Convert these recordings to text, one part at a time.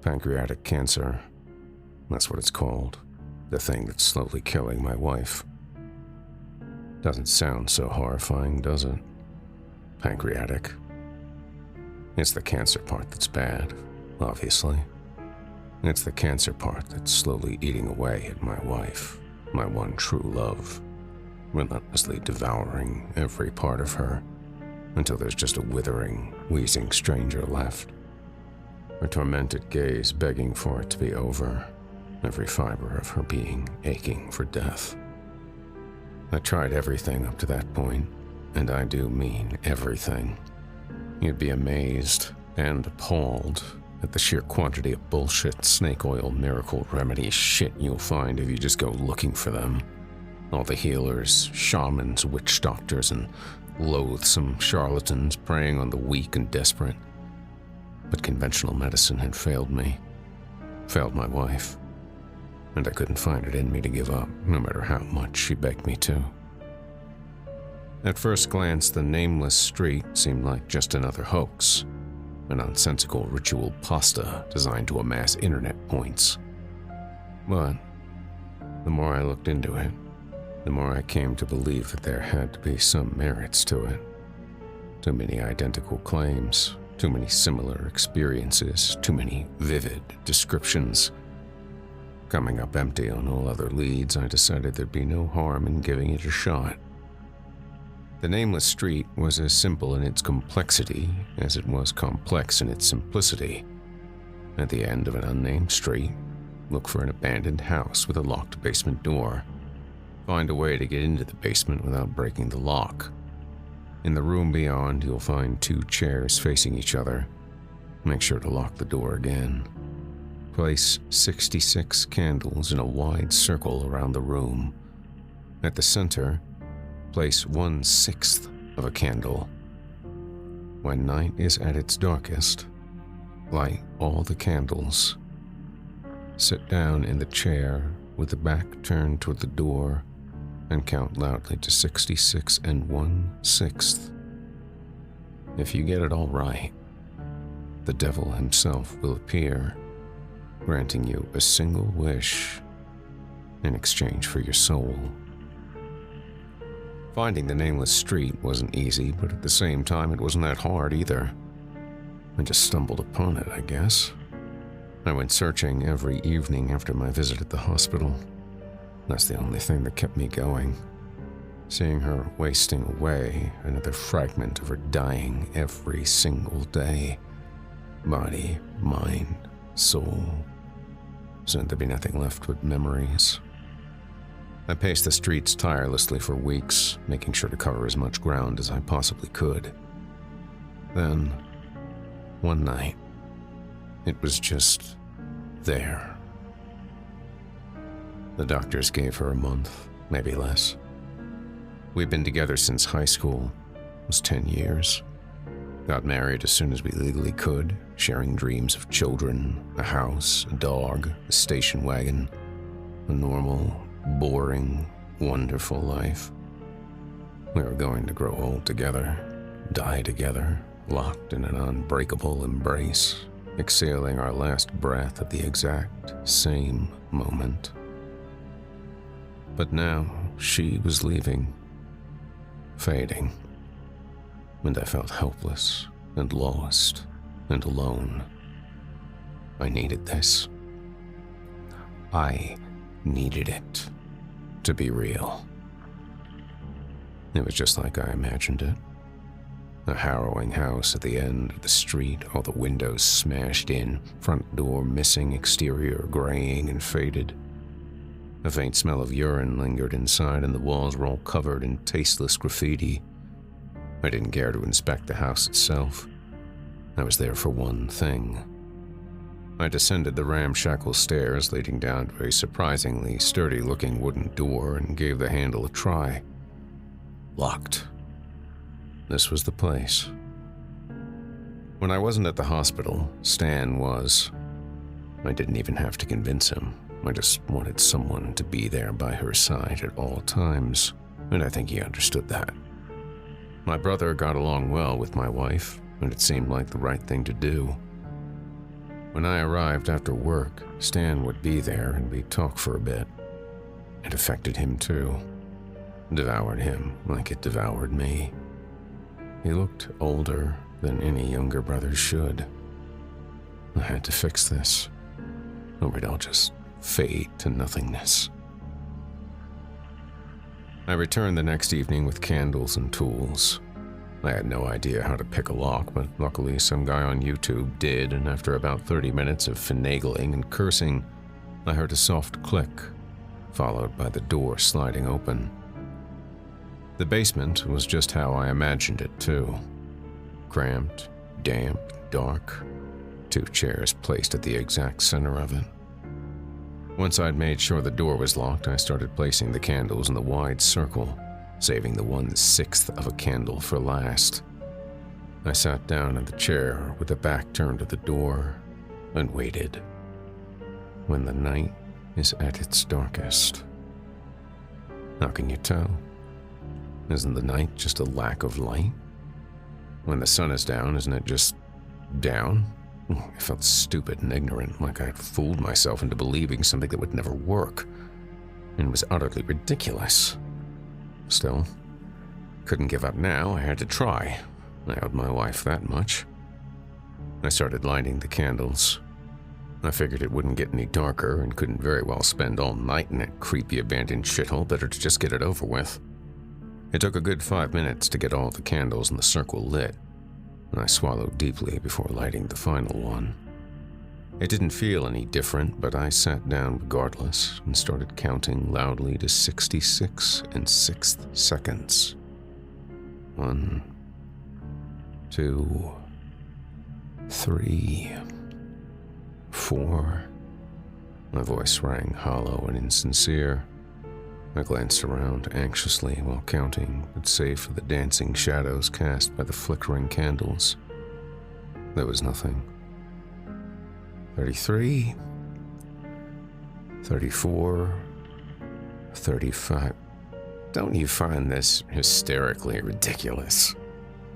Pancreatic cancer. That's what it's called. The thing that's slowly killing my wife. Doesn't sound so horrifying, does it? Pancreatic. It's the cancer part that's bad, obviously. It's the cancer part that's slowly eating away at my wife, my one true love, relentlessly devouring every part of her until there's just a withering, wheezing stranger left. Her tormented gaze begging for it to be over, every fiber of her being aching for death. I tried everything up to that point, and I do mean everything. You'd be amazed and appalled at the sheer quantity of bullshit snake oil miracle remedy shit you'll find if you just go looking for them. All the healers, shamans, witch doctors, and loathsome charlatans preying on the weak and desperate. But conventional medicine had failed me, failed my wife, and I couldn't find it in me to give up, no matter how much she begged me to. At first glance, the Nameless street seemed like just another hoax, a nonsensical ritual pasta designed to amass internet points. But the more I looked into it, the more I came to believe that there had to be some merits to it. Too many identical claims, too many similar experiences, too many vivid descriptions. Coming up empty on all other leads, I decided there'd be no harm in giving it a shot. The Nameless street was as simple in its complexity as it was complex in its simplicity. At the end of an unnamed street, look for an abandoned house with a locked basement door. Find a way to get into the basement without breaking the lock. In the room beyond, you'll find 2 chairs facing each other. Make sure to lock the door again. Place 66 candles in a wide circle around the room. At the center, place 1/6 of a candle. When night is at its darkest, light all the candles. Sit down in the chair with the back turned toward the door and count loudly to 66 and 1/6. If you get it all right, the devil himself will appear, granting you a single wish in exchange for your soul. Finding the Nameless street wasn't easy, but at the same time it wasn't that hard either. I just stumbled upon it, I guess. I went searching every evening after my visit at the hospital. That's the only thing that kept me going. Seeing her wasting away, another fragment of her dying every single day. Body, mind, soul. Soon there'd be nothing left but memories. I paced the streets tirelessly for weeks, making sure to cover as much ground as I possibly could. Then, one night, it was just there. The doctors gave her a month, maybe less. We'd been together since high school. It was 10 years. Got married as soon as we legally could, sharing dreams of children, a house, a dog, a station wagon, a normal, boring, wonderful life. We were going to grow old together, die together, locked in an unbreakable embrace, exhaling our last breath at the exact same moment. But now she was leaving, fading, and I felt helpless and lost and alone. I needed this. I needed it to be real. It was just like I imagined it. A harrowing house at the end of the street, all the windows smashed in, front door missing, exterior graying and faded. A faint smell of urine lingered inside, and the walls were all covered in tasteless graffiti. I didn't care to inspect the house itself. I was there for one thing. I descended the ramshackle stairs leading down to a surprisingly sturdy-looking wooden door and gave the handle a try. Locked. This was the place. When I wasn't at the hospital, Stan was. I didn't even have to convince him. I just wanted someone to be there by her side at all times, and I think he understood that. My brother got along well with my wife, and it seemed like the right thing to do. When I arrived after work, Stan would be there and we'd talk for a bit. It affected him too. Devoured him like it devoured me. He looked older than any younger brother should. I had to fix this, or we'd all just fade to nothingness. I returned the next evening with candles and tools. I had no idea how to pick a lock, but luckily some guy on YouTube did, and after about 30 minutes of finagling and cursing, I heard a soft click, followed by the door sliding open. The basement was just how I imagined it, too. Cramped, damp, dark, 2 chairs placed at the exact center of it. Once I'd made sure the door was locked, I started placing the candles in the wide circle, saving the 1/6 of a candle for last. I sat down in the chair with the back turned to the door and waited. When the night is at its darkest. How can you tell? Isn't the night just a lack of light? When the sun is down, isn't it just down? I felt stupid and ignorant, like I'd fooled myself into believing something that would never work, and was utterly ridiculous. Still, couldn't give up now. I had to try. I owed my wife that much. I started lighting the candles. I figured it wouldn't get any darker and couldn't very well spend all night in that creepy abandoned shithole. Better to just get it over with. It took a good 5 minutes to get all the candles in the circle lit, and I swallowed deeply before lighting the final one. It didn't feel any different, but I sat down regardless and started counting loudly to 66 1/6 seconds. 1, 2, 3, 4. My voice rang hollow and insincere. I glanced around anxiously while counting, but save for the dancing shadows cast by the flickering candles, there was nothing. 33, 34, 35. Don't you find this hysterically ridiculous?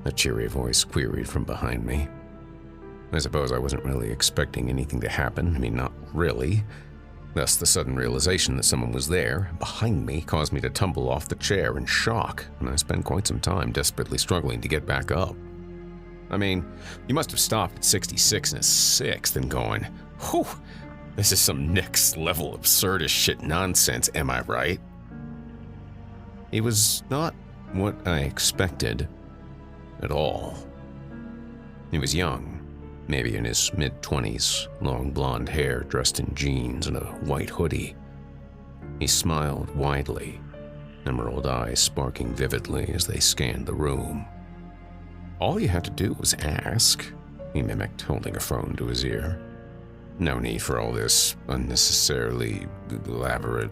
A cheery voice queried from behind me. I suppose I wasn't really expecting anything to happen. I mean, not really. Thus, the sudden realization that someone was there, behind me, caused me to tumble off the chair in shock, and I spent quite some time desperately struggling to get back up. I mean, you must have stopped at 66 1/6 and going, whew, this is some next level absurd as shit nonsense, am I right? He was not what I expected at all. He was young. Maybe in his mid-20s, long blonde hair, dressed in jeans and a white hoodie. He smiled widely, emerald eyes sparking vividly as they scanned the room. All you had to do was ask, he mimicked, holding a phone to his ear. No need for all this unnecessarily elaborate,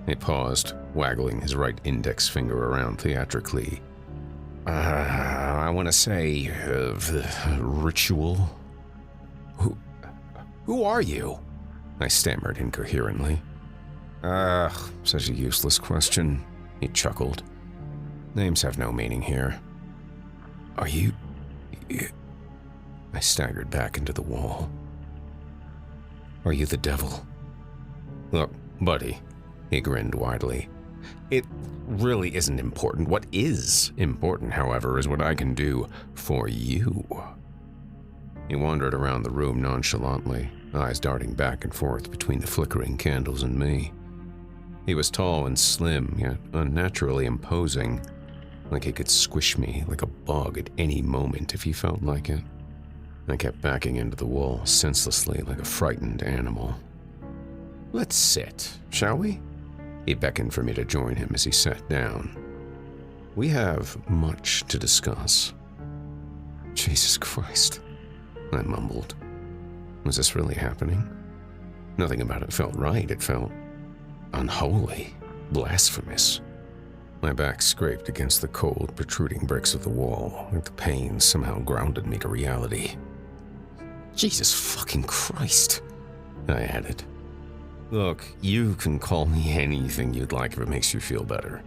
He paused, waggling his right index finger around theatrically. I want to say, ritual? Who are you? I stammered incoherently. Such a useless question, he chuckled. Names have no meaning here. Are you... I staggered back into the wall. Are you the devil? Look, buddy, he grinned widely. It really isn't important. What is important, however, is what I can do for you. He wandered around the room nonchalantly, eyes darting back and forth between the flickering candles and me. He was tall and slim, yet unnaturally imposing, like he could squish me like a bug at any moment if he felt like it. I kept backing into the wall senselessly like a frightened animal. Let's sit, shall we? He beckoned for me to join him as he sat down. We have much to discuss. Jesus Christ, I mumbled. Was this really happening? Nothing about it felt right. It felt unholy, blasphemous. My back scraped against the cold, protruding bricks of the wall, like the pain somehow grounded me to reality. Jesus fucking Christ, I added. Look, you can call me anything you'd like if it makes you feel better.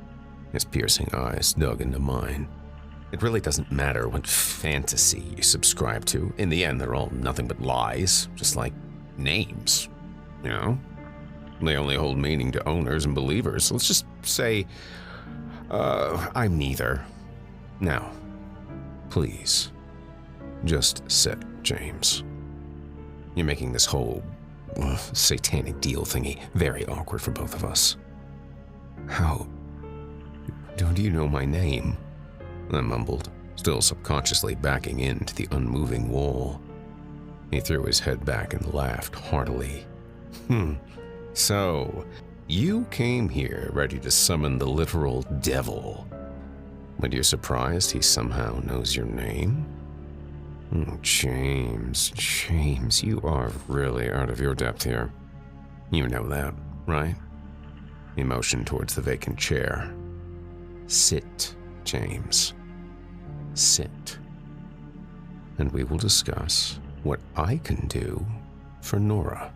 His piercing eyes dug into mine. It really doesn't matter what fantasy you subscribe to. In the end, they're all nothing but lies, just like names, you know? They only hold meaning to owners and believers. Let's just say, I'm neither. Now, please, just sit, James. You're making this whole satanic deal thingy very awkward for both of us. How? Don't you know my name? I mumbled, still subconsciously backing into the unmoving wall. He threw his head back and laughed heartily. So, you came here ready to summon the literal devil. But you're surprised he somehow knows your name? Oh, James, you are really out of your depth here. You know that, right? He motioned towards the vacant chair. Sit, James. Sit. And we will discuss what I can do for Nora.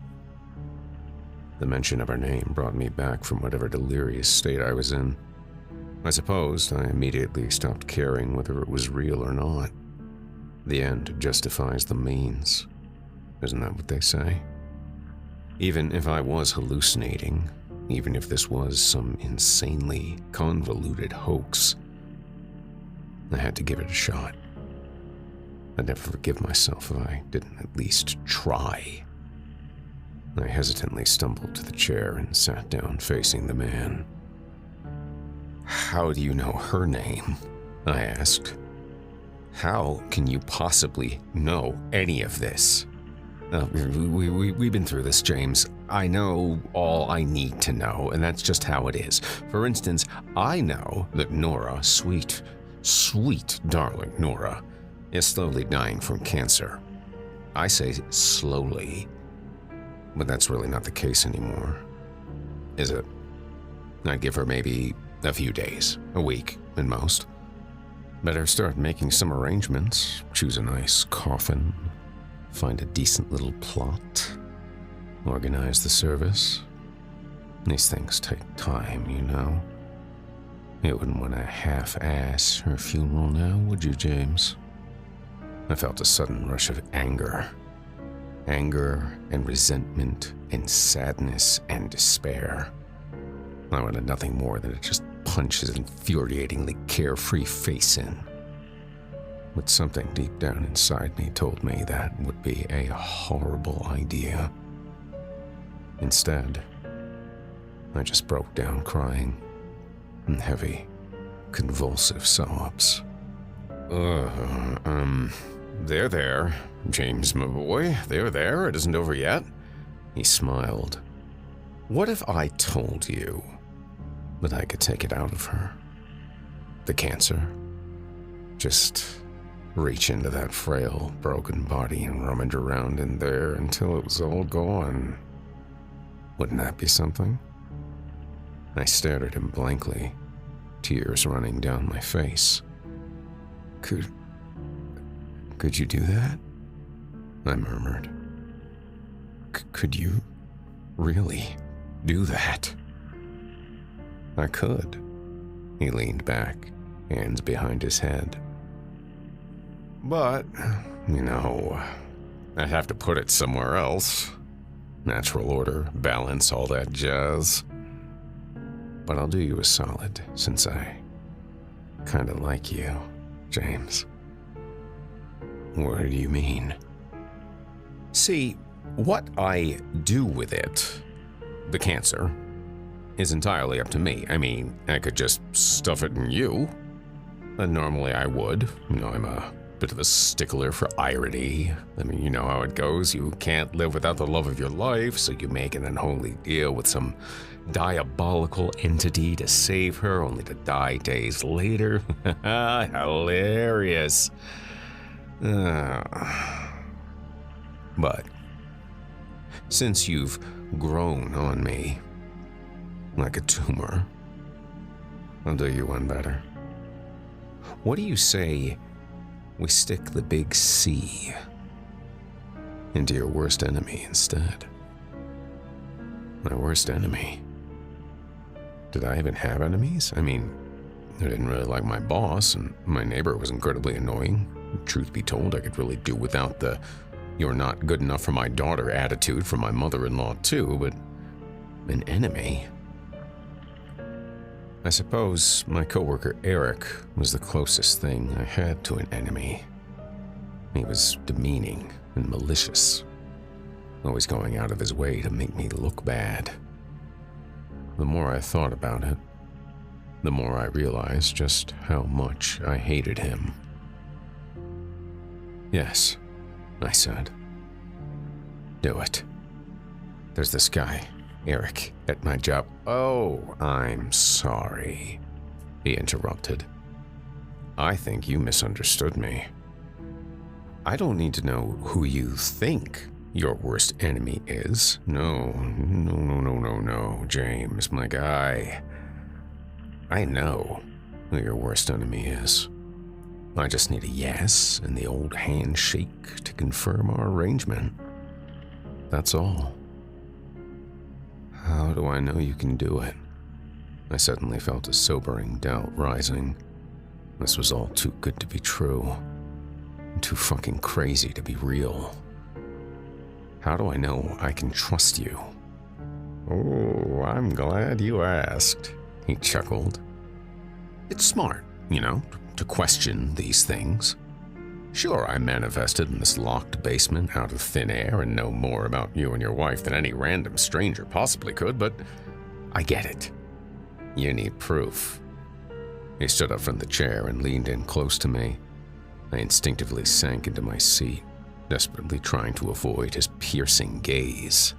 The mention of her name brought me back from whatever delirious state I was in. I suppose I immediately stopped caring whether it was real or not. The end justifies the means. Isn't that what they say? Even if I was hallucinating, even if this was some insanely convoluted hoax, I had to give it a shot. I'd never forgive myself if I didn't at least try. I hesitantly stumbled to the chair and sat down facing the man. How do you know her name? I asked. How can you possibly know any of this? We've been through this, James. I know all I need to know, and that's just how it is. For instance, I know that Nora, sweet darling Nora, is slowly dying from cancer. I say slowly, but that's really not the case anymore, is it? I'd give her maybe a few days, a week at most. Better start making some arrangements, choose a nice coffin, find a decent little plot, organize the service. These things take time, you know. You wouldn't want to half-ass her funeral now, would you, James? I felt a sudden rush of anger. Anger and resentment and sadness and despair. I wanted nothing more than to just punch his infuriatingly carefree face in. But something deep down inside me told me that would be a horrible idea. Instead, I just broke down crying in heavy, convulsive sobs. There, James, my boy. There, it isn't over yet. He smiled. What if I told you that I could take it out of her? The cancer. Just reach into that frail, broken body and rummage around in there until it was all gone. Wouldn't that be something? I stared at him blankly, tears running down my face. Could you do that? I murmured. Could you really do that? I could. He leaned back, hands behind his head. But, you know, I'd have to put it somewhere else. Natural order, balance, all that jazz. But I'll do you a solid, since I kinda like you, James. What do you mean? See, what I do with it, the cancer, is entirely up to me. I mean, I could just stuff it in you. And normally I would. You know, I'm a bit of a stickler for irony. I mean, you know how it goes. You can't live without the love of your life, so you make an unholy deal with some diabolical entity to save her, only to die days later. Hilarious. But since you've grown on me like a tumor, I'll do you one better. What do you say we stick the big C into your worst enemy instead? My worst enemy? Did I even have enemies? I mean, I didn't really like my boss, and my neighbor was incredibly annoying. Truth be told, I could really do without the "you're not good enough for my daughter" attitude from my mother-in-law too, but an enemy? I suppose my coworker Eric was the closest thing I had to an enemy. He was demeaning and malicious, always going out of his way to make me look bad. The more I thought about it, the more I realized just how much I hated him. "Yes," I said. "Do it. There's this guy, Eric, at my job." "Oh, I'm sorry," he interrupted. "I think you misunderstood me. I don't need to know who you think your worst enemy is. No, James, my guy. I know who your worst enemy is. I just need a yes and the old handshake to confirm our arrangement. That's all." "How do I know you can do it?" I suddenly felt a sobering doubt rising. This was all too good to be true. Too fucking crazy to be real. "How do I know I can trust you?" "Oh, I'm glad you asked," he chuckled. "It's smart, to question these things. Sure, I manifested in this locked basement out of thin air and know more about you and your wife than any random stranger possibly could, but I get it. You need proof." He stood up from the chair and leaned in close to me. I instinctively sank into my seat, desperately trying to avoid his piercing gaze.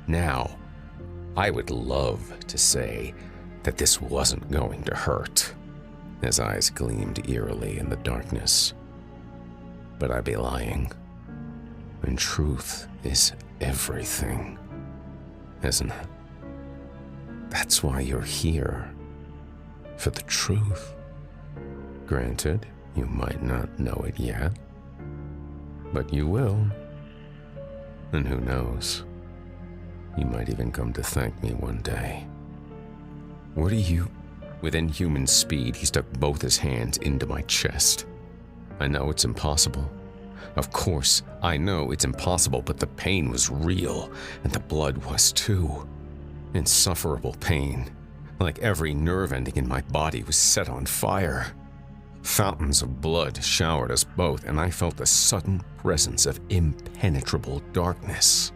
Now, I would love to say that this wasn't going to hurt. His eyes gleamed eerily in the darkness. But I'd be lying. And truth is everything, isn't it? That's why you're here. For the truth. Granted, you might not know it yet. But you will. And who knows? You might even come to thank me one day. What are you? With inhuman speed, he stuck both his hands into my chest. I know it's impossible. Of course, I know it's impossible, but the pain was real, and the blood was too. Insufferable pain. Like every nerve ending in my body was set on fire. Fountains of blood showered us both, and I felt the sudden presence of impenetrable darkness.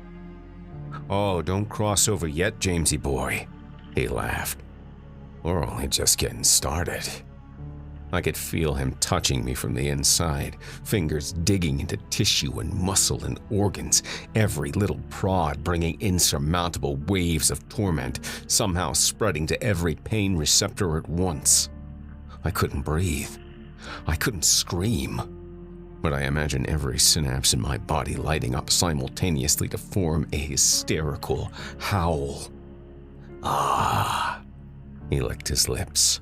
"Oh, don't cross over yet, Jamesy boy," he laughed. "We're only just getting started." I could feel him touching me from the inside, fingers digging into tissue and muscle and organs, every little prod bringing insurmountable waves of torment, somehow spreading to every pain receptor at once. I couldn't breathe. I couldn't scream. But I imagine every synapse in my body lighting up simultaneously to form a hysterical howl. "Ah," he licked his lips.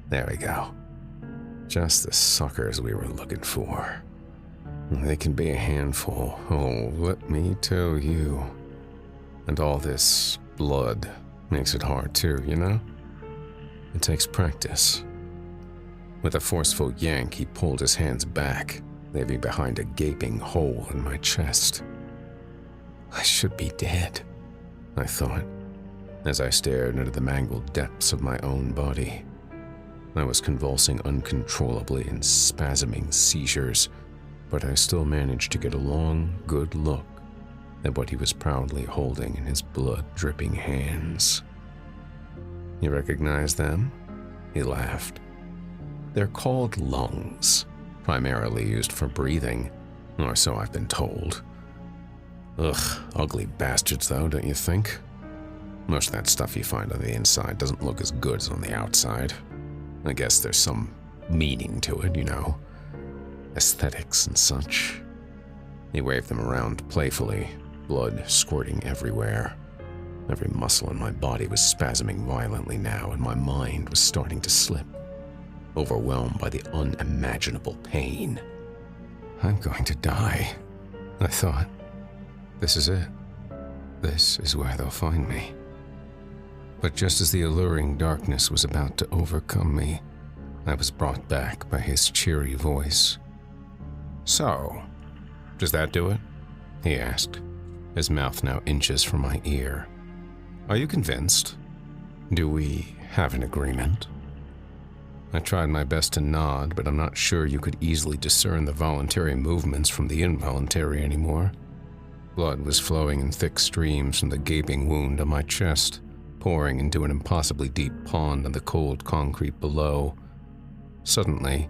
"There we go. Just the suckers we were looking for. They can be a handful, oh, let me tell you. And all this blood makes it hard too, It takes practice." With a forceful yank, he pulled his hands back, leaving behind a gaping hole in my chest. I should be dead, I thought, as I stared into the mangled depths of my own body. I was convulsing uncontrollably in spasming seizures, but I still managed to get a long, good look at what he was proudly holding in his blood-dripping hands. "You recognize them?" He laughed. "They're called lungs, primarily used for breathing, or so I've been told. Ugh, ugly bastards though, don't you think? Most of that stuff you find on the inside doesn't look as good as on the outside. I guess there's some meaning to it, aesthetics and such." He waved them around playfully, blood squirting everywhere. Every muscle in my body was spasming violently now, and my mind was starting to slip, overwhelmed by the unimaginable pain. I'm going to die, I thought. This is it. This is where they'll find me. But just as the alluring darkness was about to overcome me, I was brought back by his cheery voice. "So, does that do it?" he asked, his mouth now inches from my ear. "Are you convinced? Do we have an agreement?" I tried my best to nod, but I'm not sure you could easily discern the voluntary movements from the involuntary anymore. Blood was flowing in thick streams from the gaping wound on my chest, pouring into an impossibly deep pond on the cold concrete below. Suddenly,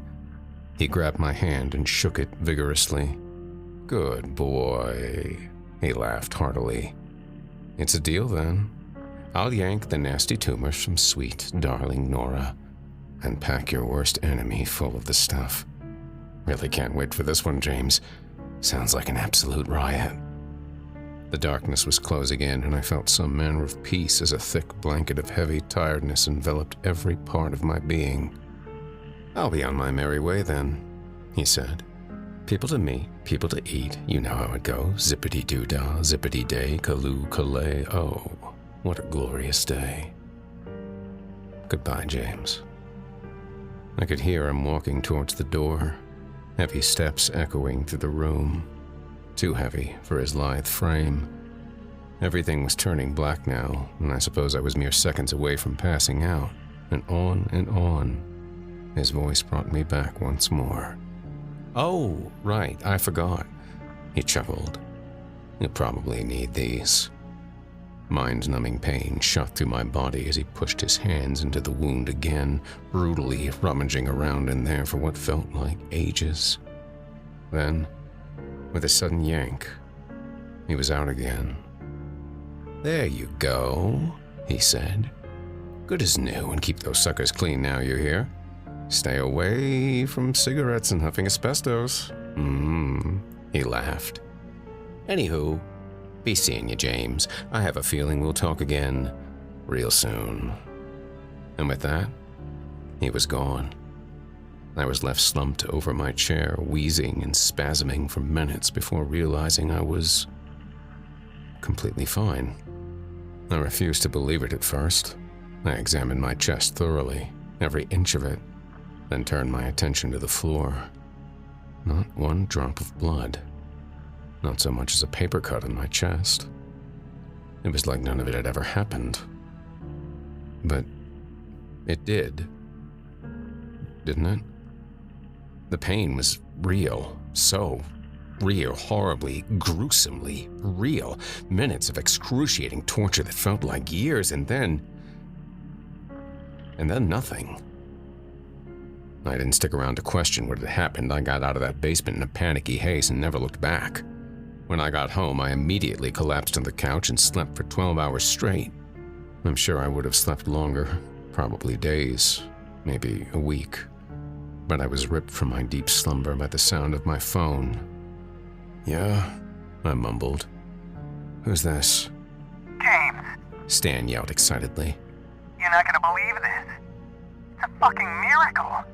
he grabbed my hand and shook it vigorously. "Good boy," he laughed heartily. "It's a deal then. I'll yank the nasty tumors from sweet, darling Nora and pack your worst enemy full of the stuff. Really can't wait for this one, James. Sounds like an absolute riot." The darkness was closing in, and I felt some manner of peace as a thick blanket of heavy tiredness enveloped every part of my being. "I'll be on my merry way then," he said. "People to meet, people to eat, you know how it goes. Zippity-doo-dah, zippity-day, kaloo-kalay. Oh, what a glorious day." Goodbye, James. I could hear him walking towards the door, heavy steps echoing through the room. Too heavy for his lithe frame. Everything was turning black now, and I suppose I was mere seconds away from passing out, and on and on. His voice brought me back once more. "Oh, right, I forgot," he chuckled. "You'll probably need these." Mind-numbing pain shot through my body as he pushed his hands into the wound again, brutally rummaging around in there for what felt like ages. Then, with a sudden yank, he was out again. "There you go," he said. "Good as new, and keep those suckers clean now, you hear? Stay away from cigarettes and huffing asbestos." He laughed. "Anywho, be seeing you, James. I have a feeling we'll talk again real soon." And with that, he was gone. I was left slumped over my chair, wheezing and spasming for minutes before realizing I was completely fine. I refused to believe it at first. I examined my chest thoroughly, every inch of it, then turned my attention to the floor. Not one drop of blood. Not so much as a paper cut on my chest. It was like none of it had ever happened. But it did. Didn't it? The pain was real. So real, horribly, gruesomely real. Minutes of excruciating torture that felt like years, and then nothing. I didn't stick around to question what had happened. I got out of that basement in a panicky haste and never looked back. When I got home, I immediately collapsed on the couch and slept for 12 hours straight. I'm sure I would have slept longer, probably days, maybe a week. But I was ripped from my deep slumber by the sound of my phone. "Yeah," I mumbled. "Who's this?" "James," Stan yelled excitedly. "you're not gonna believe this. It's a fucking miracle."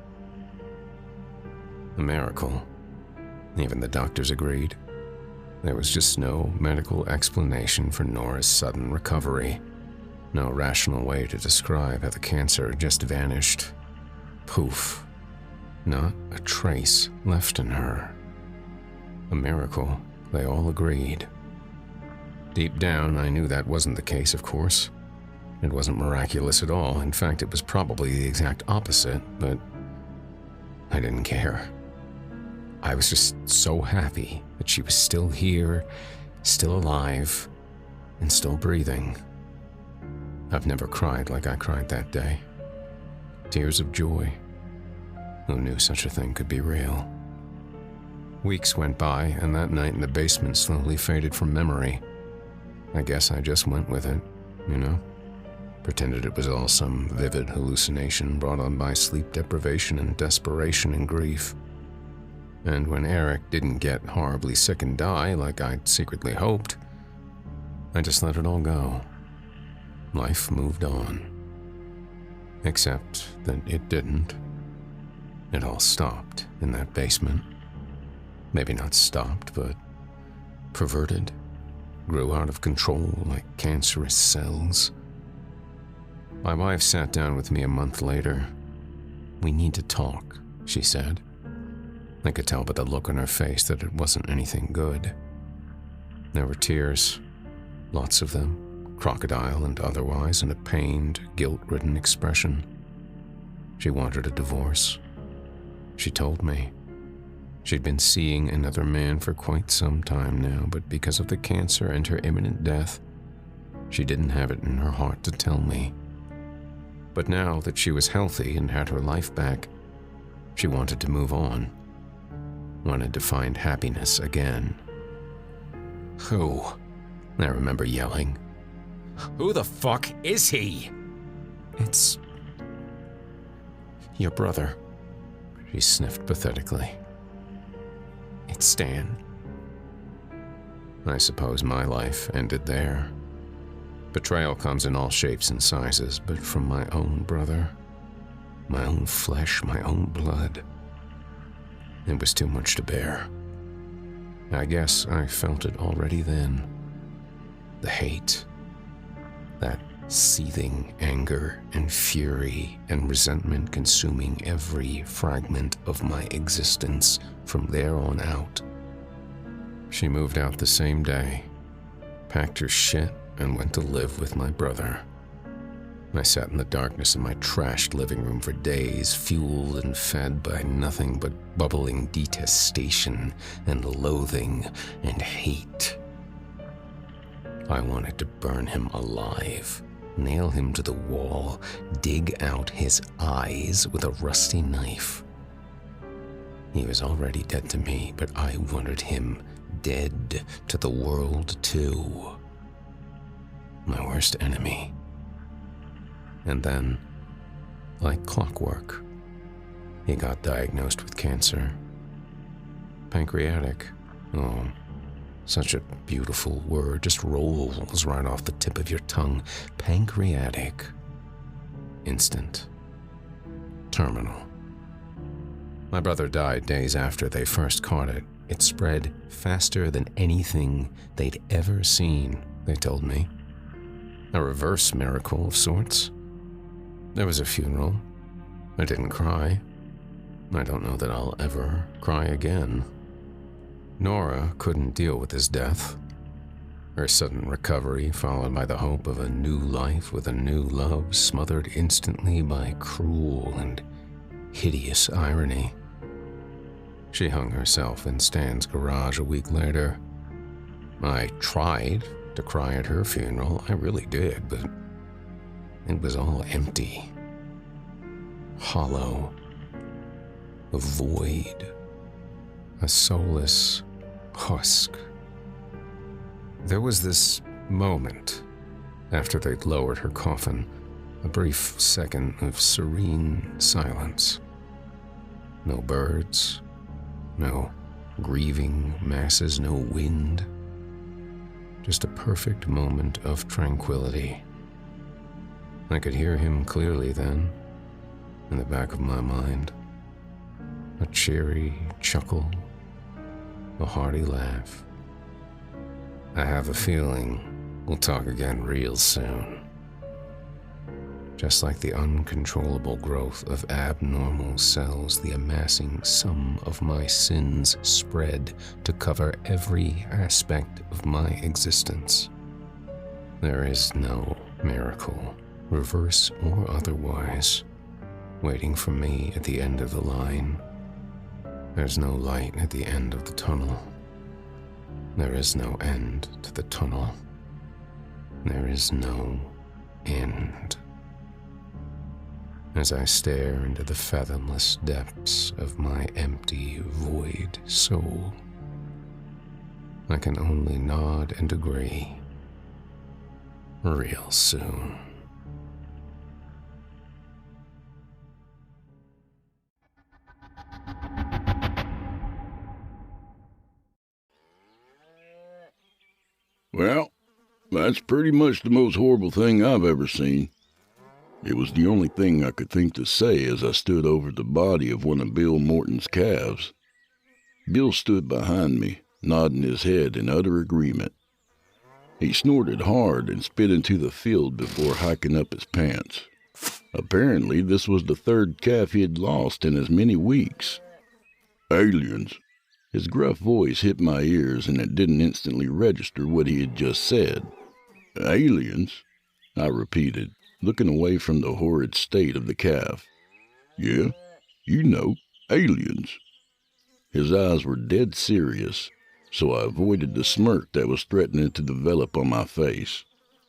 A miracle. Even the doctors agreed. There was just no medical explanation for Nora's sudden recovery. No rational way to describe how the cancer just vanished. Poof. Not a trace left in her. A miracle, they all agreed. Deep down, I knew that wasn't the case, of course. It wasn't miraculous at all. In fact, it was probably the exact opposite, but I didn't care. I was just so happy that she was still here, still alive, and still breathing. I've never cried like I cried that day. Tears of joy. Who knew such a thing could be real? Weeks went by, and that night in the basement slowly faded from memory. I guess I just went with it, you know? Pretended it was all some vivid hallucination brought on by sleep deprivation and desperation and grief. And when Eric didn't get horribly sick and die like I'd secretly hoped, I just let it all go. Life moved on. Except that it didn't. It all stopped in that basement. Maybe not stopped, but perverted, grew out of control like cancerous cells. My wife sat down with me a month later. "We need to talk," she said. I could tell by the look on her face that it wasn't anything good. There were tears, lots of them, crocodile and otherwise, and a pained, guilt-ridden expression. She wanted a divorce. She told me. She'd been seeing another man for quite some time now, but because of the cancer and her imminent death, she didn't have it in her heart to tell me. But now that she was healthy and had her life back, she wanted to move on. Wanted to find happiness again. "Who?" I remember yelling. "Who the fuck is he?" "It's your brother," she sniffed pathetically. "It's Stan." I suppose my life ended there. Betrayal comes in all shapes and sizes, but from my own brother, my own flesh, my own blood, it was too much to bear. I guess I felt it already then. The hate, that seething anger and fury and resentment consuming every fragment of my existence from there on out. She moved out the same day, packed her shit, and went to live with my brother. I sat in the darkness in my trashed living room for days, fueled and fed by nothing but bubbling detestation and loathing and hate. I wanted to burn him alive, nail him to the wall, dig out his eyes with a rusty knife. He was already dead to me, but I wanted him dead to the world too. My worst enemy. And then, like clockwork, he got diagnosed with cancer. Pancreatic. Oh, such a beautiful word, just rolls right off the tip of your tongue. Pancreatic. Instant. Terminal. My brother died days after they first caught it. It spread faster than anything they'd ever seen, they told me. A reverse miracle of sorts. There was a funeral. I didn't cry. I don't know that I'll ever cry again. Nora couldn't deal with his death. Her sudden recovery, followed by the hope of a new life with a new love, smothered instantly by cruel and hideous irony. She hung herself in Stan's garage a week later. I tried to cry at her funeral, I really did, but it was all empty. Hollow. A void. A soulless husk. There was this moment after they'd lowered her coffin, a brief second of serene silence. No birds, no grieving masses, no wind. Just a perfect moment of tranquility. I could hear him clearly then, in the back of my mind. A cheery chuckle, a hearty laugh. I have a feeling we'll talk again real soon. Just like the uncontrollable growth of abnormal cells, the amassing sum of my sins spread to cover every aspect of my existence. There is no miracle, reverse or otherwise, waiting for me at the end of the line. There's no light at the end of the tunnel. There is no end to the tunnel. There is no end. As I stare into the fathomless depths of my empty, void soul, I can only nod and agree. Real soon. Well, that's pretty much the most horrible thing I've ever seen. It was the only thing I could think to say as I stood over the body of one of Bill Morton's calves. Bill stood behind me, nodding his head in utter agreement. He snorted hard and spit into the field before hiking up his pants, Apparently, this was the third calf he had lost in as many weeks. Aliens. His gruff voice hit my ears, and it didn't instantly register what he had just said. Aliens? I repeated, looking away from the horrid state of the calf. Yeah, you know, aliens. His eyes were dead serious, so I avoided the smirk that was threatening to develop on my face.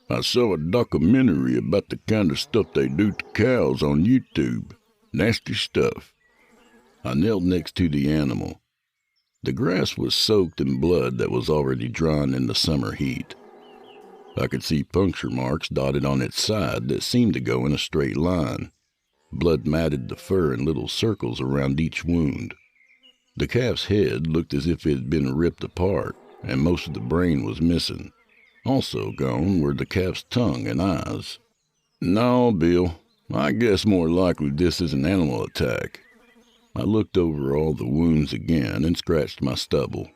I saw a documentary about the kind of stuff they do to cows on YouTube. Nasty stuff. I knelt next to the animal. The grass was soaked in blood that was already drying in the summer heat. I could see puncture marks dotted on its side that seemed to go in a straight line. Blood matted the fur in little circles around each wound. The calf's head looked as if it had been ripped apart, and most of the brain was missing. Also gone were the calf's tongue and eyes. No, Bill, I guess more likely this is an animal attack. I looked over all the wounds again and scratched my stubble.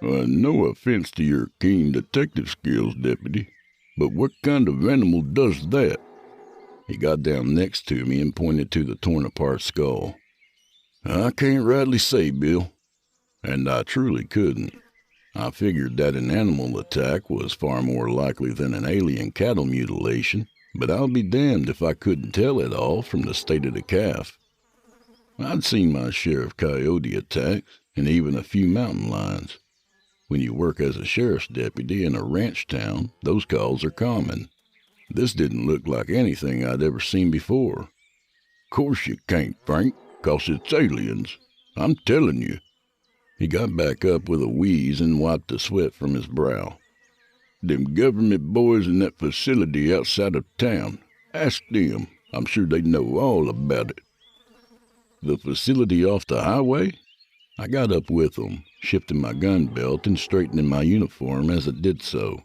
No offense to your keen detective skills, Deputy, but what kind of animal does that? He got down next to me and pointed to the torn-apart skull. I can't rightly say, Bill. And I truly couldn't. I figured that an animal attack was far more likely than an alien cattle mutilation, but I'll be damned if I couldn't tell it all from the state of the calf. I'd seen my share of coyote attacks, and even a few mountain lions. When you work as a sheriff's deputy in a ranch town, those calls are common. This didn't look like anything I'd ever seen before. Course you can't, Frank, 'cause it's aliens. I'm telling you. He got back up with a wheeze and wiped the sweat from his brow. Them government boys in that facility outside of town. Ask them. I'm sure they know all about it. The facility off the highway? I got up with them, shifting my gun belt and straightening my uniform as it did so.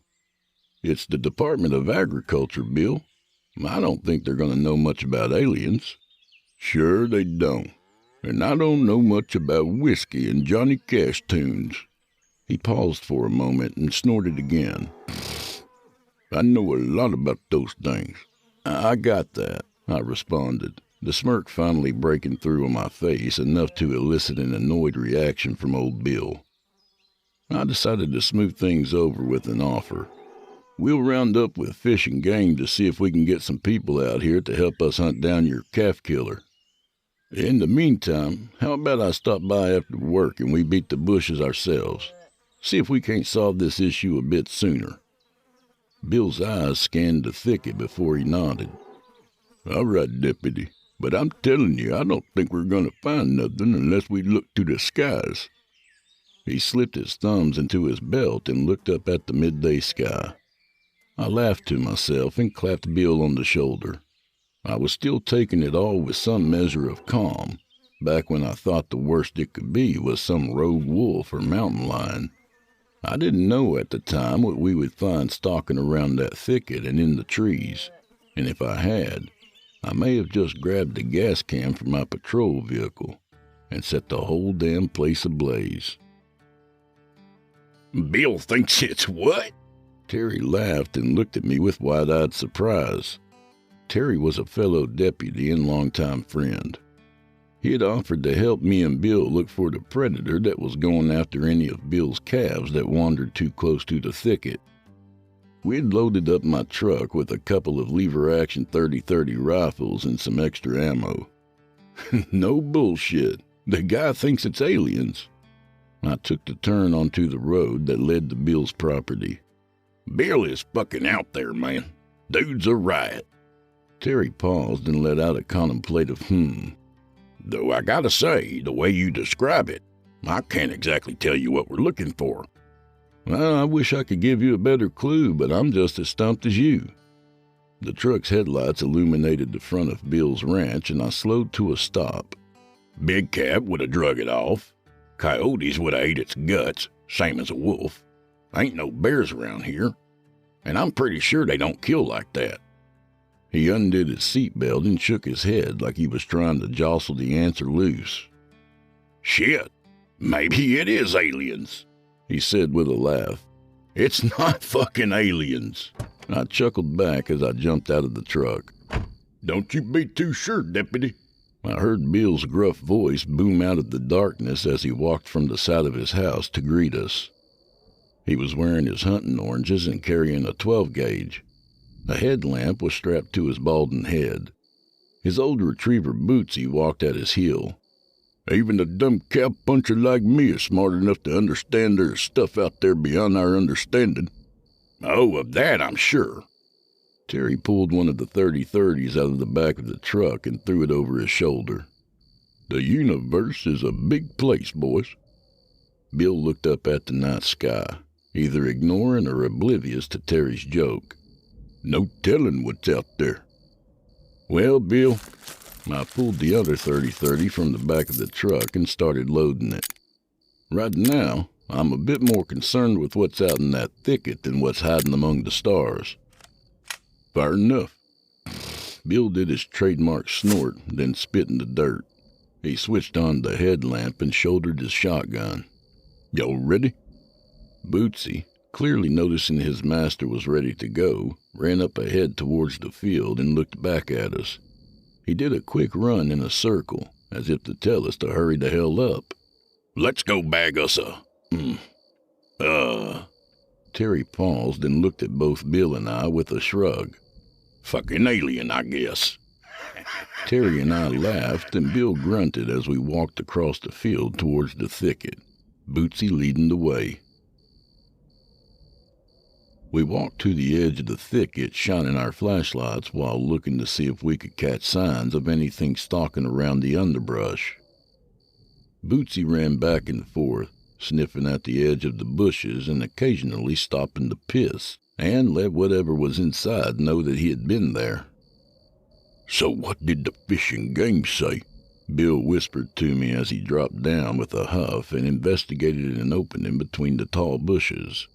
It's the Department of Agriculture, Bill. I don't think they're going to know much about aliens. Sure they don't. And I don't know much about whiskey and Johnny Cash tunes. He paused for a moment and snorted again. I know a lot about those things. I got that, I responded, the smirk finally breaking through on my face enough to elicit an annoyed reaction from old Bill. I decided to smooth things over with an offer. We'll round up with fish and game to see if we can get some people out here to help us hunt down your calf killer. In the meantime, how about I stop by after work and we beat the bushes ourselves? See if we can't solve this issue a bit sooner. Bill's eyes scanned the thicket before he nodded. All right, Deputy, but I'm telling you, I don't think we're going to find nothing unless we look to the skies. He slipped his thumbs into his belt and looked up at the midday sky. I laughed to myself and clapped Bill on the shoulder. I was still taking it all with some measure of calm, back when I thought the worst it could be was some rogue wolf or mountain lion. I didn't know at the time what we would find stalking around that thicket and in the trees, and if I had, I may have just grabbed the gas can from my patrol vehicle and set the whole damn place ablaze. Bill thinks it's what? Terry laughed and looked at me with wide-eyed surprise. Terry was a fellow deputy and longtime friend. He had offered to help me and Bill look for the predator that was going after any of Bill's calves that wandered too close to the thicket. We had loaded up my truck with a couple of lever-action 30-30 rifles and some extra ammo. No bullshit. The guy thinks it's aliens. I took the turn onto the road that led to Bill's property. Bill is fucking out there, man. Dude's a riot. Terry paused and let out a contemplative Though I gotta say, the way you describe it, I can't exactly tell you what we're looking for. Well, I wish I could give you a better clue, but I'm just as stumped as you. The truck's headlights illuminated the front of Bill's ranch, and I slowed to a stop. Big cat would have drug it off. Coyotes would have ate its guts, same as a wolf. Ain't no bears around here, and I'm pretty sure they don't kill like that. He undid his seatbelt and shook his head like he was trying to jostle the answer loose. Shit, maybe it is aliens, he said with a laugh. It's not fucking aliens. I chuckled back as I jumped out of the truck. Don't you be too sure, Deputy. I heard Bill's gruff voice boom out of the darkness as he walked from the side of his house to greet us. He was wearing his hunting oranges and carrying a 12-gauge. A headlamp was strapped to his balding head. His old retriever Bootsy walked at his heel. Even a dumb cow-puncher like me is smart enough to understand there's stuff out there beyond our understanding. Oh, of that I'm sure. Terry pulled one of the 30-30s out of the back of the truck and threw it over his shoulder. The universe is a big place, boys. Bill looked up at the night sky, either ignoring or oblivious to Terry's joke. No telling what's out there. Well, Bill, I pulled the other 30-30 from the back of the truck and started loading it. Right now, I'm a bit more concerned with what's out in that thicket than what's hiding among the stars. Fair enough. Bill did his trademark snort, then spit in the dirt. He switched on the headlamp and shouldered his shotgun. Y'all ready? Bootsy, clearly noticing his master was ready to go, ran up ahead towards the field and looked back at us. He did a quick run in a circle, as if to tell us to hurry the hell up. Let's go bag us Terry paused and looked at both Bill and I with a shrug. Fucking alien, I guess. Terry and I laughed, and Bill grunted as we walked across the field towards the thicket, Bootsy leading the way. We walked to the edge of the thicket, shining our flashlights while looking to see if we could catch signs of anything stalking around the underbrush. Bootsy ran back and forth, sniffing at the edge of the bushes and occasionally stopping to piss, and let whatever was inside know that he had been there. So what did the fish and game say? Bill whispered to me as he dropped down with a huff and investigated an opening between the tall bushes.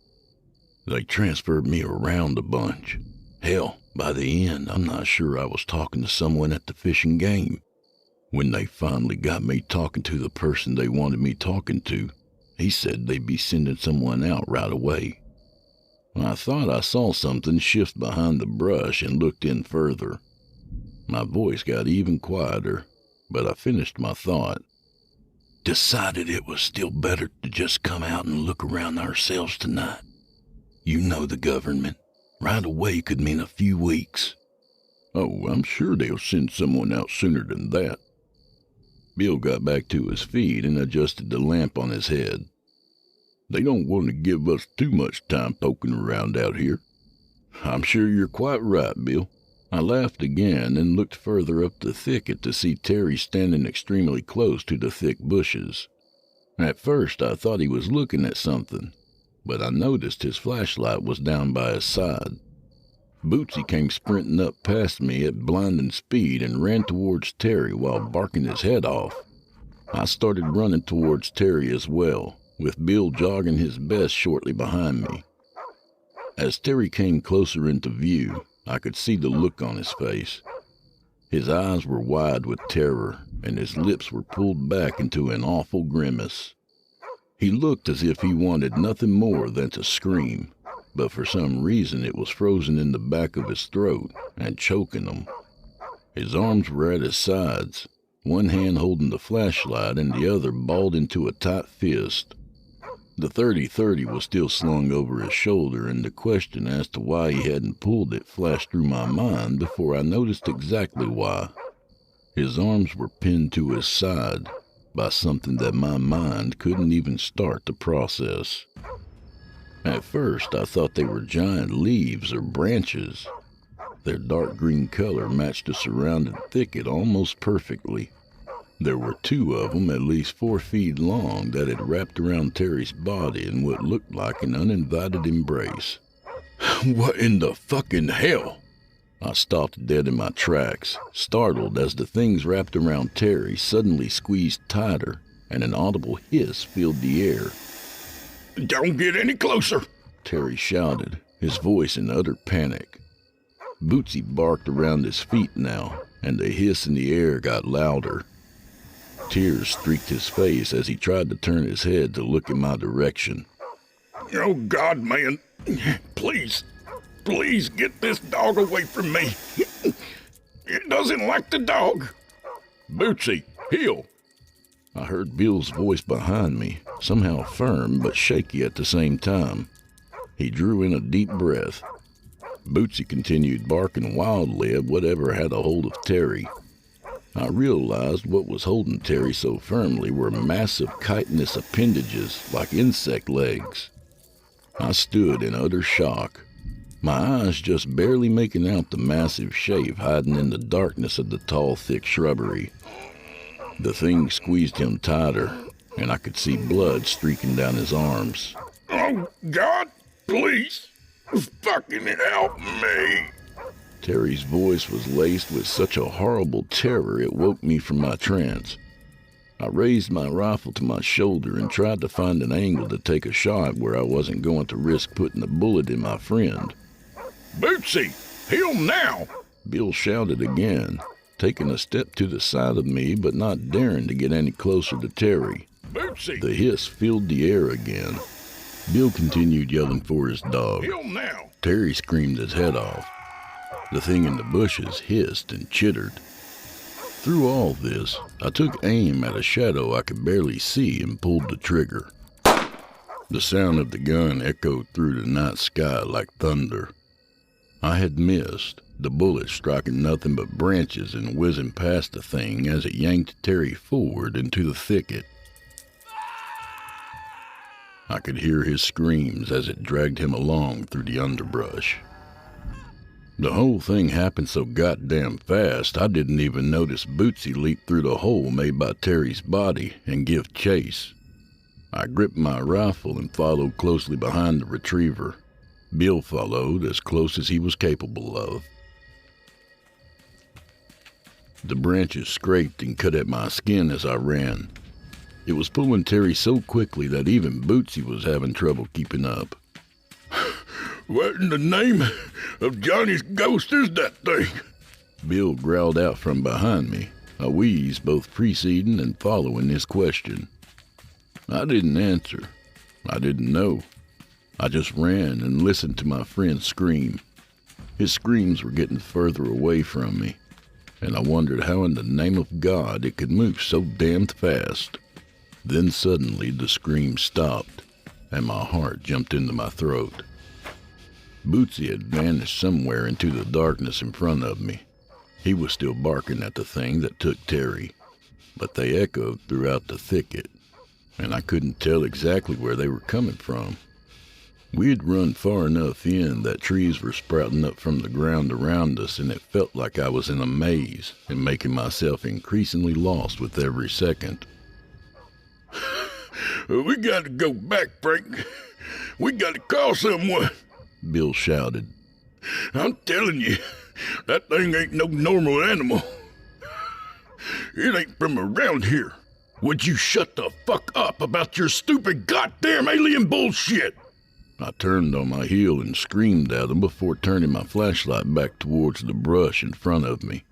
They transferred me around a bunch. Hell, by the end, I'm not sure I was talking to someone at the Fish and Game. When they finally got me talking to the person they wanted me talking to, he said they'd be sending someone out right away. I thought I saw something shift behind the brush and looked in further. My voice got even quieter, but I finished my thought. Decided it was still better to just come out and look around ourselves tonight. You know the government. Right away could mean a few weeks. Oh, I'm sure they'll send someone out sooner than that. Bill got back to his feet and adjusted the lamp on his head. They don't want to give us too much time poking around out here. I'm sure you're quite right, Bill. I laughed again and looked further up the thicket to see Terry standing extremely close to the thick bushes. At first I thought he was looking at something, but I noticed his flashlight was down by his side. Bootsy came sprinting up past me at blinding speed and ran towards Terry while barking his head off. I started running towards Terry as well, with Bill jogging his best shortly behind me. As Terry came closer into view, I could see the look on his face. His eyes were wide with terror, and his lips were pulled back into an awful grimace. He looked as if he wanted nothing more than to scream, but for some reason it was frozen in the back of his throat and choking him. His arms were at his sides, one hand holding the flashlight and the other balled into a tight fist. The 30-30 was still slung over his shoulder, and the question as to why he hadn't pulled it flashed through my mind before I noticed exactly why. His arms were pinned to his side by something that my mind couldn't even start to process. At first, I thought they were giant leaves or branches. Their dark green color matched the surrounding thicket almost perfectly. There were two of them at least 4 feet long that had wrapped around Terry's body in what looked like an uninvited embrace. What in the fucking hell? I stopped dead in my tracks, startled as the things wrapped around Terry suddenly squeezed tighter and an audible hiss filled the air. Don't get any closer, Terry shouted, his voice in utter panic. Bootsy barked around his feet now, and the hiss in the air got louder. Tears streaked his face as he tried to turn his head to look in my direction. Oh, God, man. Please get this dog away from me. It doesn't like the dog. Bootsy, heel. I heard Bill's voice behind me, somehow firm but shaky at the same time. He drew in a deep breath. Bootsy continued barking wildly at whatever had a hold of Terry. I realized what was holding Terry so firmly were massive chitinous appendages like insect legs. I stood in utter shock, my eyes just barely making out the massive shape hiding in the darkness of the tall, thick shrubbery. The thing squeezed him tighter, and I could see blood streaking down his arms. Oh, God, please, fucking help me. Terry's voice was laced with such a horrible terror it woke me from my trance. I raised my rifle to my shoulder and tried to find an angle to take a shot where I wasn't going to risk putting a bullet in my friend. Bootsy, heel now! Bill shouted again, taking a step to the side of me but not daring to get any closer to Terry. Bootsy! The hiss filled the air again. Bill continued yelling for his dog. Heel now! Terry screamed his head off. The thing in the bushes hissed and chittered. Through all this, I took aim at a shadow I could barely see and pulled the trigger. The sound of the gun echoed through the night sky like thunder. I had missed, the bullet striking nothing but branches and whizzing past the thing as it yanked Terry forward into the thicket. I could hear his screams as it dragged him along through the underbrush. The whole thing happened so goddamn fast, I didn't even notice Bootsy leap through the hole made by Terry's body and give chase. I gripped my rifle and followed closely behind the retriever. Bill followed as close as he was capable of. The branches scraped and cut at my skin as I ran. It was pulling Terry so quickly that even Bootsy was having trouble keeping up. What in the name of Johnny's ghost is that thing? Bill growled out from behind me, a wheeze both preceding and following his question. I didn't answer. I didn't know. I just ran and listened to my friend scream. His screams were getting further away from me, and I wondered how in the name of God it could move so damned fast. Then suddenly the scream stopped, and my heart jumped into my throat. Bootsy had vanished somewhere into the darkness in front of me. He was still barking at the thing that took Terry, but they echoed throughout the thicket, and I couldn't tell exactly where they were coming from. We had run far enough in that trees were sprouting up from the ground around us, and it felt like I was in a maze and making myself increasingly lost with every second. We gotta go back, Frank. We gotta call someone, Bill shouted. I'm telling you, that thing ain't no normal animal. It ain't from around here. Would you shut the fuck up about your stupid goddamn alien bullshit? I turned on my heel and screamed at him before turning my flashlight back towards the brush in front of me.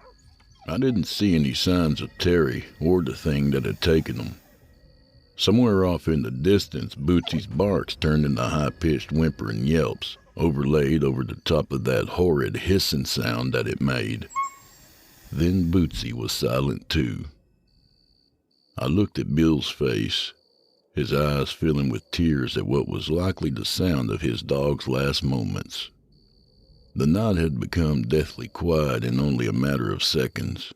I didn't see any signs of Terry or the thing that had taken him. Somewhere off in the distance, Bootsy's barks turned into high-pitched whimpering yelps, overlaid over the top of that horrid hissing sound that it made. Then Bootsy was silent too. I looked at Bill's face, his eyes filling with tears at what was likely the sound of his dog's last moments. The night had become deathly quiet in only a matter of seconds.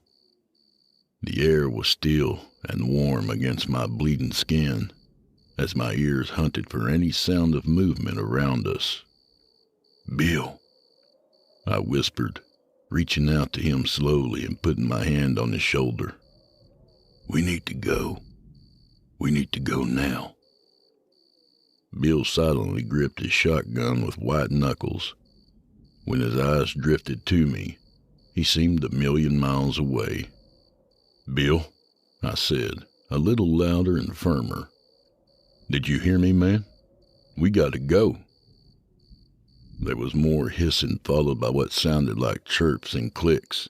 The air was still and warm against my bleeding skin as my ears hunted for any sound of movement around us. Bill, I whispered, reaching out to him slowly and putting my hand on his shoulder. We need to go. We need to go now. Bill silently gripped his shotgun with white knuckles. When his eyes drifted to me, he seemed a million miles away. Bill, I said, a little louder and firmer. Did you hear me, man? We gotta go. There was more hissing followed by what sounded like chirps and clicks.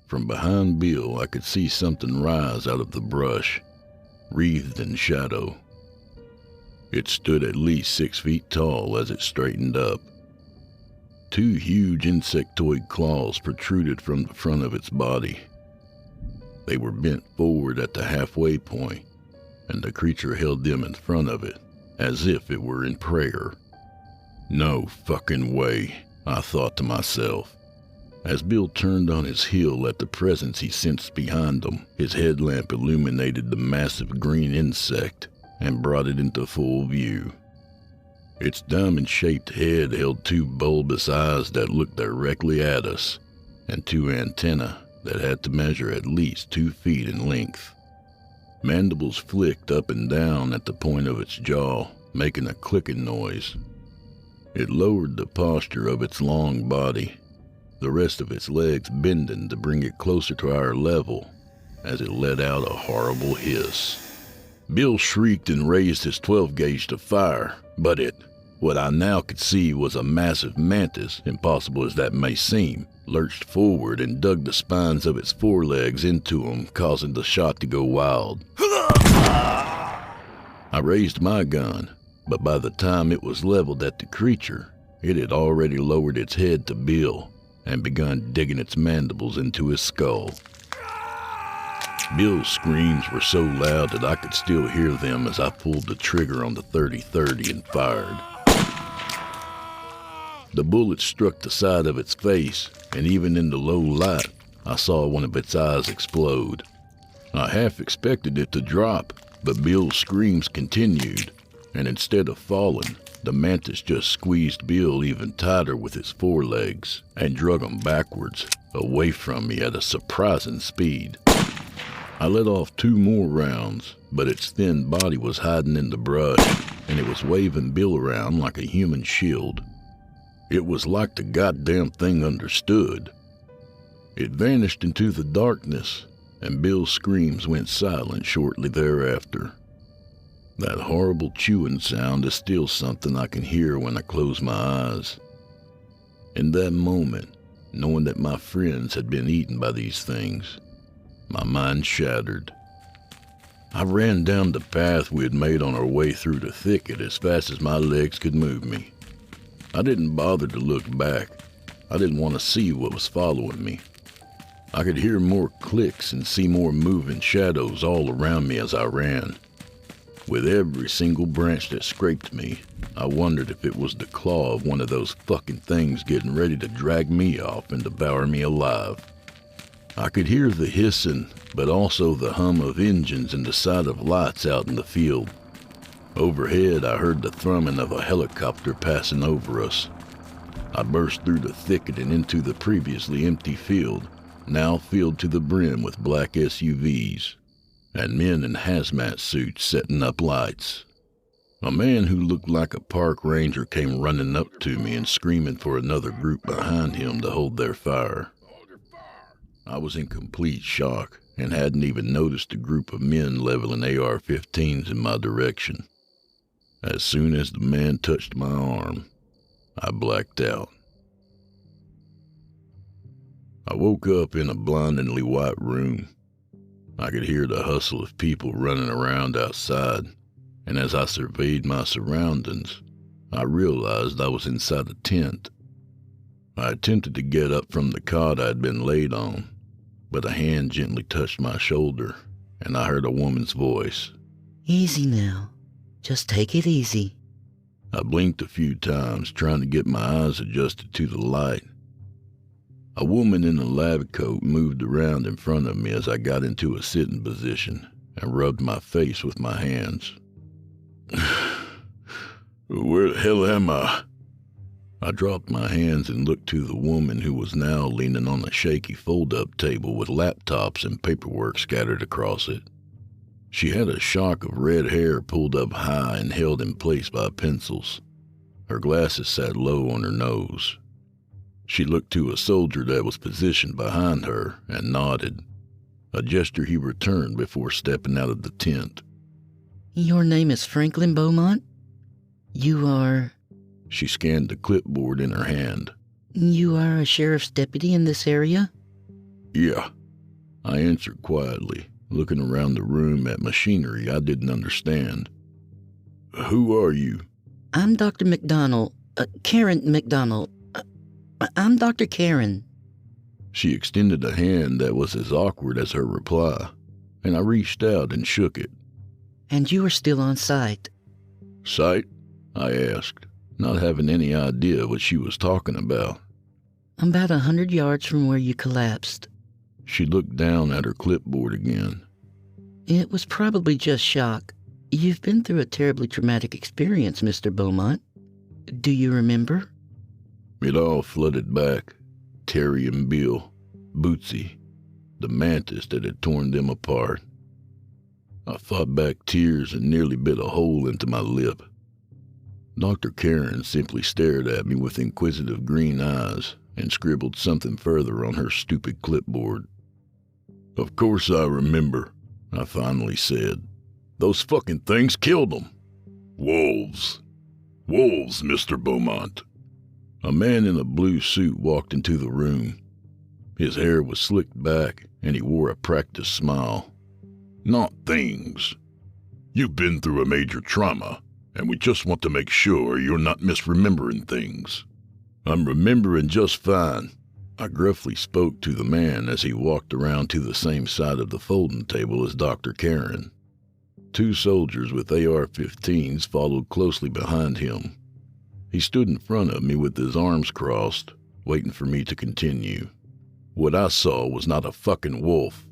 From behind Bill, I could see something rise out of the brush, wreathed in shadow. It stood at least 6 feet tall as it straightened up. 2 huge insectoid claws protruded from the front of its body. They were bent forward at the halfway point, and the creature held them in front of it, as if it were in prayer. No fucking way, I thought to myself. As Bill turned on his heel at the presence he sensed behind him, his headlamp illuminated the massive green insect and brought it into full view. Its diamond-shaped head held 2 bulbous eyes that looked directly at us, and 2 antennae that had to measure at least 2 feet in length. Mandibles flicked up and down at the point of its jaw, making a clicking noise. It lowered the posture of its long body, the rest of its legs bending to bring it closer to our level, as it let out a horrible hiss. Bill shrieked and raised his 12-gauge to fire, but what I now could see was a massive mantis, impossible as that may seem, lurched forward and dug the spines of its forelegs into him, causing the shot to go wild. I raised my gun, but by the time it was leveled at the creature, it had already lowered its head to Bill and begun digging its mandibles into his skull. Bill's screams were so loud that I could still hear them as I pulled the trigger on the .30-30 and fired. The bullet struck the side of its face, and even in the low light, I saw one of its eyes explode. I half expected it to drop, but Bill's screams continued, and instead of falling, the mantis just squeezed Bill even tighter with its forelegs and drug him backwards, away from me at a surprising speed. I let off 2 more rounds, but its thin body was hiding in the brush, and it was waving Bill around like a human shield. It was like the goddamn thing understood. It vanished into the darkness, and Bill's screams went silent shortly thereafter. That horrible chewing sound is still something I can hear when I close my eyes. In that moment, knowing that my friends had been eaten by these things, my mind shattered. I ran down the path we had made on our way through the thicket as fast as my legs could move me. I didn't bother to look back. I didn't want to see what was following me. I could hear more clicks and see more moving shadows all around me as I ran. With every single branch that scraped me, I wondered if it was the claw of one of those fucking things getting ready to drag me off and devour me alive. I could hear the hissing, but also the hum of engines and the sight of lights out in the field. Overhead, I heard the thrumming of a helicopter passing over us. I burst through the thicket and into the previously empty field, now filled to the brim with black SUVs, and men in hazmat suits setting up lights. A man who looked like a park ranger came running up to me and screaming for another group behind him to hold their fire. I was in complete shock and hadn't even noticed a group of men leveling AR-15s in my direction. As soon as the man touched my arm, I blacked out. I woke up in a blindingly white room. I could hear the hustle of people running around outside, and as I surveyed my surroundings, I realized I was inside a tent. I attempted to get up from the cot I'd been laid on, but a hand gently touched my shoulder, and I heard a woman's voice. "Easy now. Just take it easy." I blinked a few times, trying to get my eyes adjusted to the light. A woman in a lab coat moved around in front of me as I got into a sitting position and rubbed my face with my hands. "Where the hell am I?" I dropped my hands and looked to the woman who was now leaning on a shaky fold-up table with laptops and paperwork scattered across it. She had a shock of red hair pulled up high and held in place by pencils. Her glasses sat low on her nose. She looked to a soldier that was positioned behind her and nodded, a gesture he returned before stepping out of the tent. "Your name is Franklin Beaumont? You are..." She scanned the clipboard in her hand. "You are a sheriff's deputy in this area?" "Yeah," I answered quietly, looking around the room at machinery I didn't understand. "Who are you?" "I'm Dr. McDonald, Karen McDonald. I'm Dr. Karen. She extended a hand that was as awkward as her reply, and I reached out and shook it. And you are still on site. Site? I asked, not having any idea what she was talking about. I'm about 100 yards from where you collapsed. She looked down at her clipboard again. It was probably just shock. You've been through a terribly traumatic experience, Mr. Beaumont. Do you remember? It all flooded back. Terry and Bill, Bootsy, the mantis that had torn them apart. I fought back tears and nearly bit a hole into my lip. Dr. Karen simply stared at me with inquisitive green eyes and scribbled something further on her stupid clipboard. Of course I remember, I finally said. Those fucking things killed them. Wolves. Wolves, Mr. Beaumont. A man in a blue suit walked into the room. His hair was slicked back, and he wore a practiced smile. Not things. You've been through a major trauma, and we just want to make sure you're not misremembering things. I'm remembering just fine, I gruffly spoke to the man as he walked around to the same side of the folding table as Dr. Karen. 2 soldiers with AR-15s followed closely behind him. He stood in front of me with his arms crossed, waiting for me to continue. What I saw was not a fucking wolf.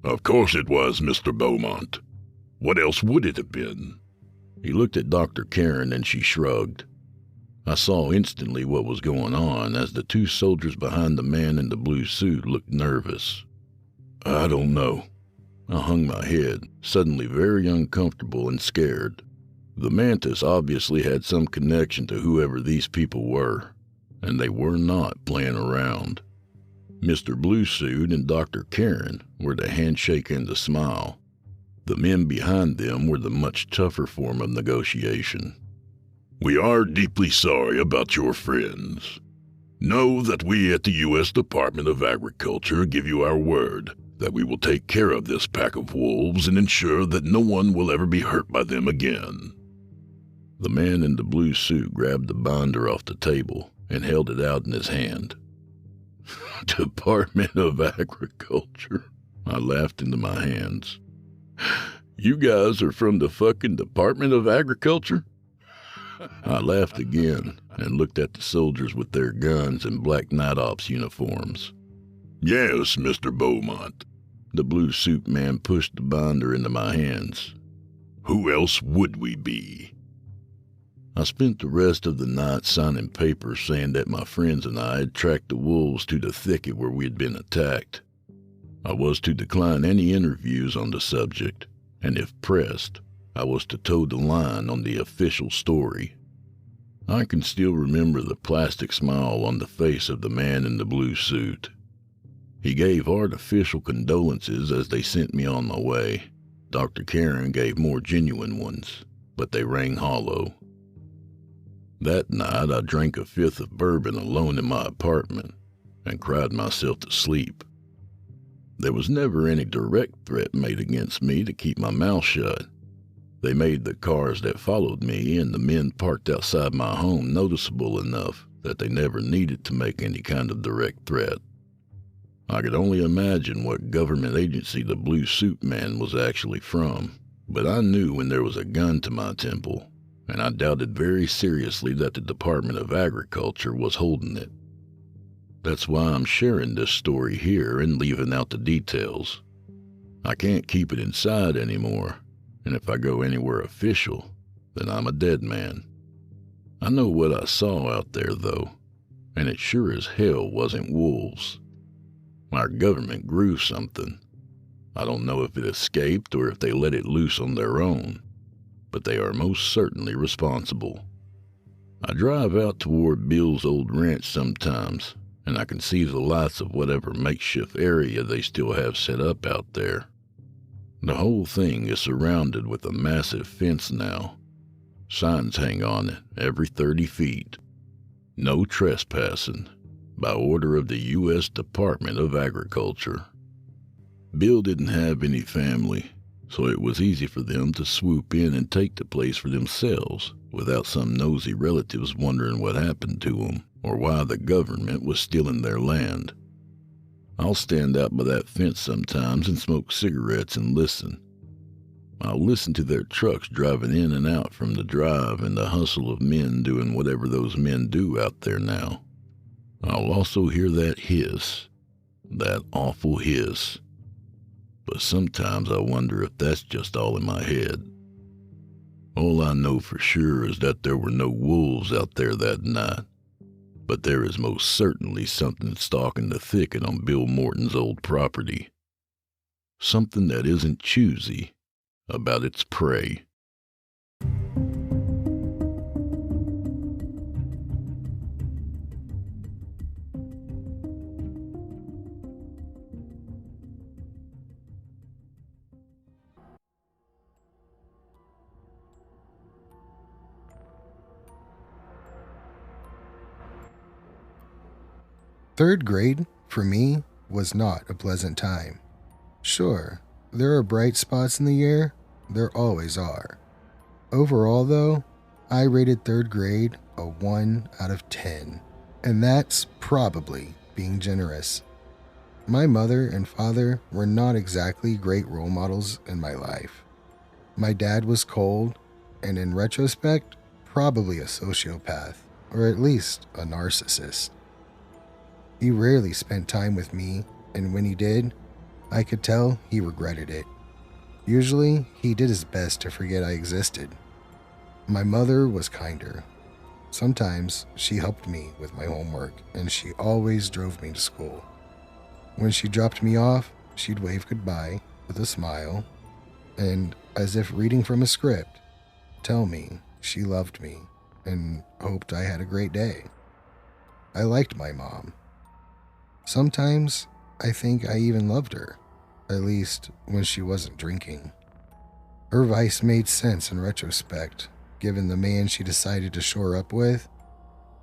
Of course it was, Mr. Beaumont. What else would it have been? He looked at Dr. Karen and she shrugged. I saw instantly what was going on as the 2 soldiers behind the man in the blue suit looked nervous. I don't know. I hung my head, suddenly very uncomfortable and scared. The mantis obviously had some connection to whoever these people were, and they were not playing around. Mr. Blue Suit and Dr. Karen were the handshake and the smile. The men behind them were the much tougher form of negotiation. We are deeply sorry about your friends. Know that we at the U.S. Department of Agriculture give you our word that we will take care of this pack of wolves and ensure that no one will ever be hurt by them again. The man in the blue suit grabbed the binder off the table and held it out in his hand. Department of Agriculture, I laughed into my hands. You guys are from the fucking Department of Agriculture? I laughed again and looked at the soldiers with their guns and black night ops uniforms. Yes, Mr. Beaumont. The blue suit man pushed the binder into my hands. Who else would we be? I spent the rest of the night signing papers saying that my friends and I had tracked the wolves to the thicket where we had been attacked. I was to decline any interviews on the subject, and if pressed, I was to toe the line on the official story. I can still remember the plastic smile on the face of the man in the blue suit. He gave artificial condolences as they sent me on my way. Dr. Karen gave more genuine ones, but they rang hollow. That night I drank a 5th of bourbon alone in my apartment and cried myself to sleep. There was never any direct threat made against me to keep my mouth shut. They made the cars that followed me and the men parked outside my home noticeable enough that they never needed to make any kind of direct threat. I could only imagine what government agency the blue suit man was actually from, but I knew when there was a gun to my temple, and I doubted very seriously that the Department of Agriculture was holding it. That's why I'm sharing this story here and leaving out the details. I can't keep it inside anymore, and if I go anywhere official, then I'm a dead man. I know what I saw out there, though, and it sure as hell wasn't wolves. Our government grew something. I don't know if it escaped or if they let it loose on their own, but they are most certainly responsible. I drive out toward Bill's old ranch sometimes, and I can see the lights of whatever makeshift area they still have set up out there. The whole thing is surrounded with a massive fence now. Signs hang on it every 30 feet. No trespassing, by order of the U.S. Department of Agriculture. Bill didn't have any family, so it was easy for them to swoop in and take the place for themselves without some nosy relatives wondering what happened to him. or why the government was stealing their land. I'll stand out by that fence sometimes and smoke cigarettes and listen. I'll listen to their trucks driving in and out from the drive and the hustle of men doing whatever those men do out there now. I'll also hear that hiss, that awful hiss. But sometimes I wonder if that's just all in my head. All I know for sure is that there were no wolves out there that night. But there is most certainly something stalking the thicket on Bill Morton's old property. Something that isn't choosy about its prey. Third grade, for me, was not a pleasant time. Sure, there are bright spots in the year. There always are. Overall, though, I rated third grade a 1 out of 10, and that's probably being generous. My mother and father were not exactly great role models in my life. My dad was cold, and in retrospect, probably a sociopath, or at least a narcissist. He rarely spent time with me, and when he did, I could tell he regretted it. Usually, he did his best to forget I existed. My mother was kinder. Sometimes she helped me with my homework, and she always drove me to school. When she dropped me off, she'd wave goodbye with a smile, and, as if reading from a script, tell me she loved me and hoped I had a great day. I liked my mom. Sometimes I think I even loved her, at least when she wasn't drinking. Her vice made sense in retrospect, given the man she decided to shore up with,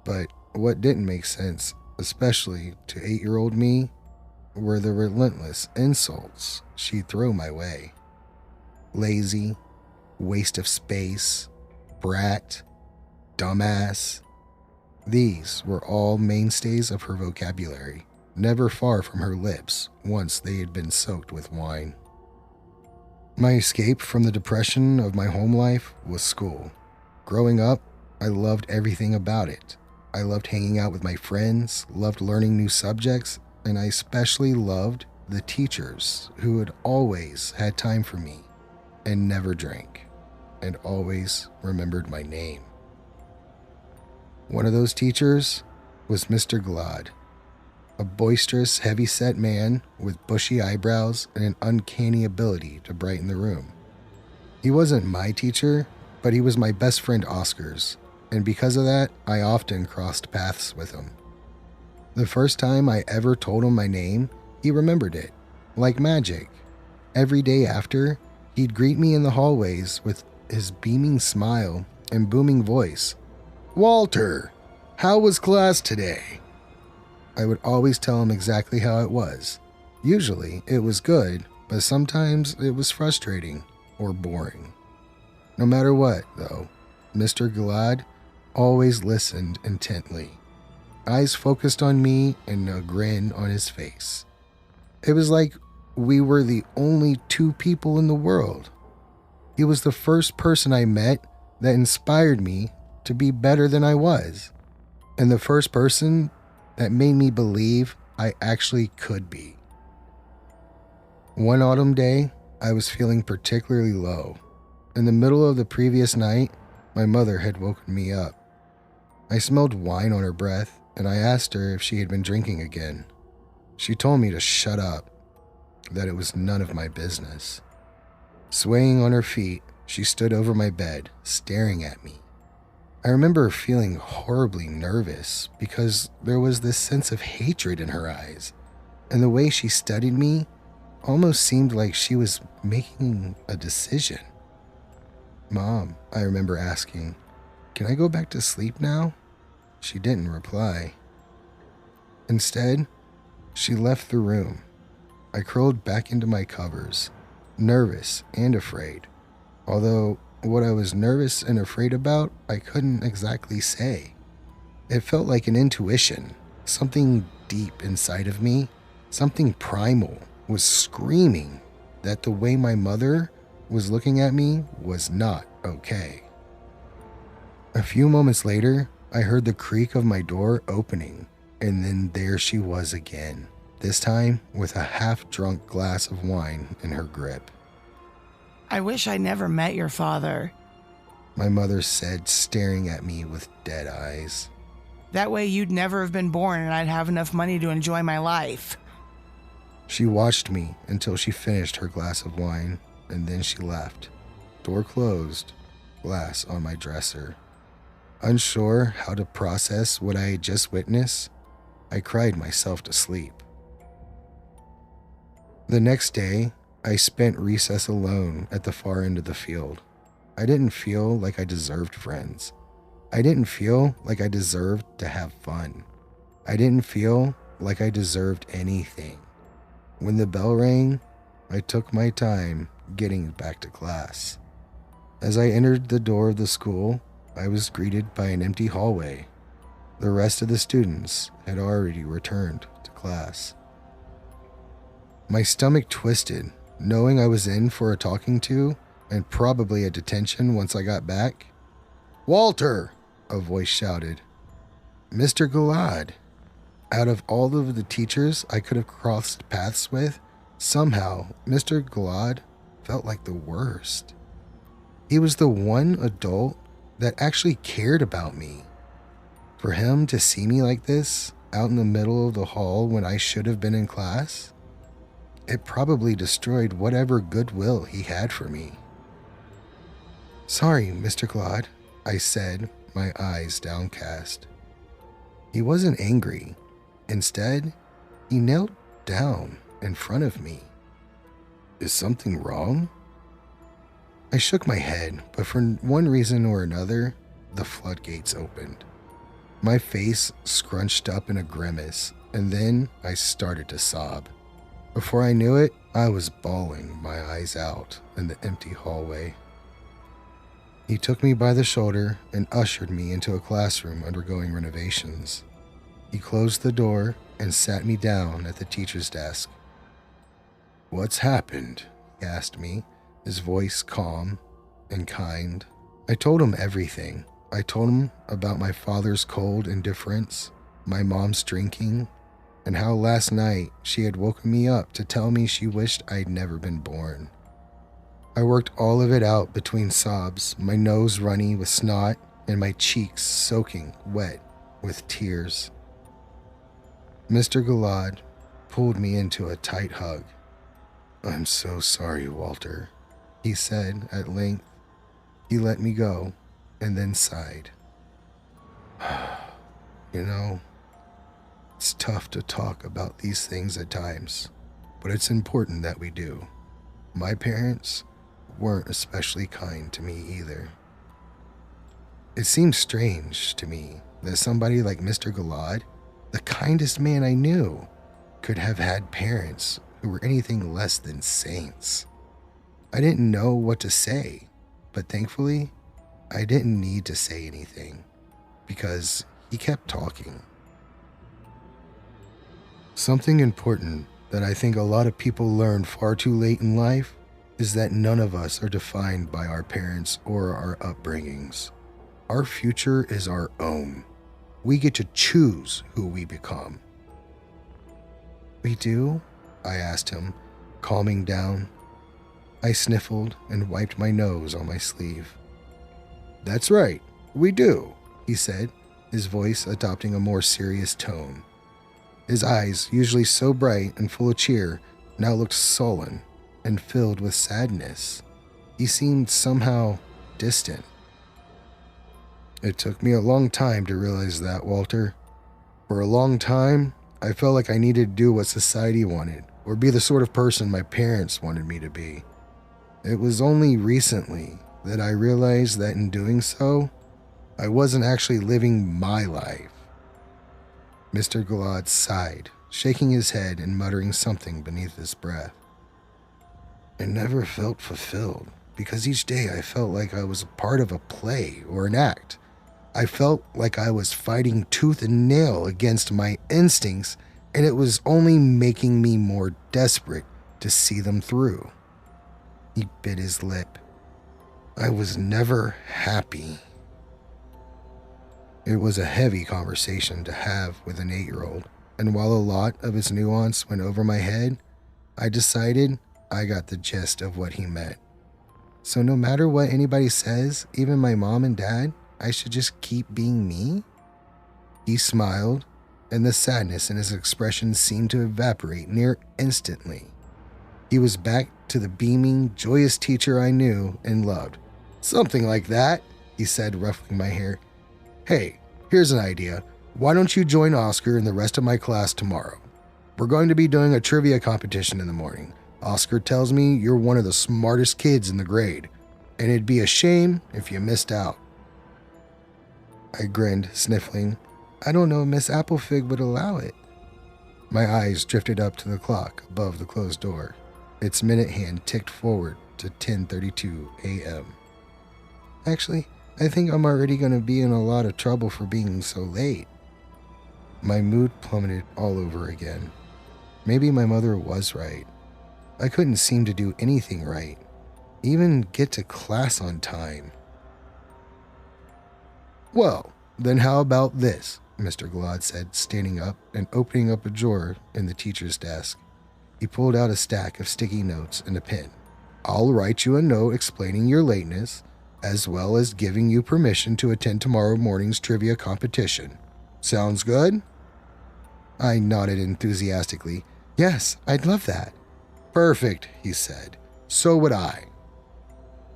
but what didn't make sense, especially to 8-year-old me, were the relentless insults she'd throw my way. Lazy, waste of space, brat, dumbass. These were all mainstays of her vocabulary, never far from her lips once they had been soaked with wine. My escape from the depression of my home life was school. Growing up, I loved everything about it. I loved hanging out with my friends, loved learning new subjects, and I especially loved the teachers who had always had time for me and never drank and always remembered my name. One of those teachers was Mr. Glad, a boisterous, heavy-set man with bushy eyebrows and an uncanny ability to brighten the room. He wasn't my teacher, but he was my best friend Oscar's, and because of that, I often crossed paths with him. The first time I ever told him my name, he remembered it, like magic. Every day after, he'd greet me in the hallways with his beaming smile and booming voice. "Walter, how was class today?" I would always tell him exactly how it was. Usually, it was good, but sometimes it was frustrating or boring. No matter what, though, Mr. Glad always listened intently, eyes focused on me and a grin on his face. It was like we were the only two people in the world. He was the first person I met that inspired me to be better than I was, and the first person that made me believe I actually could be. One autumn day, I was feeling particularly low. In the middle of the previous night, my mother had woken me up. I smelled wine on her breath, and I asked her if she had been drinking again. She told me to shut up, that it was none of my business. Swaying on her feet, she stood over my bed, staring at me. I remember feeling horribly nervous because there was this sense of hatred in her eyes, and the way she studied me almost seemed like she was making a decision. "Mom," I remember asking, "can I go back to sleep now?" She didn't reply. Instead, she left the room. I curled back into my covers, nervous and afraid, although what I was nervous and afraid about, I couldn't exactly say. It felt like an intuition. Something deep inside of me, something primal, was screaming that the way my mother was looking at me was not okay. A few moments later, I heard the creak of my door opening, and then there she was again, this time with a half-drunk glass of wine in her grip. I wish I never met your father. My mother said, staring at me with dead eyes. That way you'd never have been born and I'd have enough money to enjoy my life. She watched me until she finished her glass of wine, and then she left. Door closed, glass on my dresser. Unsure how to process what I had just witnessed, I cried myself to sleep. The next day, I spent recess alone at the far end of the field. I didn't feel like I deserved friends. I didn't feel like I deserved to have fun. I didn't feel like I deserved anything. When the bell rang, I took my time getting back to class. As I entered the door of the school, I was greeted by an empty hallway. The rest of the students had already returned to class. My stomach twisted, knowing I was in for a talking to and probably a detention once I got back. "Walter!" a voice shouted. "Mr. Gilad." Out of all of the teachers I could have crossed paths with, somehow Mr. Gilad felt like the worst. He was the one adult that actually cared about me. For him to see me like this, out in the middle of the hall when I should have been in class, it probably destroyed whatever goodwill he had for me. "Sorry, Mr. Gilad," I said, my eyes downcast. He wasn't angry. Instead, he knelt down in front of me. "Is something wrong?" I shook my head, but for one reason or another, the floodgates opened. My face scrunched up in a grimace, and then I started to sob. Before I knew it, I was bawling my eyes out in the empty hallway. He took me by the shoulder and ushered me into a classroom undergoing renovations. He closed the door and sat me down at the teacher's desk. "What's happened?" he asked me, his voice calm and kind. I told him everything. I told him about my father's cold indifference, my mom's drinking, and how last night she had woken me up to tell me she wished I'd never been born. I worked all of it out between sobs, my nose runny with snot and my cheeks soaking wet with tears. Mr. Gilad pulled me into a tight hug. "I'm so sorry, Walter," he said at length. He let me go and then sighed. "You know, it's tough to talk about these things at times, but it's important that we do. My parents weren't especially kind to me either." It seemed strange to me that somebody like Mr. Gilad, the kindest man I knew, could have had parents who were anything less than saints. I didn't know what to say, but thankfully, I didn't need to say anything because he kept talking. Something important that I think a lot of people learn far too late in life is that none of us are defined by our parents or our upbringings. Our future is our own. We get to choose who we become. "We do?" I asked him, calming down. I sniffled and wiped my nose on my sleeve. "That's right, we do," he said, his voice adopting a more serious tone. His eyes, usually so bright and full of cheer, now looked sullen and filled with sadness. He seemed somehow distant. "It took me a long time to realize that, Walter. For a long time, I felt like I needed to do what society wanted, or be the sort of person my parents wanted me to be. It was only recently that I realized that in doing so, I wasn't actually living my life." Mr. Gilad sighed, shaking his head and muttering something beneath his breath. "I never felt fulfilled, because each day I felt like I was a part of a play or an act. I felt like I was fighting tooth and nail against my instincts, and it was only making me more desperate to see them through. He bit his lip. I was never happy. It was a heavy conversation to have with an 8-year-old, and while a lot of its nuance went over my head, I decided I got the gist of what he meant. So no matter what anybody says, even my mom and dad, I should just keep being me? He smiled, and the sadness in his expression seemed to evaporate near instantly. He was back to the beaming, joyous teacher I knew and loved. Something like that, he said, ruffling my hair. Hey, here's an idea. Why don't you join Oscar and the rest of my class tomorrow? We're going to be doing a trivia competition in the morning. Oscar tells me you're one of the smartest kids in the grade, and it'd be a shame if you missed out. I grinned, sniffling. I don't know if Miss Applefig would allow it. My eyes drifted up to the clock above the closed door. Its minute hand ticked forward to 10:32 a.m. Actually, I think I'm already going to be in a lot of trouble for being so late. My mood plummeted all over again. Maybe my mother was right. I couldn't seem to do anything right, even get to class on time. Well, then how about this? Mr. Gallad said, standing up and opening up a drawer in the teacher's desk. He pulled out a stack of sticky notes and a pen. I'll write you a note explaining your lateness, as well as giving you permission to attend tomorrow morning's trivia competition. Sounds good? I nodded enthusiastically. Yes, I'd love that. Perfect, he said. So would I.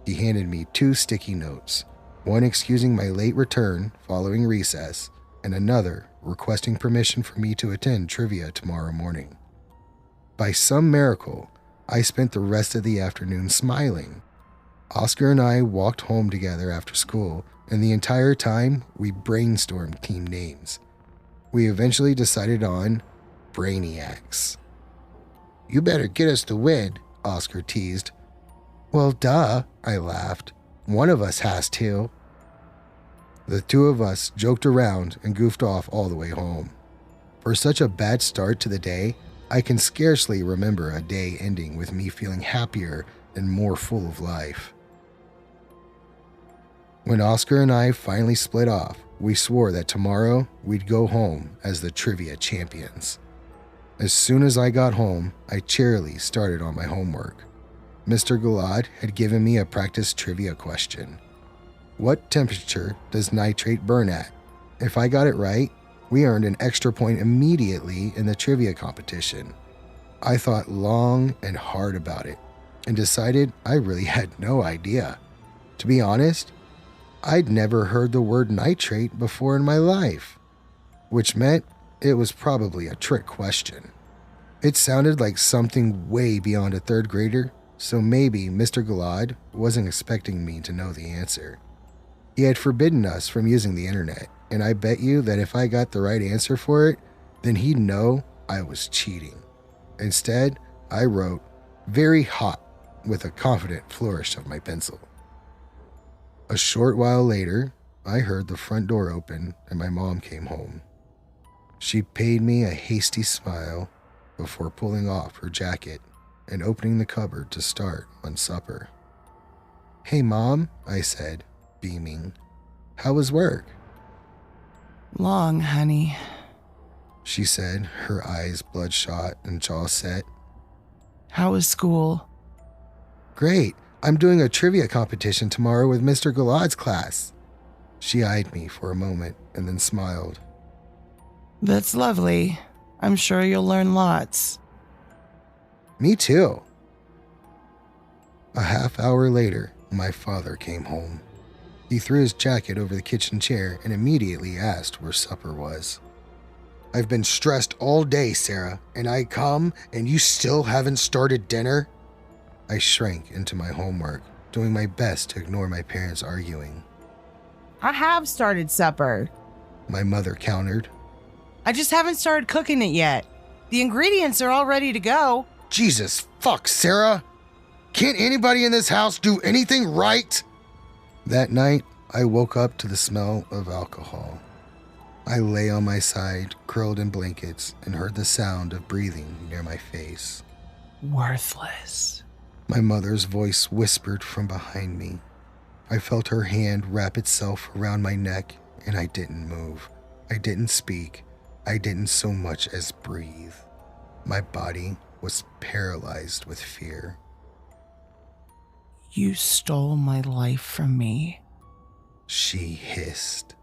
He handed me 2 sticky notes, one excusing my late return following recess, and another requesting permission for me to attend trivia tomorrow morning. By some miracle, I spent the rest of the afternoon smiling. Oscar and I walked home together after school, and the entire time we brainstormed team names. We eventually decided on Brainiacs. You better get us to win, Oscar teased. Well, duh, I laughed. One of us has to. The 2 of us joked around and goofed off all the way home. For such a bad start to the day, I can scarcely remember a day ending with me feeling happier and more full of life. When Oscar and I finally split off, we swore that tomorrow we'd go home as the trivia champions. As soon as I got home, I cheerily started on my homework. Mr. Gallad had given me a practice trivia question. What temperature does nitrate burn at? If I got it right, we earned an extra point immediately in the trivia competition. I thought long and hard about it and decided I really had no idea. To be honest, I'd never heard the word nitrate before in my life, which meant it was probably a trick question. It sounded like something way beyond a 3rd grader, so maybe Mr. Gallad wasn't expecting me to know the answer. He had forbidden us from using the internet, and I bet you that if I got the right answer for it, then he'd know I was cheating. Instead, I wrote, very hot, with a confident flourish of my pencil. A short while later, I heard the front door open and my mom came home. She paid me a hasty smile before pulling off her jacket and opening the cupboard to start on supper. Hey, Mom, I said, beaming. How was work? Long, honey. She said, her eyes bloodshot and jaw set. How was school? Great. I'm doing a trivia competition tomorrow with Mr. Gallad's class. She eyed me for a moment and then smiled. That's lovely. I'm sure you'll learn lots. Me too. A half hour later, my father came home. He threw his jacket over the kitchen chair and immediately asked where supper was. I've been stressed all day, Sarah, and I come and you still haven't started dinner? I shrank into my homework, doing my best to ignore my parents arguing. I have started supper. My mother countered. I just haven't started cooking it yet. The ingredients are all ready to go. Jesus fuck, Sarah! Can't anybody in this house do anything right? That night, I woke up to the smell of alcohol. I lay on my side, curled in blankets, and heard the sound of breathing near my face. Worthless. My mother's voice whispered from behind me. I felt her hand wrap itself around my neck, and I didn't move. I didn't speak. I didn't so much as breathe. My body was paralyzed with fear. You stole my life from me. She hissed.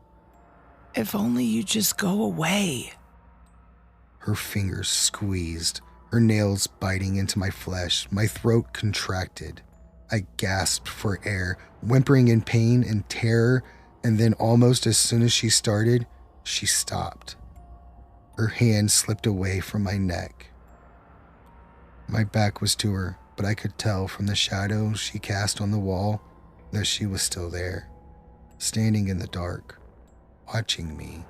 If only you'd just go away. Her fingers squeezed, her nails biting into my flesh. My throat contracted. I gasped for air, whimpering in pain and terror, and then almost as soon as she started, she stopped. Her hand slipped away from my neck. My back was to her, but I could tell from the shadow she cast on the wall that she was still there, standing in the dark, watching me,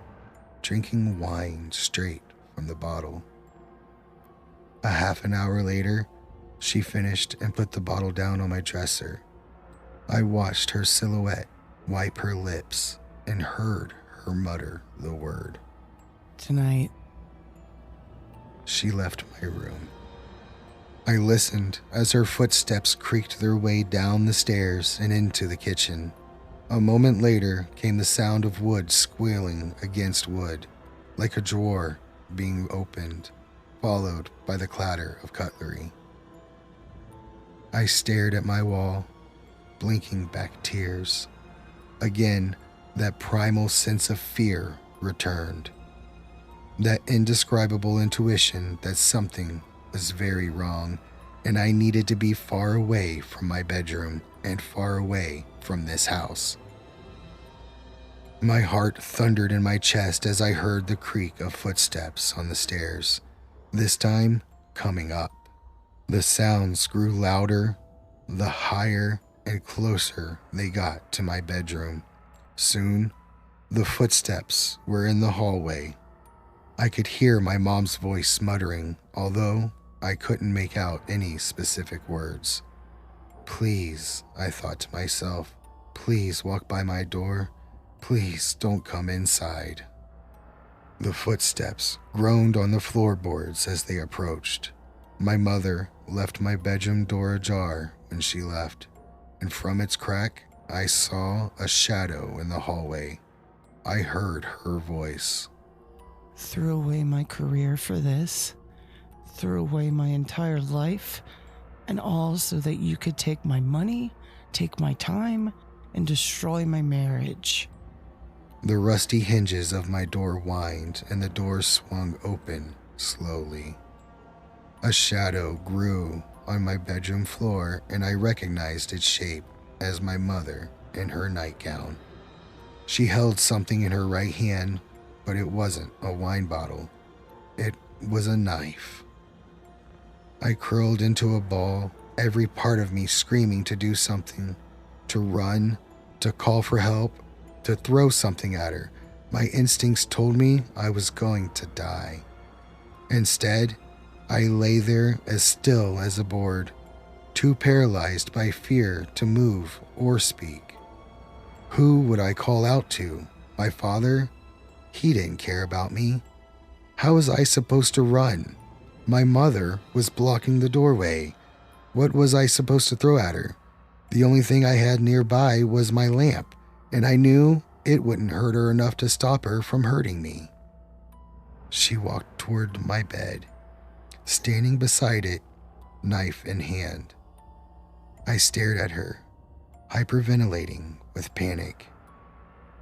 drinking wine straight from the bottle. A half an hour later, she finished and put the bottle down on my dresser. I watched her silhouette wipe her lips and heard her mutter the word. Tonight. She left my room. I listened as her footsteps creaked their way down the stairs and into the kitchen. A moment later came the sound of wood squealing against wood, like a drawer being opened, followed by the clatter of cutlery. I stared at my wall, blinking back tears. Again, that primal sense of fear returned. That indescribable intuition that something was very wrong, and I needed to be far away from my bedroom and far away from this house. My heart thundered in my chest as I heard the creak of footsteps on the stairs, this time coming up. The sounds grew louder, the higher and closer they got to my bedroom. Soon, the footsteps were in the hallway. I could hear my mom's voice muttering, although I couldn't make out any specific words. Please, I thought to myself, please walk by my door. Please don't come inside. The footsteps groaned on the floorboards as they approached. My mother left my bedroom door ajar when she left, and from its crack, I saw a shadow in the hallway. I heard her voice. Threw away my career for this. Threw away my entire life, and all so that you could take my money, take my time, and destroy my marriage. The rusty hinges of my door whined, and the door swung open slowly. A shadow grew on my bedroom floor, and I recognized its shape as my mother in her nightgown. She held something in her right hand, but it wasn't a wine bottle. It was a knife. I curled into a ball, every part of me screaming to do something, to run, to call for help, to throw something at her. My instincts told me I was going to die. Instead, I lay there as still as a board, too paralyzed by fear to move or speak. Who would I call out to? My father? He didn't care about me. How was I supposed to run? My mother was blocking the doorway. What was I supposed to throw at her? The only thing I had nearby was my lamp, and I knew it wouldn't hurt her enough to stop her from hurting me. She walked toward my bed, standing beside it, knife in hand. I stared at her, hyperventilating with panic.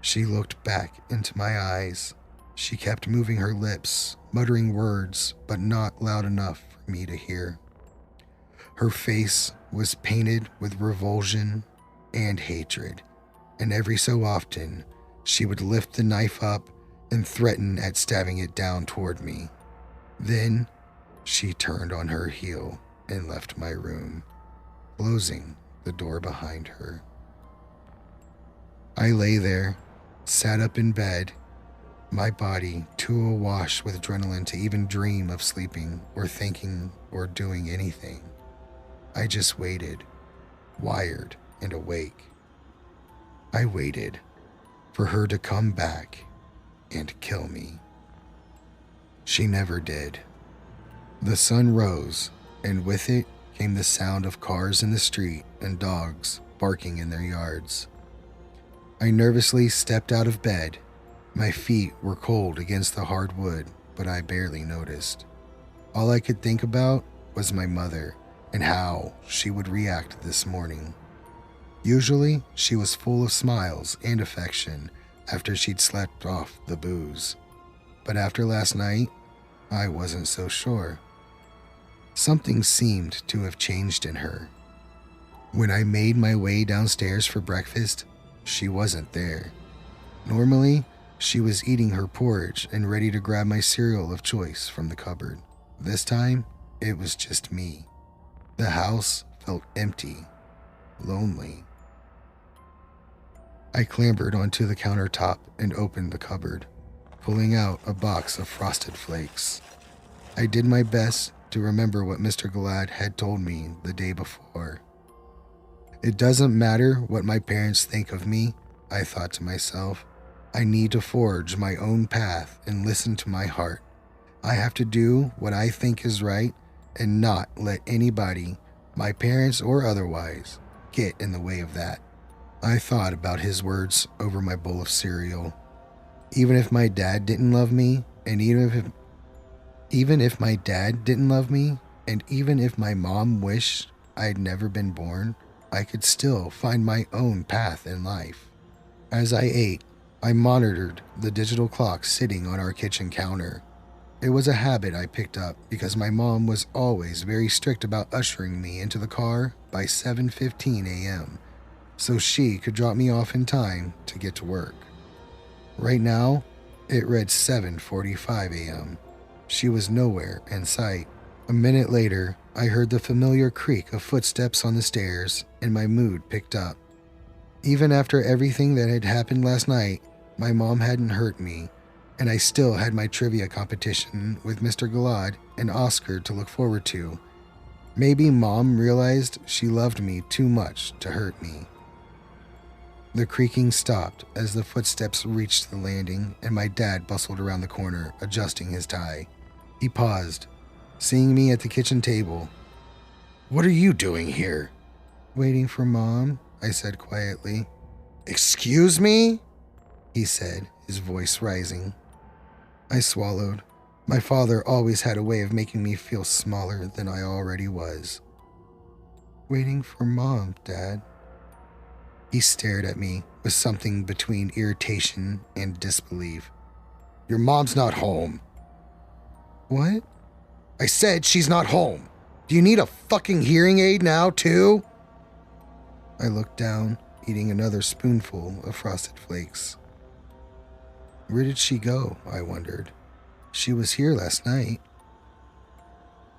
She looked back into my eyes. She kept moving her lips, muttering words, but not loud enough for me to hear. Her face was painted with revulsion and hatred, and every so often, she would lift the knife up and threaten at stabbing it down toward me. Then, she turned on her heel and left my room, closing the door behind her. I lay there, sat up in bed, my body too awash with adrenaline to even dream of sleeping or thinking or doing anything. I just waited, wired and awake. I waited for her to come back and kill me. She never did. The sun rose, and with it came the sound of cars in the street and dogs barking in their yards. I nervously stepped out of bed. My feet were cold against the hard wood, but I barely noticed. All I could think about was my mother and how she would react this morning. Usually, she was full of smiles and affection after she'd slept off the booze. But after last night, I wasn't so sure. Something seemed to have changed in her. When I made my way downstairs for breakfast, she wasn't there. Normally, she was eating her porridge and ready to grab my cereal of choice from the cupboard. This time, it was just me. The house felt empty, lonely. I clambered onto the countertop and opened the cupboard, pulling out a box of Frosted Flakes. I did my best to remember what Mr. Galad had told me the day before. It doesn't matter what my parents think of me, I thought to myself. I need to forge my own path and listen to my heart. I have to do what I think is right and not let anybody, my parents or otherwise, get in the way of that. I thought about his words over my bowl of cereal. Even if my dad didn't love me, and even if my dad didn't love me, and even if my mom wished I'd never been born, I could still find my own path in life. As I ate, I monitored the digital clock sitting on our kitchen counter. It was a habit I picked up because my mom was always very strict about ushering me into the car by 7:15 a.m., so she could drop me off in time to get to work. Right now, it read 7:45 a.m. She was nowhere in sight. A minute later, I heard the familiar creak of footsteps on the stairs, and my mood picked up. Even after everything that had happened last night, my mom hadn't hurt me, and I still had my trivia competition with Mr. Galad and Oscar to look forward to. Maybe Mom realized she loved me too much to hurt me. The creaking stopped as the footsteps reached the landing, and my dad bustled around the corner, adjusting his tie. He paused, seeing me at the kitchen table. "What are you doing here?" "Waiting for Mom," I said quietly. "Excuse me?" he said, his voice rising. I swallowed. My father always had a way of making me feel smaller than I already was. "Waiting for Mom, Dad." He stared at me with something between irritation and disbelief. "Your mom's not home." "What?" "I said she's not home. Do you need a fucking hearing aid now, too?" I looked down, eating another spoonful of Frosted Flakes. Where did she go, I wondered. She was here last night.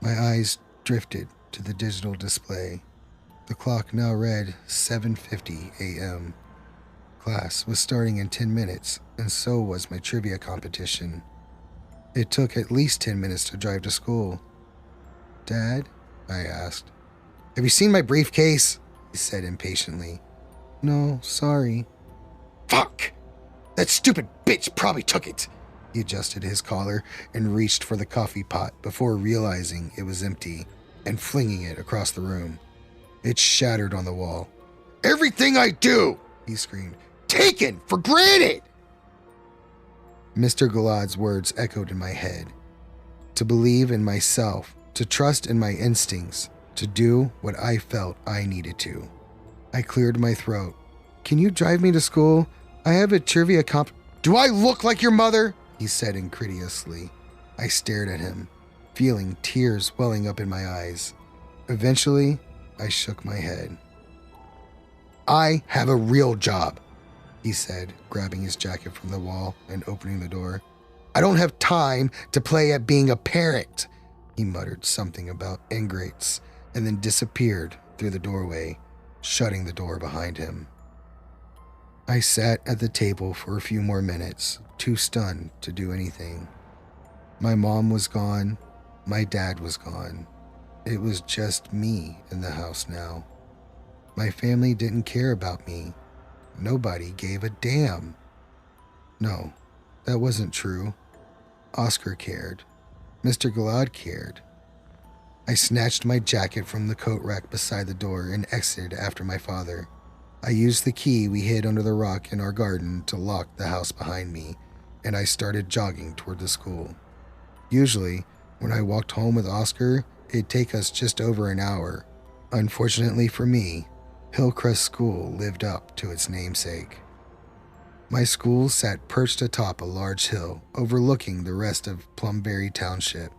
My eyes drifted to the digital display. The clock now read 7:50 a.m. Class was starting in 10 minutes, and so was my trivia competition. It took at least 10 minutes to drive to school. "Dad?" I asked. "Have you seen my briefcase?" he said impatiently. "No, sorry." "Fuck! That stupid bitch probably took it." He adjusted his collar and reached for the coffee pot before realizing it was empty and flinging it across the room. It shattered on the wall. "Everything I do," he screamed, "taken for granted!" Mr. Galad's words echoed in my head. To believe in myself, to trust in my instincts, to do what I felt I needed to. I cleared my throat. "Can you drive me to school? I have a trivia comp—" "Do I look like your mother?" he said incredulously. I stared at him, feeling tears welling up in my eyes. Eventually, I shook my head. "I have a real job," he said, grabbing his jacket from the wall and opening the door. "I don't have time to play at being a parent." He muttered something about ingrates and then disappeared through the doorway, shutting the door behind him. I sat at the table for a few more minutes, too stunned to do anything. My mom was gone. My dad was gone. It was just me in the house now. My family didn't care about me. Nobody gave a damn. No, that wasn't true. Oscar cared. Mr. Gilad cared. I snatched my jacket from the coat rack beside the door and exited after my father. I used the key we hid under the rock in our garden to lock the house behind me, and I started jogging toward the school. Usually, when I walked home with Oscar, it'd take us just over an hour. Unfortunately for me, Hillcrest School lived up to its namesake. My school sat perched atop a large hill overlooking the rest of Plumberry Township.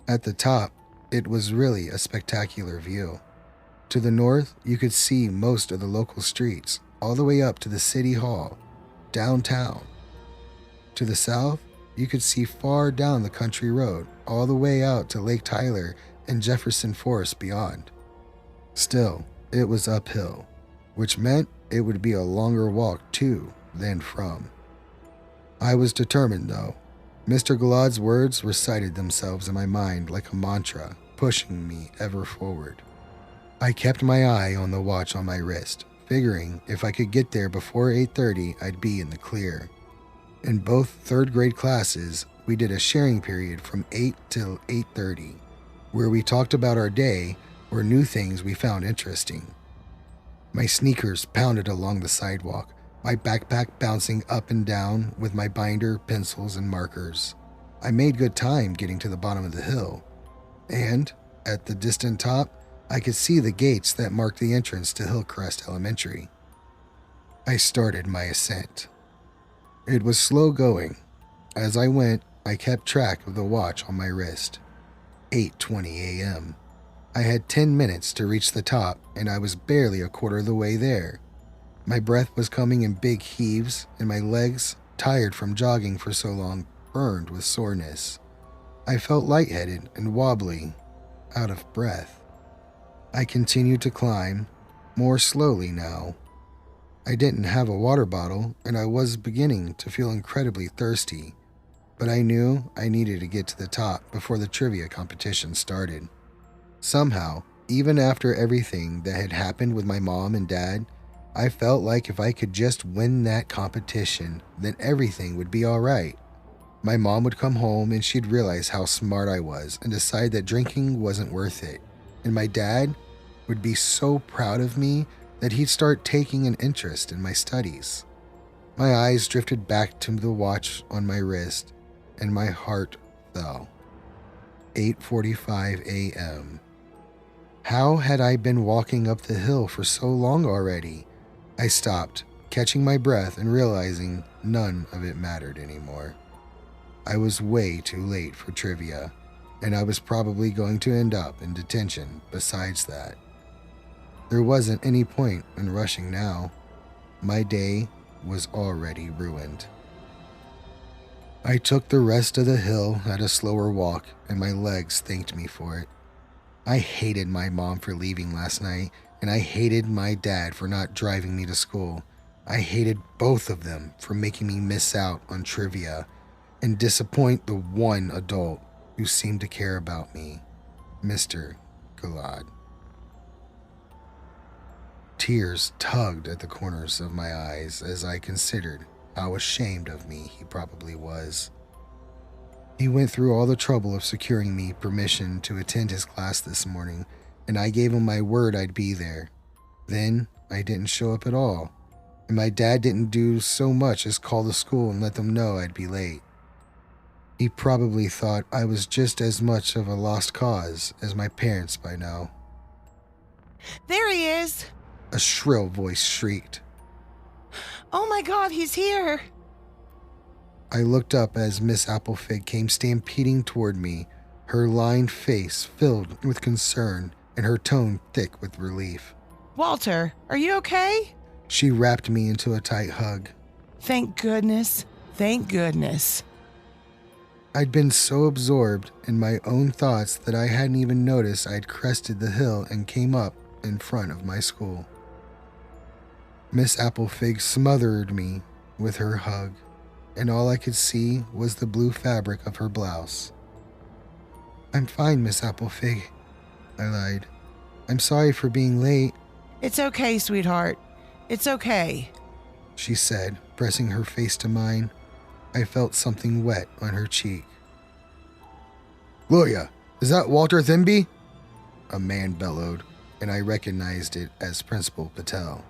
At the top, it was really a spectacular view. To the north, you could see most of the local streets, all the way up to the city hall, downtown. To the south, you could see far down the country road, all the way out to Lake Tyler and Jefferson Forest beyond. Still, it was uphill, which meant it would be a longer walk to than from. I was determined, though. Mr. Gilad's words recited themselves in my mind like a mantra, pushing me ever forward. I kept my eye on the watch on my wrist, figuring if I could get there before 8:30, I'd be in the clear. In both third-grade classes, we did a sharing period from 8 till 8:30, where we talked about our day or new things we found interesting. My sneakers pounded along the sidewalk, my backpack bouncing up and down with my binder, pencils, and markers. I made good time getting to the bottom of the hill, and at the distant top, I could see the gates that marked the entrance to Hillcrest Elementary. I started my ascent. It was slow going. As I went, I kept track of the watch on my wrist. 8:20 a.m. I had 10 minutes to reach the top, and I was barely a quarter of the way there. My breath was coming in big heaves, and my legs, tired from jogging for so long, burned with soreness. I felt lightheaded and wobbly, out of breath. I continued to climb, more slowly now. I didn't have a water bottle, and I was beginning to feel incredibly thirsty, but I knew I needed to get to the top before the trivia competition started. Somehow, even after everything that had happened with my mom and dad, I felt like if I could just win that competition, then everything would be all right. My mom would come home and she'd realize how smart I was and decide that drinking wasn't worth it. And my dad would be so proud of me that he'd start taking an interest in my studies. My eyes drifted back to the watch on my wrist, and my heart fell. 8:45 a.m. How had I been walking up the hill for so long already? I stopped, catching my breath and realizing none of it mattered anymore. I was way too late for trivia, and I was probably going to end up in detention besides that. There wasn't any point in rushing now. My day was already ruined. I took the rest of the hill at a slower walk, and my legs thanked me for it. I hated my mom for leaving last night, and I hated my dad for not driving me to school. I hated both of them for making me miss out on trivia and disappoint the one adult who seemed to care about me, Mr. Gilad. Tears tugged at the corners of my eyes as I considered how ashamed of me he probably was. He went through all the trouble of securing me permission to attend his class this morning, and I gave him my word I'd be there. Then I didn't show up at all, and my dad didn't do so much as call the school and let them know I'd be late. He probably thought I was just as much of a lost cause as my parents by now. There he is! A shrill voice shrieked. Oh my God, he's here! I looked up as Miss Applefig came stampeding toward me, her lined face filled with concern and her tone thick with relief. Walter, are you okay? She wrapped me into a tight hug. Thank goodness. Thank goodness. I'd been so absorbed in my own thoughts that I hadn't even noticed I'd crested the hill and came up in front of my school. Miss Applefig smothered me with her hug, and all I could see was the blue fabric of her blouse. I'm fine, Miss Applefig, I lied. I'm sorry for being late. It's okay, sweetheart. It's okay. She said, pressing her face to mine. I felt something wet on her cheek. "Gloria, is that Walter Thimby?" a man bellowed, and I recognized it as Principal Patel.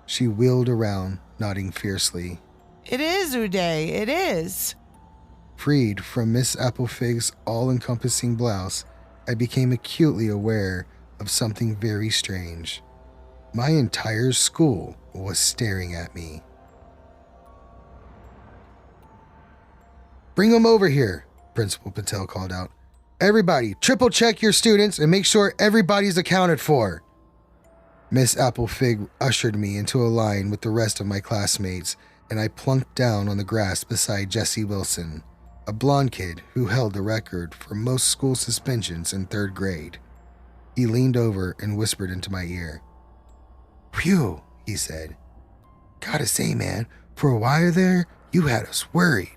She wheeled around, nodding fiercely. It is, Uday, it is. Freed from Miss Applefig's all-encompassing blouse, I became acutely aware of something very strange. My entire school was staring at me. "Bring them over here," Principal Patel called out. "Everybody, triple check your students and make sure everybody's accounted for." Miss Applefig ushered me into a line with the rest of my classmates, and I plunked down on the grass beside Jesse Wilson, a blonde kid who held the record for most school suspensions in 3rd grade. He leaned over and whispered into my ear. "Phew," he said. "Gotta say, man, for a while there, you had us worried."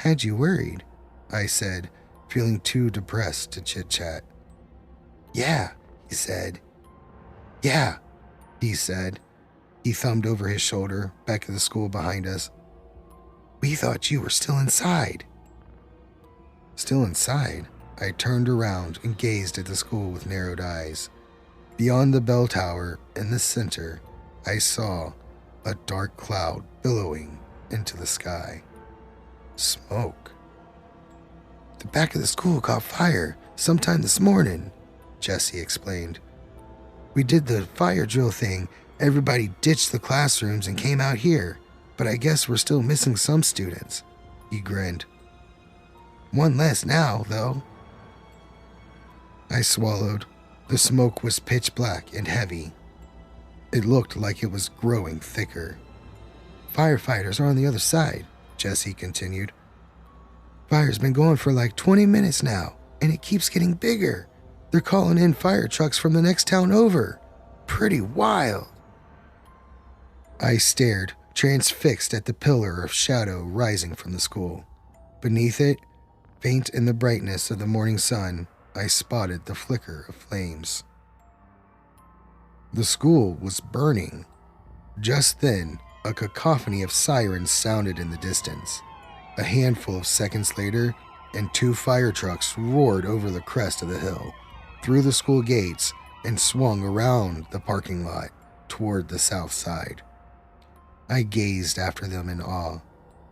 "Had you worried?" I said, feeling too depressed to chit-chat. "Yeah," he said. "Yeah," he said. He thumbed over his shoulder, back at the school behind us. "We thought you were still inside." Still inside? I turned around and gazed at the school with narrowed eyes. Beyond the bell tower in the center, I saw a dark cloud billowing into the sky. Smoke. "The back of the school caught fire sometime this morning," Jesse explained. "We did the fire drill thing. Everybody ditched the classrooms and came out here, but I guess we're still missing some students." He grinned. "One less now, though." I swallowed. The smoke was pitch black and heavy. It looked like it was growing thicker. "Firefighters are on the other side," Jesse continued. "Fire's been going for like 20 minutes now, and it keeps getting bigger. They're calling in fire trucks from the next town over. Pretty wild." I stared, transfixed at the pillar of shadow rising from the school. Beneath it, faint in the brightness of the morning sun, I spotted the flicker of flames. The school was burning. Just then, a cacophony of sirens sounded in the distance. A handful of seconds later, and 2 fire trucks roared over the crest of the hill, through the school gates, and swung around the parking lot toward the south side. I gazed after them in awe.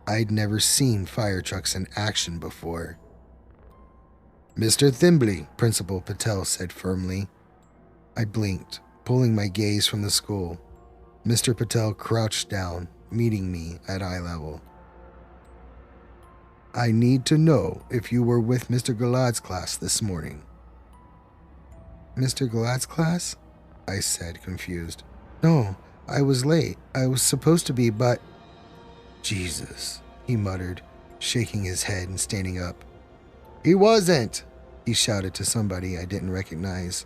I'd never seen fire trucks in action before. "Mr. Thimbley," Principal Patel said firmly. I blinked, pulling my gaze from the school. Mr. Patel crouched down, meeting me at eye level. "I need to know if you were with Mr. Galad's class this morning." "Mr. Galad's class?" I said, confused. "No, I was late. I was supposed to be, but—" "Jesus," he muttered, shaking his head and standing up. "He wasn't," he shouted to somebody I didn't recognize.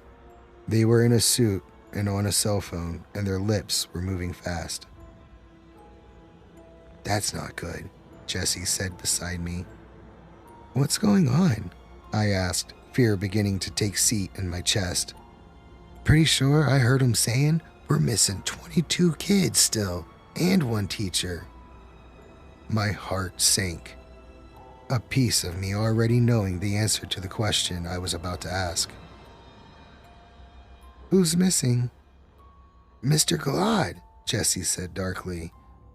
They were in a suit and on a cell phone, and their lips were moving fast. "That's not good," Jesse said beside me. "What's going on?" I asked, fear beginning to take seat in my chest. "Pretty sure I heard him saying we're missing 22 kids still, and 1 teacher." My heart sank. A piece of me already knowing the answer to the question I was about to ask. "Who's missing?" "Mr. Galad," Jesse said darkly.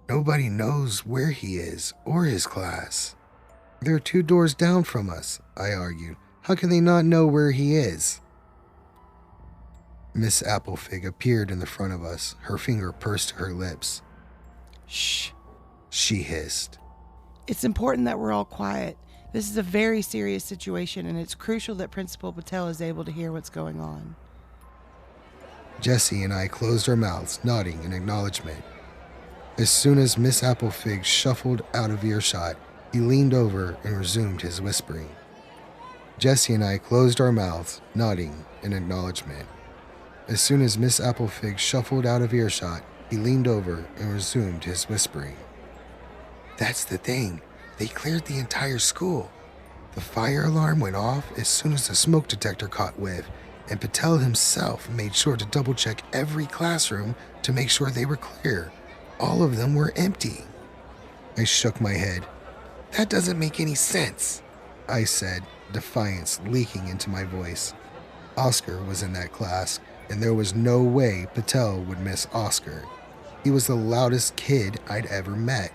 "Nobody knows where he is or his class." "They're 2 doors down from us," I argued. "How can they not know where he is?" Miss Applefig appeared in the front of us, her finger pursed to her lips. "Shh," she hissed. "It's important that we're all quiet. This is a very serious situation, and it's crucial that Principal Patel is able to hear what's going on." Jesse and I closed our mouths, nodding in acknowledgement. As soon as Miss Applefig shuffled out of earshot, he leaned over and resumed his whispering. Jesse and I closed our mouths, nodding in acknowledgement. As soon as Miss Applefig shuffled out of earshot, he leaned over and resumed his whispering. "That's the thing. They cleared the entire school. The fire alarm went off as soon as the smoke detector caught whiff, and Patel himself made sure to double-check every classroom to make sure they were clear. All of them were empty. I shook my head. That doesn't make any sense, I said, defiance leaking into my voice. Oscar was in that class, and there was no way Patel would miss Oscar. He was the loudest kid I'd ever met.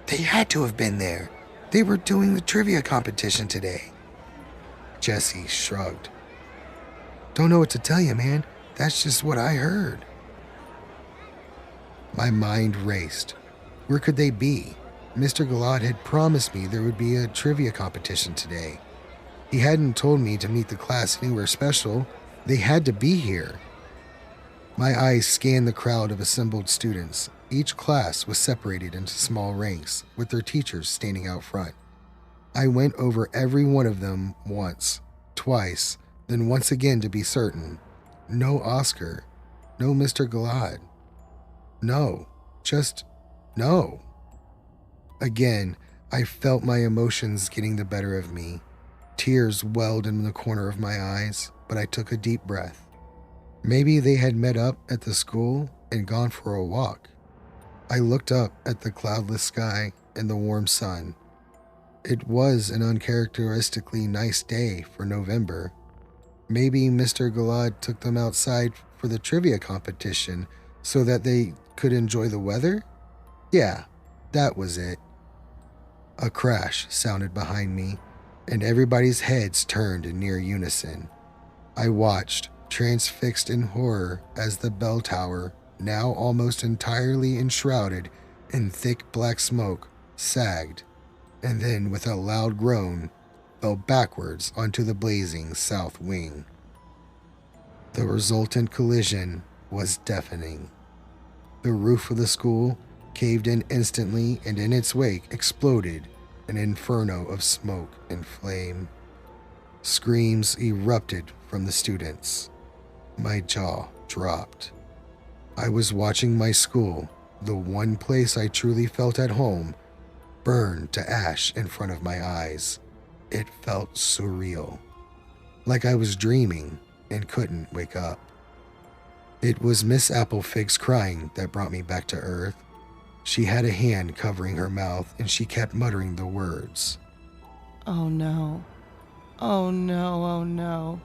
They had to have been there. They were doing the trivia competition today. Jesse shrugged. Don't know what to tell you, man. That's just what I heard. My mind raced. Where could they be? Mr. Gilad had promised me there would be a trivia competition today. He hadn't told me to meet the class anywhere special. They had to be here. My eyes scanned the crowd of assembled students. Each class was separated into small ranks, with their teachers standing out front. I went over every one of them once, twice, then once again to be certain. No Oscar. No Mr. Gilad. No. Just no. Again, I felt my emotions getting the better of me. Tears welled in the corner of my eyes, but I took a deep breath. Maybe they had met up at the school and gone for a walk. I looked up at the cloudless sky and the warm sun. It was an uncharacteristically nice day for November. Maybe Mr. Gilad took them outside for the trivia competition so that they could enjoy the weather? Yeah, that was it. A crash sounded behind me, and everybody's heads turned in near unison. I watched, transfixed in horror, as the bell tower, now almost entirely enshrouded in thick black smoke, sagged, and then with a loud groan, fell backwards onto the blazing south wing. The resultant collision was deafening. The roof of the school caved in instantly, and in its wake exploded an inferno of smoke and flame. Screams erupted from the students. My jaw dropped. I was watching my school, the one place I truly felt at home, burn to ash in front of my eyes. It felt surreal, like I was dreaming and couldn't wake up. It was Miss Applefig's crying that brought me back to earth. She had a hand covering her mouth, and she kept muttering the words. Oh no. Oh no, oh no.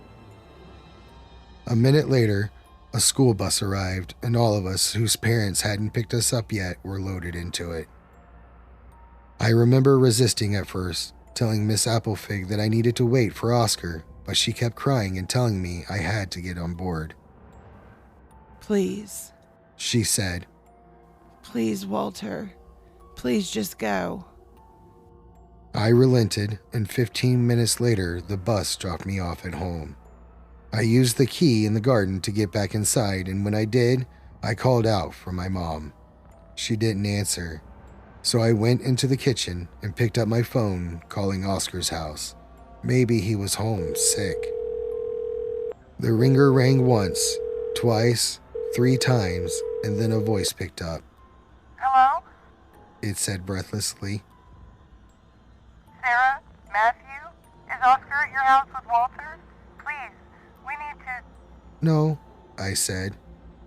A minute later, a school bus arrived, and all of us whose parents hadn't picked us up yet were loaded into it. I remember resisting at first, telling Miss Applefig that I needed to wait for Oscar, but she kept crying and telling me I had to get on board. Please. She said, Please, Walter. Please just go. I relented, and 15 minutes later, the bus dropped me off at home. I used the key in the garden to get back inside, and when I did, I called out for my mom. She didn't answer, so I went into the kitchen and picked up my phone, calling Oscar's house. Maybe he was home, sick. The ringer rang once, twice, 3 times, and then a voice picked up. Hello? It said breathlessly. Sarah? Matthew? Is Oscar at your house with Walter? Please, we need to... No, I said.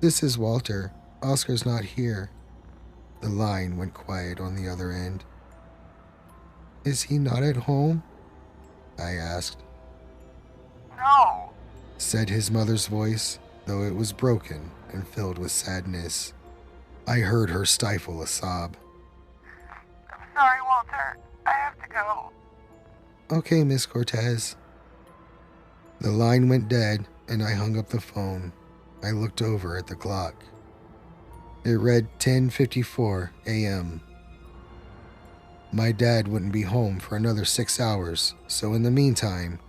This is Walter. Oscar's not here. The line went quiet on the other end. Is he not at home? I asked. No. Said his mother's voice, though it was broken and filled with sadness. I heard her stifle a sob. I'm sorry, Walter. I have to go. Okay, Miss Cortez. The line went dead, and I hung up the phone. I looked over at the clock. It read 10:54 a.m. My dad wouldn't be home for another 6 hours, so in the meantime,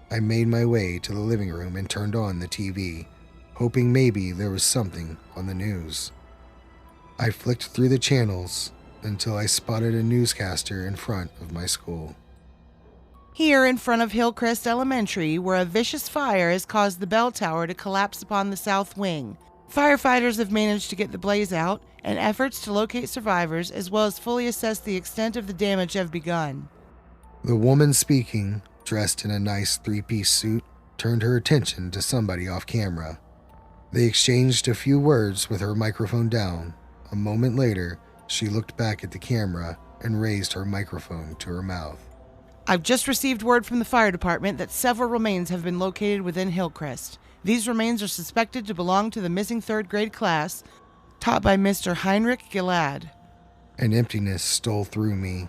I made my way to the living room and turned on the TV, hoping maybe there was something on the news. I flicked through the channels until I spotted a newscaster in front of my school. Here in front of Hillcrest Elementary, where a vicious fire has caused the bell tower to collapse upon the south wing. Firefighters have managed to get the blaze out, and efforts to locate survivors as well as fully assess the extent of the damage have begun. The woman speaking, dressed in a nice 3-piece suit, turned her attention to somebody off camera. They exchanged a few words with her microphone down. A moment later, she looked back at the camera and raised her microphone to her mouth. I've just received word from the fire department that several remains have been located within Hillcrest. These remains are suspected to belong to the missing third grade class taught by Mr. Heinrich Gilad. An emptiness stole through me.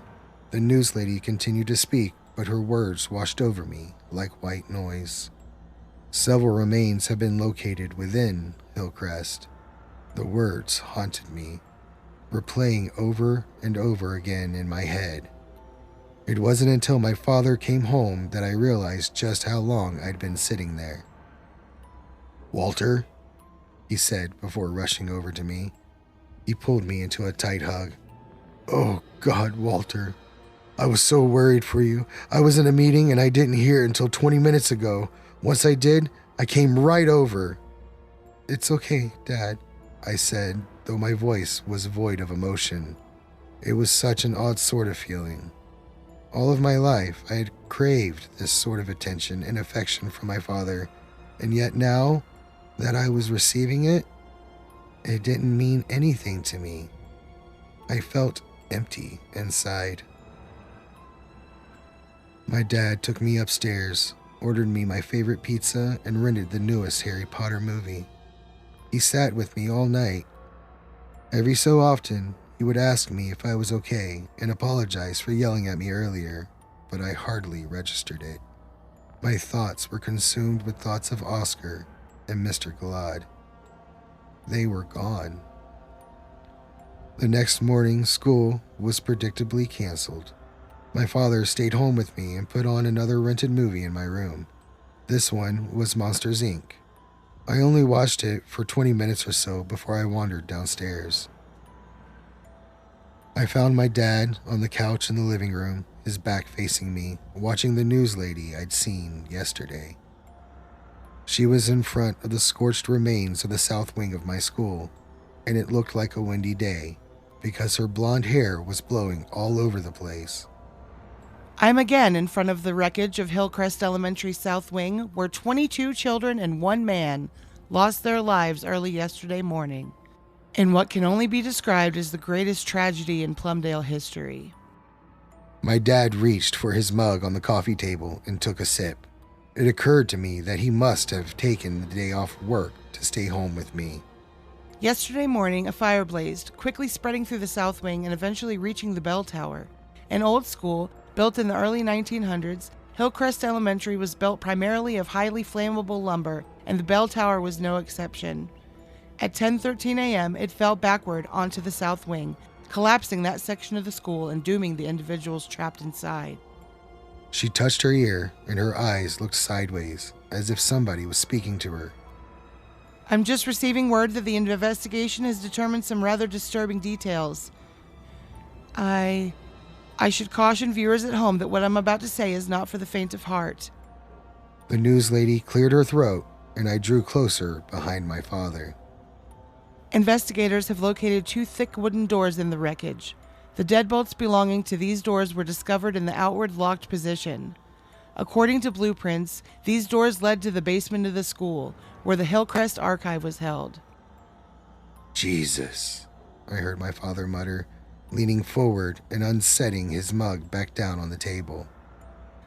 The news lady continued to speak, but her words washed over me like white noise. Several remains have been located within Hillcrest. The words haunted me, replaying over and over again in my head. It wasn't until my father came home that I realized just how long I'd been sitting there. "Walter," he said before rushing over to me. He pulled me into a tight hug. "Oh God, Walter. I was so worried for you. I was in a meeting and I didn't hear it until 20 minutes ago. Once I did, I came right over." "It's okay, Dad," I said, though my voice was void of emotion. It was such an odd sort of feeling. All of my life, I had craved this sort of attention and affection from my father, and yet now that I was receiving it, it didn't mean anything to me. I felt empty inside. My dad took me upstairs, ordered me my favorite pizza, and rented the newest Harry Potter movie. He sat with me all night. Every so often, he would ask me if I was okay and apologize for yelling at me earlier, but I hardly registered it. My thoughts were consumed with thoughts of Oscar and Mr. Gilad. They were gone. The next morning, school was predictably canceled. My father stayed home with me and put on another rented movie in my room. This one was Monsters, Inc. I only watched it for 20 minutes or so before I wandered downstairs. I found my dad on the couch in the living room, his back facing me, watching the news lady I'd seen yesterday. She was in front of the scorched remains of the south wing of my school, and it looked like a windy day because her blonde hair was blowing all over the place. I'm again in front of the wreckage of Hillcrest Elementary South Wing, where 22 children and one man lost their lives early yesterday morning, in what can only be described as the greatest tragedy in Plumdale history. My dad reached for his mug on the coffee table and took a sip. It occurred to me that he must have taken the day off work to stay home with me. Yesterday morning, a fire blazed, quickly spreading through the South Wing and eventually reaching the bell tower. An old school, built in the early 1900s, Hillcrest Elementary was built primarily of highly flammable lumber, and the bell tower was no exception. At 10:13 a.m., it fell backward onto the South Wing, collapsing that section of the school and dooming the individuals trapped inside. She touched her ear, and her eyes looked sideways, as if somebody was speaking to her. I'm just receiving word that the investigation has determined some rather disturbing details. I should caution viewers at home that what I'm about to say is not for the faint of heart. The news lady cleared her throat, and I drew closer behind my father. Investigators have located 2 thick wooden doors in the wreckage. The deadbolts belonging to these doors were discovered in the outward locked position. According to blueprints, these doors led to the basement of the school, where the Hillcrest archive was held. "Jesus," I heard my father mutter, leaning forward and unsetting his mug back down on the table.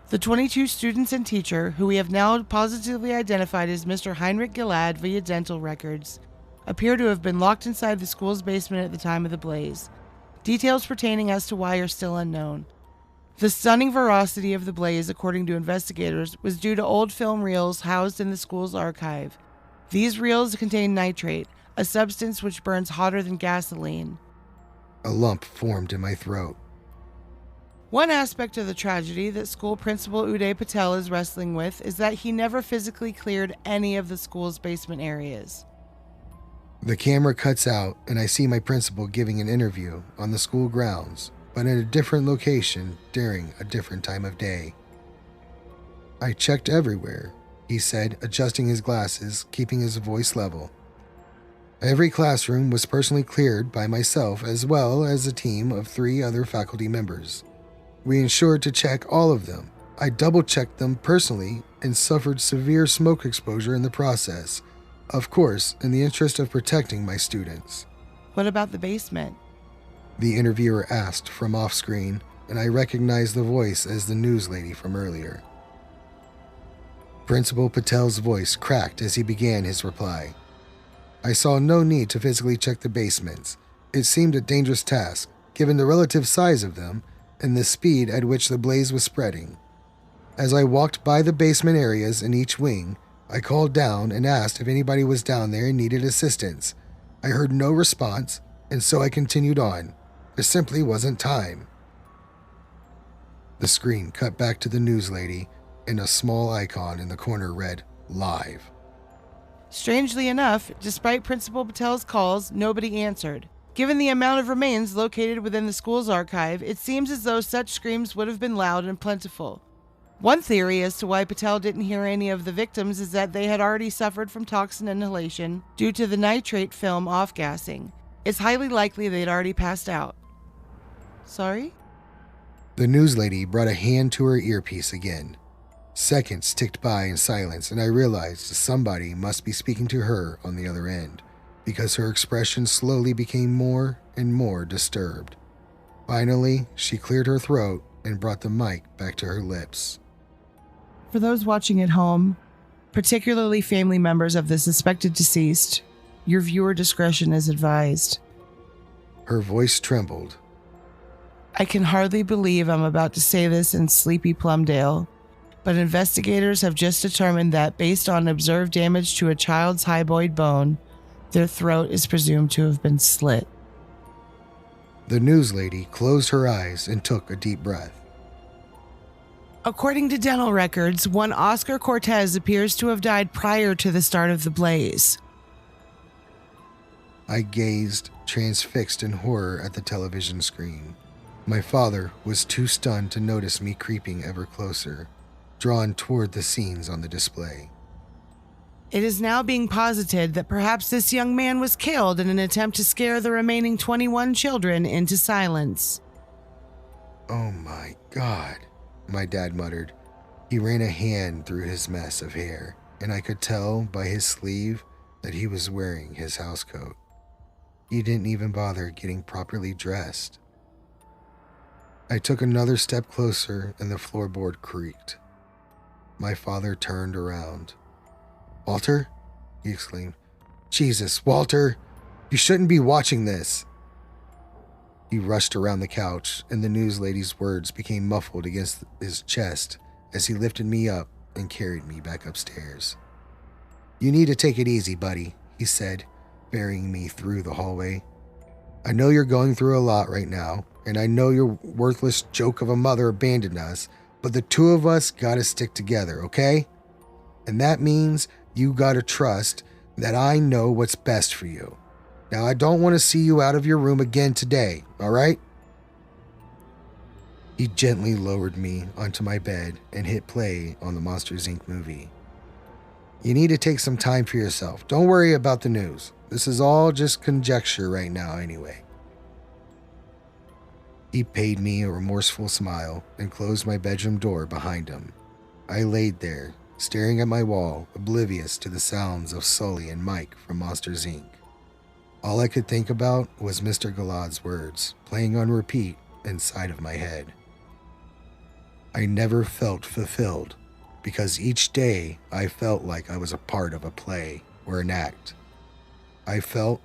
The 22 students and teacher, who we have now positively identified as Mr. Heinrich Gilad via dental records, appear to have been locked inside the school's basement at the time of the blaze. Details pertaining as to why are still unknown. The stunning ferocity of the blaze, according to investigators, was due to old film reels housed in the school's archive. These reels contain nitrate, a substance which burns hotter than gasoline. A lump formed in my throat. One aspect of the tragedy that school principal Uday Patel is wrestling with is that he never physically cleared any of the school's basement areas. The camera cuts out, and I see my principal giving an interview on the school grounds, but in a different location during a different time of day. "I checked everywhere," he said, adjusting his glasses, keeping his voice level. "Every classroom was personally cleared by myself as well as a team of 3 other faculty members. We ensured to check all of them. I double-checked them personally and suffered severe smoke exposure in the process, of course, in the interest of protecting my students." What about the basement? The interviewer asked from off-screen, and I recognized the voice as the news lady from earlier. Principal Patel's voice cracked as he began his reply. I saw no need to physically check the basements. It seemed a dangerous task, given the relative size of them and the speed at which the blaze was spreading. As I walked by the basement areas in each wing, I called down and asked if anybody was down there and needed assistance. I heard no response, and so I continued on. There simply wasn't time. The screen cut back to the news lady, and a small icon in the corner read, Live. Strangely enough, despite Principal Patel's calls, nobody answered. Given the amount of remains located within the school's archive, it seems as though such screams would have been loud and plentiful. One theory as to why Patel didn't hear any of the victims is that they had already suffered from toxin inhalation due to the nitrate film off-gassing. It's highly likely they'd already passed out. Sorry? The news lady brought a hand to her earpiece again. Seconds ticked by in silence, and I realized somebody must be speaking to her on the other end, because her expression slowly became more and more disturbed. Finally, she cleared her throat and brought the mic back to her lips. For those watching at home, particularly family members of the suspected deceased, your viewer discretion is advised. Her voice trembled. I can hardly believe I'm about to say this in sleepy Plumdale, but investigators have just determined that based on observed damage to a child's hyboid bone, their throat is presumed to have been slit. The news lady closed her eyes and took a deep breath. According to dental records, one Oscar Cortez appears to have died prior to the start of the blaze. I gazed, transfixed in horror at the television screen. My father was too stunned to notice me creeping ever closer, drawn toward the scenes on the display. It is now being posited that perhaps this young man was killed in an attempt to scare the remaining 21 children into silence. Oh my God, my dad muttered. He ran a hand through his mess of hair, and I could tell by his sleeve that he was wearing his housecoat. He didn't even bother getting properly dressed. I took another step closer and the floorboard creaked. My father turned around. Walter? He exclaimed. Jesus, Walter! You shouldn't be watching this! He rushed around the couch, and the news lady's words became muffled against his chest as he lifted me up and carried me back upstairs. You need to take it easy, buddy, he said, ferrying me through the hallway. I know you're going through a lot right now, and I know your worthless joke of a mother abandoned us, but the two of us gotta stick together, okay? And that means you gotta trust that I know what's best for you. Now, I don't want to see you out of your room again today, all right? He gently lowered me onto my bed and hit play on the Monsters, Inc. movie. You need to take some time for yourself. Don't worry about the news. This is all just conjecture right now anyway. He paid me a remorseful smile and closed my bedroom door behind him. I laid there, staring at my wall, oblivious to the sounds of Sully and Mike from Monsters, Inc. All I could think about was Mr. Galad's words, playing on repeat inside of my head. I never felt fulfilled, because each day I felt like I was a part of a play or an act. I felt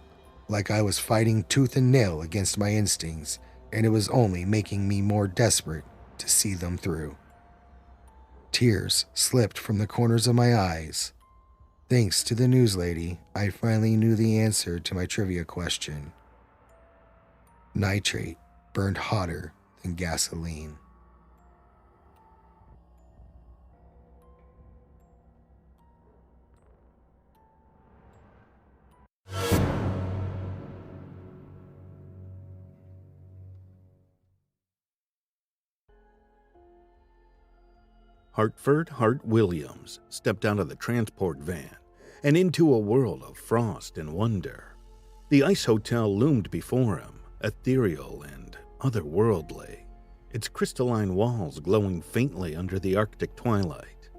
like I was fighting tooth and nail against my instincts, and it was only making me more desperate to see them through. Tears slipped from the corners of my eyes. Thanks to the news lady, I finally knew the answer to my trivia question. Nitrate burned hotter than gasoline. Hartford Hart Williams stepped out of the transport van and into a world of frost and wonder. The ice hotel loomed before him, ethereal and otherworldly, its crystalline walls glowing faintly under the Arctic twilight.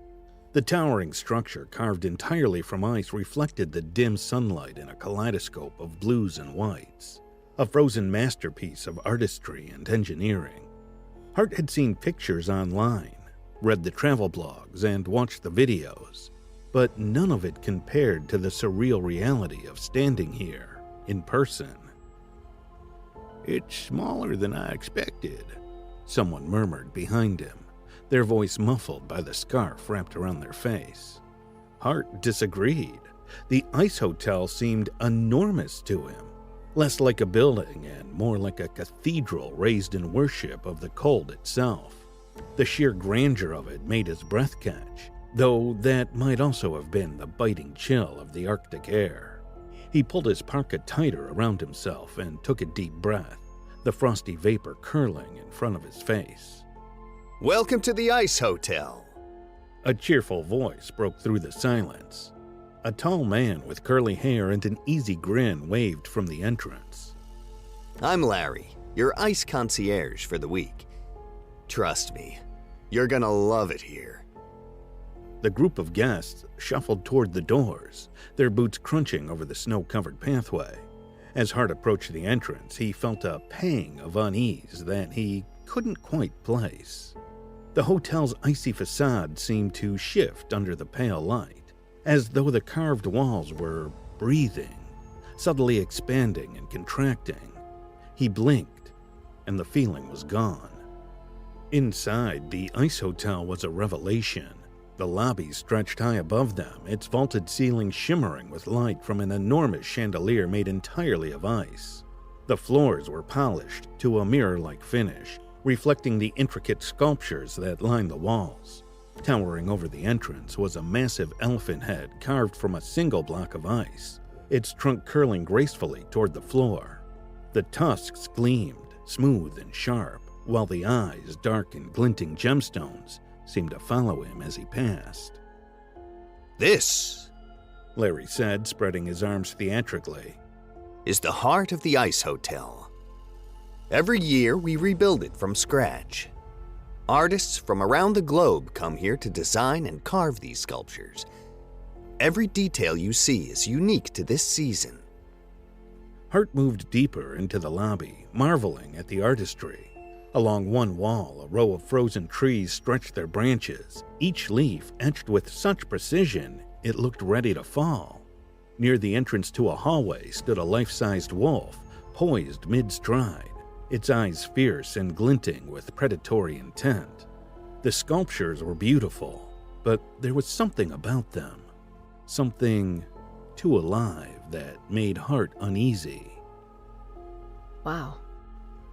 The towering structure, carved entirely from ice, reflected the dim sunlight in a kaleidoscope of blues and whites, a frozen masterpiece of artistry and engineering. Hart had seen pictures online, read the travel blogs, and watched the videos, but none of it compared to the surreal reality of standing here, in person. "It's smaller than I expected," someone murmured behind him, their voice muffled by the scarf wrapped around their face. Hart disagreed. The ice hotel seemed enormous to him, less like a building and more like a cathedral raised in worship of the cold itself. The sheer grandeur of it made his breath catch, though that might also have been the biting chill of the Arctic air. He pulled his parka tighter around himself and took a deep breath, the frosty vapor curling in front of his face. "Welcome to the Ice Hotel." A cheerful voice broke through the silence. A tall man with curly hair and an easy grin waved from the entrance. "I'm Larry, your ice concierge for the week. Trust me, you're gonna love it here." The group of guests shuffled toward the doors, their boots crunching over the snow-covered pathway. As Hart approached the entrance, he felt a pang of unease that he couldn't quite place. The hotel's icy facade seemed to shift under the pale light, as though the carved walls were breathing, subtly expanding and contracting. He blinked, and the feeling was gone. Inside, the ice hotel was a revelation. The lobby stretched high above them, its vaulted ceiling shimmering with light from an enormous chandelier made entirely of ice. The floors were polished to a mirror-like finish, reflecting the intricate sculptures that lined the walls. Towering over the entrance was a massive elephant head carved from a single block of ice, its trunk curling gracefully toward the floor. The tusks gleamed, smooth and sharp, while the eyes, dark and glinting gemstones, seemed to follow him as he passed. "This," Larry said, spreading his arms theatrically, "is the heart of the Ice Hotel. Every year we rebuild it from scratch. Artists from around the globe come here to design and carve these sculptures. Every detail you see is unique to this season." Hart moved deeper into the lobby, marveling at the artistry. Along one wall, a row of frozen trees stretched their branches, each leaf etched with such precision it looked ready to fall. Near the entrance to a hallway stood a life-sized wolf, poised mid-stride, its eyes fierce and glinting with predatory intent. The sculptures were beautiful, but there was something about them, something too alive that made Hart uneasy. "Wow.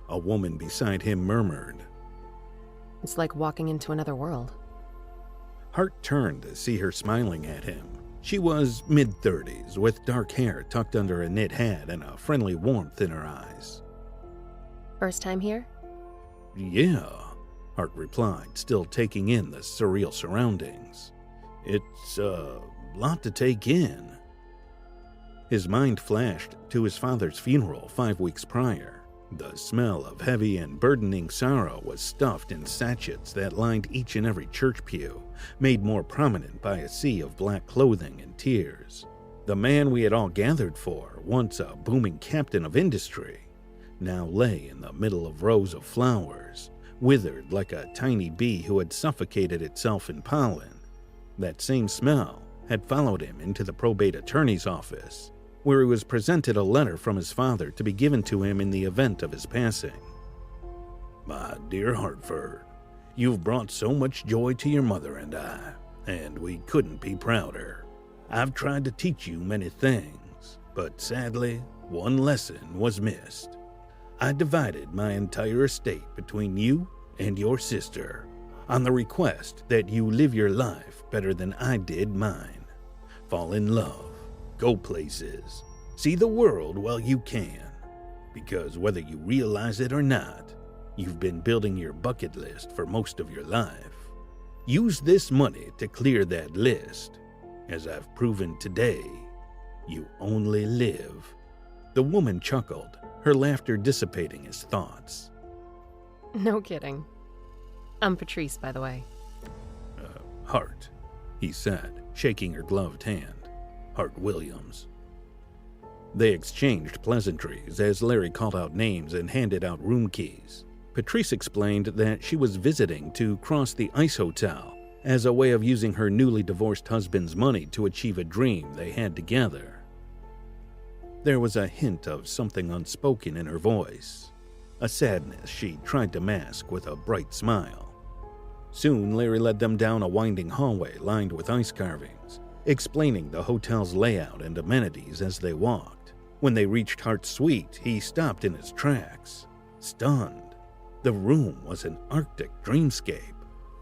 A woman beside him murmured. It's like walking into another world." Hart turned to see her smiling at him. She was mid-30s, with dark hair tucked under a knit hat and a friendly warmth in her eyes. "First time here?" "Yeah," Hart replied, still taking in the surreal surroundings. "It's a lot to take in." His mind flashed to his father's funeral 5 weeks prior. The smell of heavy and burdening sorrow was stuffed in sachets that lined each and every church pew, made more prominent by a sea of black clothing and tears. The man we had all gathered for, once a booming captain of industry, now lay in the middle of rows of flowers, withered like a tiny bee who had suffocated itself in pollen. That same smell had followed him into the probate attorney's office, where he was presented a letter from his father to be given to him in the event of his passing. "My dear Hartford, you've brought so much joy to your mother and we couldn't be prouder. I've tried to teach you many things, but sadly, one lesson was missed. I divided my entire estate between you and your sister, on the request that you live your life better than I did mine. Fall in love. Go places. See the world while you can. Because whether you realize it or not, you've been building your bucket list for most of your life. Use this money to clear that list. As I've proven today, you only live." The woman chuckled, her laughter dissipating his thoughts. "No kidding. I'm Patrice, by the way." Hart," he said, shaking her gloved hand. Hart Williams. They exchanged pleasantries as Larry called out names and handed out room keys. Patrice explained that she was visiting to cross the ice hotel as a way of using her newly divorced husband's money to achieve a dream they had together. There was a hint of something unspoken in her voice, a sadness she tried to mask with a bright smile. Soon, Larry led them down a winding hallway lined with ice carvings, explaining the hotel's layout and amenities as they walked. When they reached Hart's suite, he stopped in his tracks, stunned. The room was an Arctic dreamscape.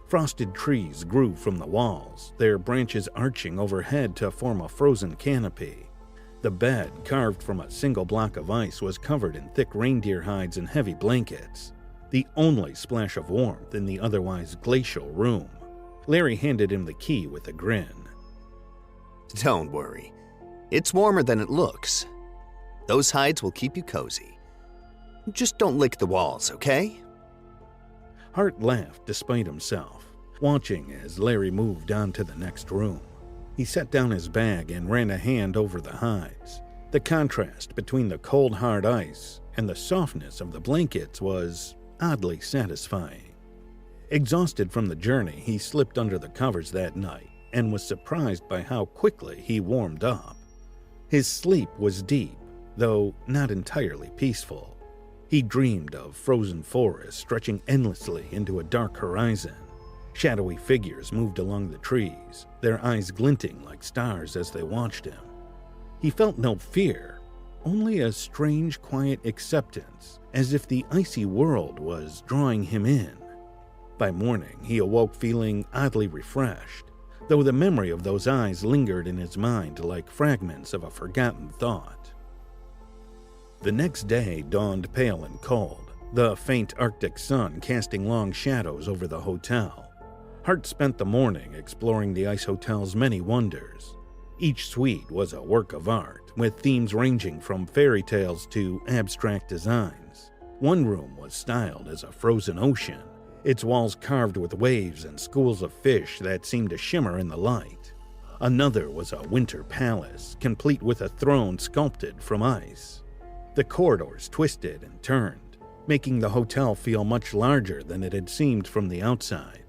Frosted trees grew from the walls, their branches arching overhead to form a frozen canopy. The bed, carved from a single block of ice, was covered in thick reindeer hides and heavy blankets, the only splash of warmth in the otherwise glacial room. Larry handed him the key with a grin. Don't worry. It's warmer than it looks. Those hides will keep you cozy. Just don't lick the walls, okay? Hart laughed despite himself, watching as Larry moved on to the next room. He set down his bag and ran a hand over the hides. The contrast between the cold, hard ice and the softness of the blankets was oddly satisfying. Exhausted from the journey, he slipped under the covers that night and was surprised by how quickly he warmed up. His sleep was deep, though not entirely peaceful. He dreamed of frozen forests stretching endlessly into a dark horizon. Shadowy figures moved along the trees, their eyes glinting like stars as they watched him. He felt no fear, only a strange, quiet acceptance, as if the icy world was drawing him in. By morning, he awoke feeling oddly refreshed, though the memory of those eyes lingered in his mind like fragments of a forgotten thought. The next day dawned pale and cold, the faint Arctic sun casting long shadows over the hotel. Hart spent the morning exploring the ice hotel's many wonders. Each suite was a work of art, with themes ranging from fairy tales to abstract designs. One room was styled as a frozen ocean, its walls carved with waves and schools of fish that seemed to shimmer in the light. Another was a winter palace, complete with a throne sculpted from ice. The corridors twisted and turned, making the hotel feel much larger than it had seemed from the outside.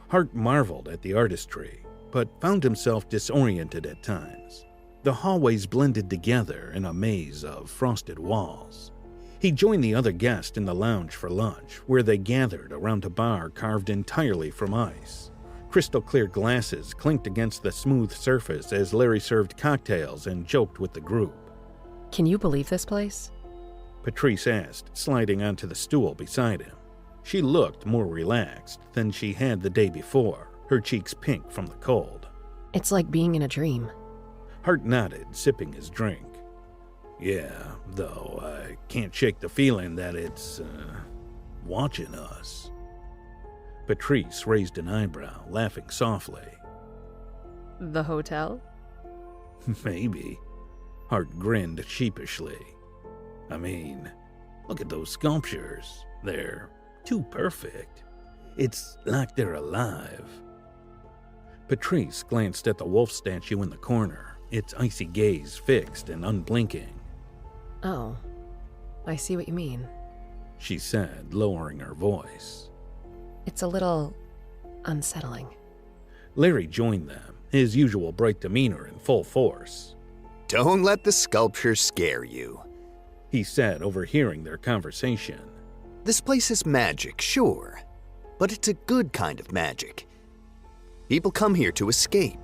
Hart marveled at the artistry, but found himself disoriented at times. The hallways blended together in a maze of frosted walls. He joined the other guests in the lounge for lunch, where they gathered around a bar carved entirely from ice. Crystal-clear glasses clinked against the smooth surface as Larry served cocktails and joked with the group. Can you believe this place? Patrice asked, sliding onto the stool beside him. She looked more relaxed than she had the day before, her cheeks pink from the cold. It's like being in a dream. Hart nodded, sipping his drink. Yeah, though I can't shake the feeling that it's, watching us. Patrice raised an eyebrow, laughing softly. The hotel? Maybe. Hart grinned sheepishly. I mean, look at those sculptures. They're too perfect. It's like they're alive. Patrice glanced at the wolf statue in the corner, its icy gaze fixed and unblinking. Oh, I see what you mean. She said, lowering her voice. It's a little unsettling. Larry joined them, his usual bright demeanor in full force. Don't let the sculptures scare you, he said, overhearing their conversation. This place is magic, sure, but it's a good kind of magic. People come here to escape,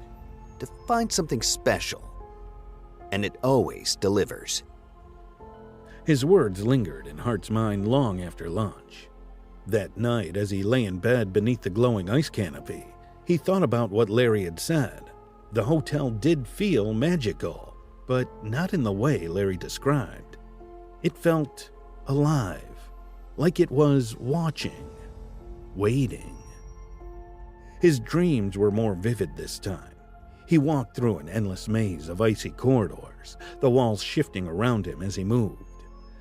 to find something special, and it always delivers. His words lingered in Hart's mind long after lunch. That night, as he lay in bed beneath the glowing ice canopy, he thought about what Larry had said. The hotel did feel magical, but not in the way Larry described. It felt alive, like it was watching, waiting. His dreams were more vivid this time. He walked through an endless maze of icy corridors, the walls shifting around him as he moved.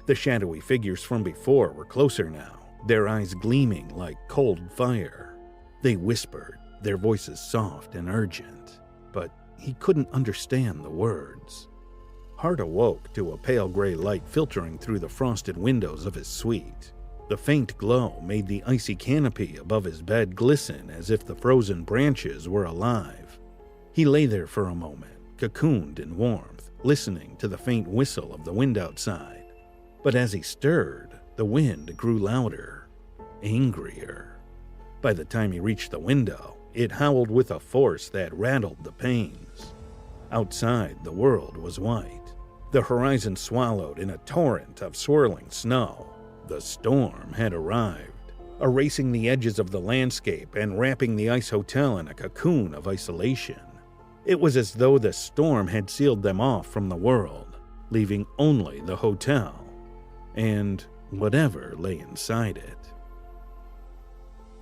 The shadowy figures from before were closer now, their eyes gleaming like cold fire. They whispered, their voices soft and urgent, but he couldn't understand the words. Hart awoke to a pale gray light filtering through the frosted windows of his suite. The faint glow made the icy canopy above his bed glisten as if the frozen branches were alive. He lay there for a moment, cocooned in warmth, listening to the faint whistle of the wind outside. But as he stirred, the wind grew louder, angrier. By the time he reached the window, it howled with a force that rattled the panes. Outside, the world was white, the horizon swallowed in a torrent of swirling snow. The storm had arrived, erasing the edges of the landscape and wrapping the ice hotel in a cocoon of isolation. It was as though the storm had sealed them off from the world, leaving only the hotel and whatever lay inside it.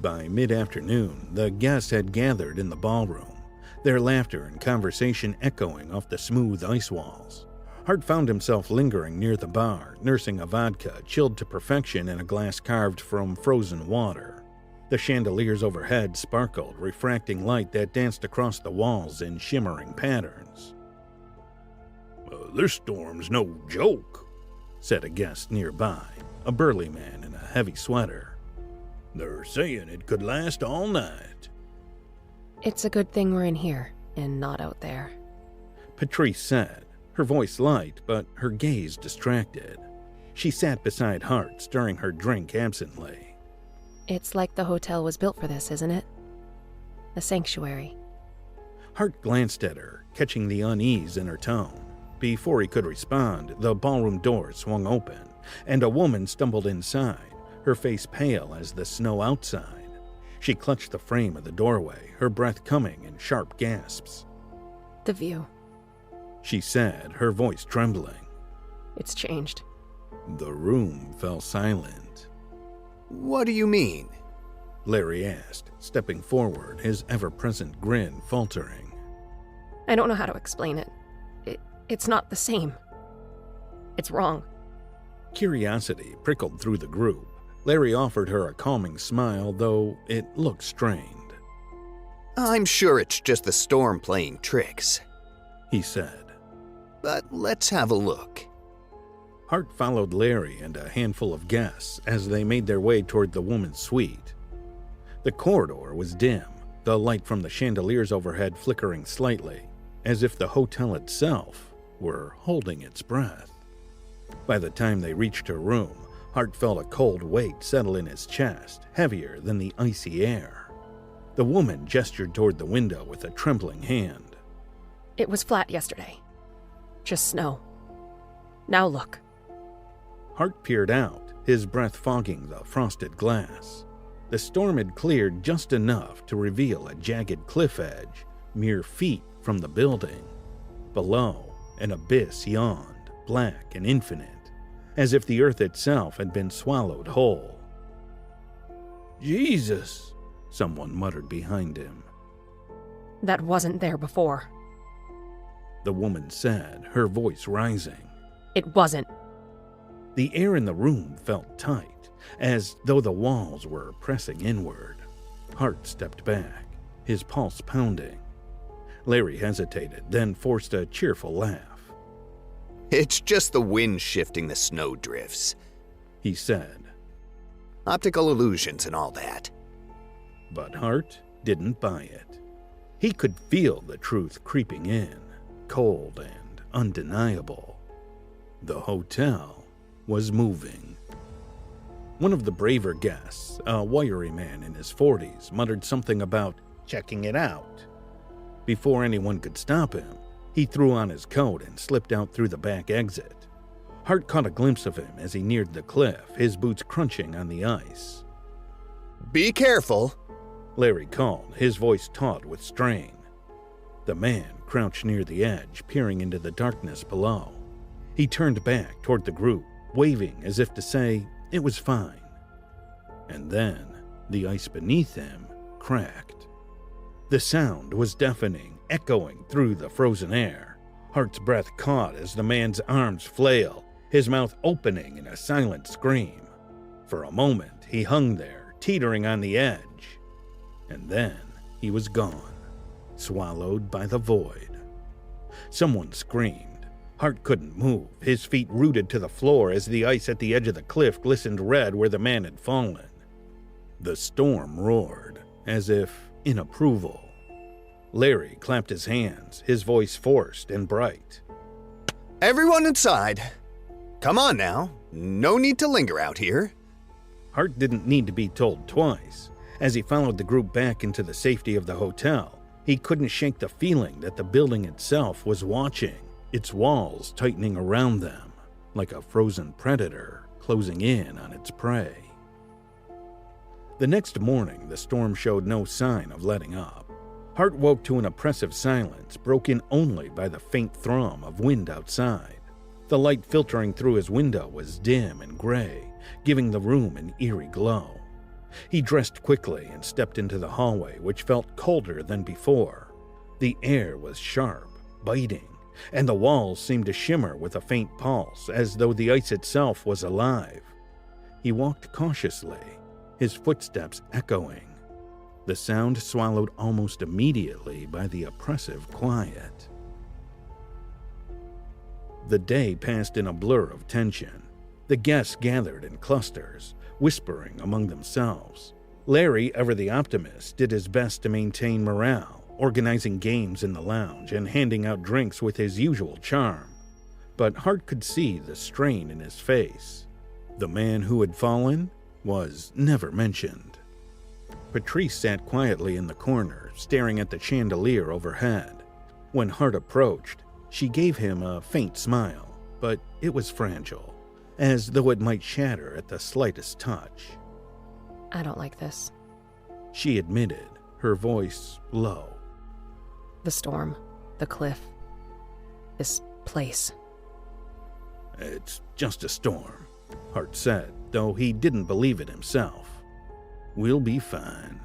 By mid-afternoon, the guests had gathered in the ballroom, their laughter and conversation echoing off the smooth ice walls. Hart found himself lingering near the bar, nursing a vodka chilled to perfection in a glass carved from frozen water. The chandeliers overhead sparkled, refracting light that danced across the walls in shimmering patterns. This storm's no joke, said a guest nearby, a burly man in a heavy sweater. They're saying it could last all night. It's a good thing we're in here and not out there, Patrice said, her voice light but her gaze distracted. She sat beside Hart, stirring her drink absently. It's like the hotel was built for this, isn't it? A sanctuary. Hart glanced at her, catching the unease in her tone. Before he could respond, the ballroom door swung open, and a woman stumbled inside, her face pale as the snow outside. She clutched the frame of the doorway, her breath coming in sharp gasps. The view. She said, her voice trembling. It's changed. The room fell silent. What do you mean? Larry asked, stepping forward, his ever-present grin faltering. I don't know how to explain it. It's not the same. It's wrong. Curiosity prickled through the group. Larry offered her a calming smile, though it looked strained. I'm sure it's just the storm playing tricks, he said. But let's have a look. Hart followed Larry and a handful of guests as they made their way toward the woman's suite. The corridor was dim, the light from the chandeliers overhead flickering slightly, as if the hotel itself were holding its breath. By the time they reached her room, Hart felt a cold weight settle in his chest, heavier than the icy air. The woman gestured toward the window with a trembling hand. It was flat yesterday. Just snow. Now look. Hart peered out, his breath fogging the frosted glass. The storm had cleared just enough to reveal a jagged cliff edge, mere feet from the building. Below, an abyss yawned, black and infinite, as if the earth itself had been swallowed whole. Jesus, someone muttered behind him. That wasn't there before. The woman said, her voice rising. It wasn't. The air in the room felt tight, as though the walls were pressing inward. Hart stepped back, his pulse pounding. Larry hesitated, then forced a cheerful laugh. It's just the wind shifting the snow drifts, he said. Optical illusions and all that. But Hart didn't buy it. He could feel the truth creeping in, cold and undeniable. The hotel was moving. One of the braver guests, a wiry man in his 40s, muttered something about checking it out. Before anyone could stop him, he threw on his coat and slipped out through the back exit. Hart caught a glimpse of him as he neared the cliff, his boots crunching on the ice. Be careful, Larry called, his voice taut with strain. The man crouched near the edge, peering into the darkness below. He turned back toward the group, waving as if to say it was fine. And then the ice beneath him cracked. The sound was deafening, echoing through the frozen air. Hart's breath caught as the man's arms flailed, his mouth opening in a silent scream. For a moment, he hung there, teetering on the edge. And then he was gone, swallowed by the void. Someone screamed. Hart couldn't move, his feet rooted to the floor as the ice at the edge of the cliff glistened red where the man had fallen. The storm roared, as if in approval. Larry clapped his hands, his voice forced and bright. Everyone inside. Come on now. No need to linger out here. Hart didn't need to be told twice. As he followed the group back into the safety of the hotel, he couldn't shake the feeling that the building itself was watching, its walls tightening around them, like a frozen predator closing in on its prey. The next morning, the storm showed no sign of letting up. Hart woke to an oppressive silence, broken only by the faint thrum of wind outside. The light filtering through his window was dim and gray, giving the room an eerie glow. He dressed quickly and stepped into the hallway, which felt colder than before. The air was sharp, biting, and the walls seemed to shimmer with a faint pulse, as though the ice itself was alive. He walked cautiously, his footsteps echoing. The sound swallowed almost immediately by the oppressive quiet. The day passed in a blur of tension. The guests gathered in clusters, whispering among themselves. Larry, ever the optimist, did his best to maintain morale, organizing games in the lounge and handing out drinks with his usual charm. But Hart could see the strain in his face. The man who had fallen was never mentioned. Patrice sat quietly in the corner, staring at the chandelier overhead. When Hart approached, she gave him a faint smile, but it was fragile, as though it might shatter at the slightest touch. I don't like this. She admitted, her voice low. The storm, the cliff, this place. It's just a storm, Hart said, though he didn't believe it himself. We'll be fine.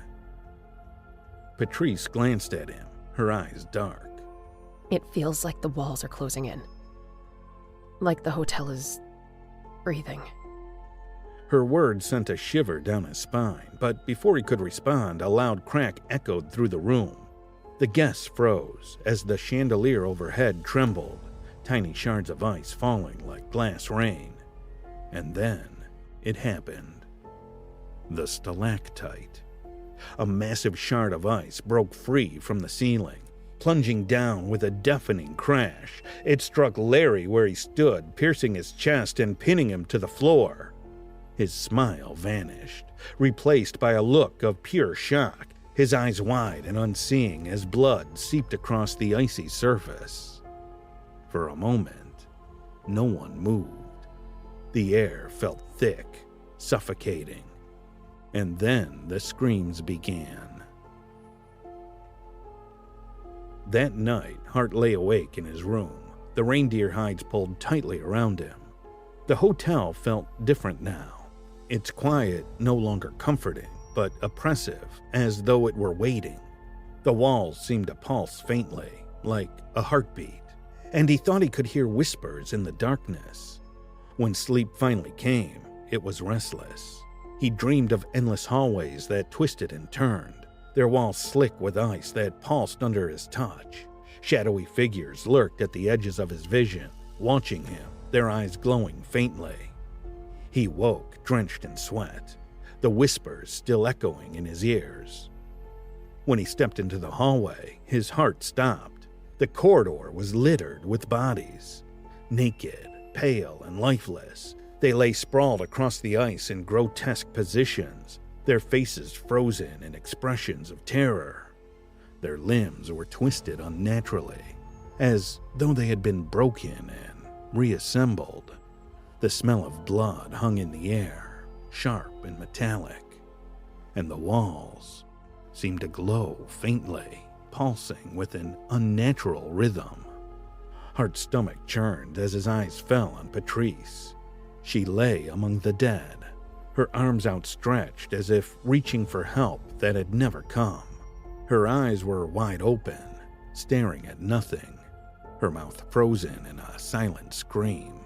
Patrice glanced at him, her eyes dark. It feels like the walls are closing in. Like the hotel is breathing. Her words sent a shiver down his spine, but before he could respond, a loud crack echoed through the room. The guests froze as the chandelier overhead trembled, tiny shards of ice falling like glass rain. And then it happened. The stalactite. A massive shard of ice broke free from the ceiling. Plunging down with a deafening crash, it struck Larry where he stood, piercing his chest and pinning him to the floor. His smile vanished, replaced by a look of pure shock, his eyes wide and unseeing as blood seeped across the icy surface. For a moment, no one moved. The air felt thick, suffocating. And then the screams began. That night, Hart lay awake in his room, the reindeer hides pulled tightly around him. The hotel felt different now, its quiet no longer comforting, but oppressive, as though it were waiting. The walls seemed to pulse faintly, like a heartbeat, and he thought he could hear whispers in the darkness. When sleep finally came, it was restless. He dreamed of endless hallways that twisted and turned, their walls slick with ice that pulsed under his touch. Shadowy figures lurked at the edges of his vision, watching him, their eyes glowing faintly. He woke, drenched in sweat, the whispers still echoing in his ears. When he stepped into the hallway, his heart stopped. The corridor was littered with bodies. Naked, pale, and lifeless, they lay sprawled across the ice in grotesque positions, their faces frozen in expressions of terror. Their limbs were twisted unnaturally, as though they had been broken and reassembled. The smell of blood hung in the air, sharp and metallic, and the walls seemed to glow faintly, pulsing with an unnatural rhythm. Hart's stomach churned as his eyes fell on Patrice. She lay among the dead, her arms outstretched as if reaching for help that had never come. Her eyes were wide open, staring at nothing, her mouth frozen in a silent scream.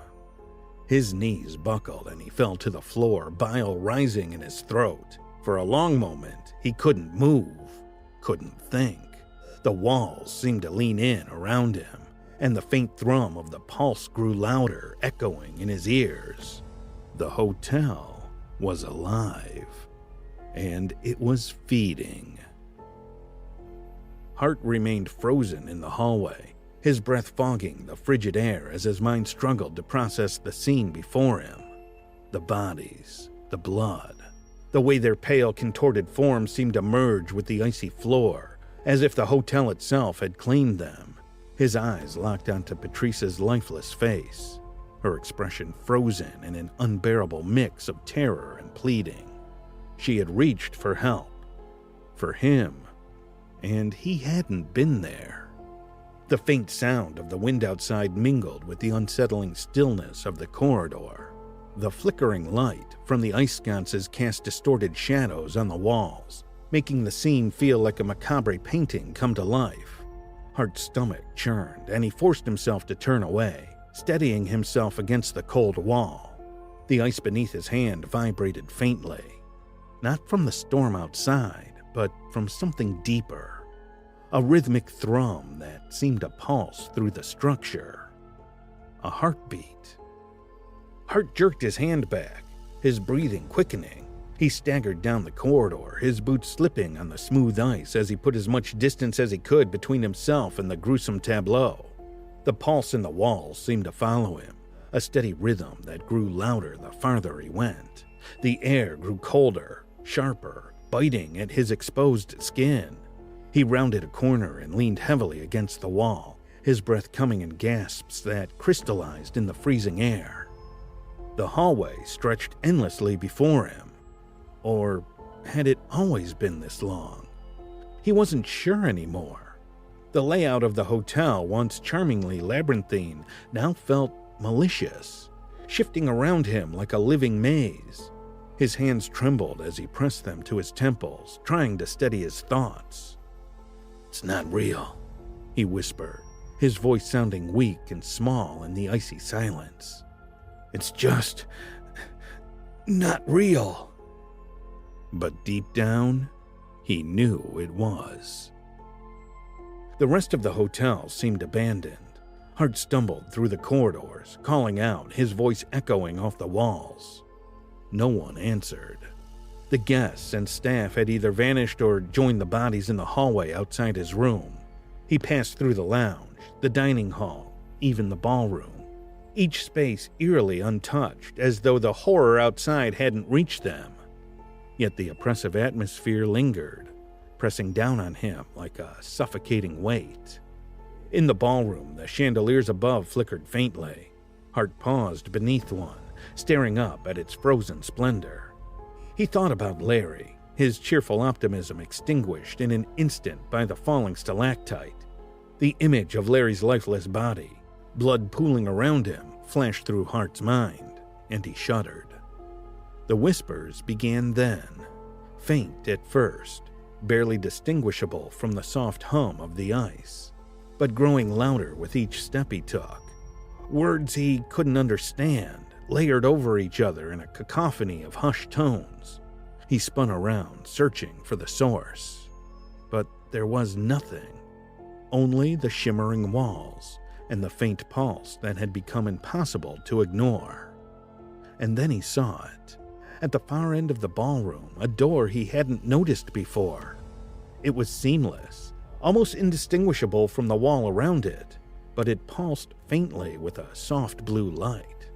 His knees buckled and he fell to the floor, bile rising in his throat. For a long moment, he couldn't move, couldn't think. The walls seemed to lean in around him, and the faint thrum of the pulse grew louder, echoing in his ears. The hotel was alive, and it was feeding. Hart remained frozen in the hallway, his breath fogging the frigid air as his mind struggled to process the scene before him. The bodies, the blood, the way their pale, contorted forms seemed to merge with the icy floor, as if the hotel itself had claimed them. His eyes locked onto Patrice's lifeless face, her expression frozen in an unbearable mix of terror and pleading. She had reached for help, for him, and he hadn't been there. The faint sound of the wind outside mingled with the unsettling stillness of the corridor. The flickering light from the ice sconces cast distorted shadows on the walls, making the scene feel like a macabre painting come to life. Hart's stomach churned, and he forced himself to turn away, steadying himself against the cold wall. The ice beneath his hand vibrated faintly, not from the storm outside, but from something deeper, a rhythmic thrum that seemed to pulse through the structure. A heartbeat. Hart jerked his hand back, his breathing quickening. He staggered down the corridor, his boots slipping on the smooth ice as he put as much distance as he could between himself and the gruesome tableau. The pulse in the walls seemed to follow him, a steady rhythm that grew louder the farther he went. The air grew colder, sharper, biting at his exposed skin. He rounded a corner and leaned heavily against the wall, his breath coming in gasps that crystallized in the freezing air. The hallway stretched endlessly before him. Or had it always been this long? He wasn't sure anymore. The layout of the hotel, once charmingly labyrinthine, now felt malicious, shifting around him like a living maze. His hands trembled as he pressed them to his temples, trying to steady his thoughts. "It's not real," he whispered, his voice sounding weak and small in the icy silence. "It's just not real." But deep down, he knew it was. The rest of the hotel seemed abandoned. Hart stumbled through the corridors, calling out, his voice echoing off the walls. No one answered. The guests and staff had either vanished or joined the bodies in the hallway outside his room. He passed through the lounge, the dining hall, even the ballroom, each space eerily untouched, as though the horror outside hadn't reached them. Yet the oppressive atmosphere lingered, pressing down on him like a suffocating weight. In the ballroom, the chandeliers above flickered faintly. Hart paused beneath one, staring up at its frozen splendor. He thought about Larry, his cheerful optimism extinguished in an instant by the falling stalactite. The image of Larry's lifeless body, blood pooling around him, flashed through Hart's mind, and he shuddered. The whispers began then, faint at first, barely distinguishable from the soft hum of the ice, but growing louder with each step he took. Words he couldn't understand, layered over each other in a cacophony of hushed tones. He spun around, searching for the source. But there was nothing, only the shimmering walls and the faint pulse that had become impossible to ignore. And then he saw it. At the far end of the ballroom, a door he hadn't noticed before. It was seamless, almost indistinguishable from the wall around it, but it pulsed faintly with a soft blue light.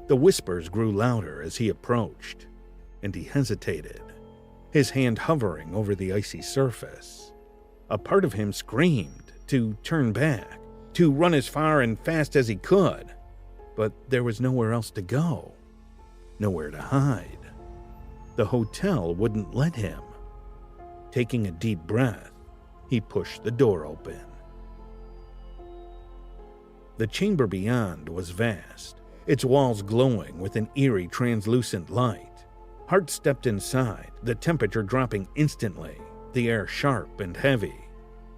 The whispers grew louder as he approached, and he hesitated, his hand hovering over the icy surface. A part of him screamed to turn back, to run as far and fast as he could, but there was nowhere else to go, nowhere to hide. The hotel wouldn't let him. Taking a deep breath, he pushed the door open. The chamber beyond was vast, its walls glowing with an eerie translucent light. Hart stepped inside, the temperature dropping instantly, the air sharp and heavy.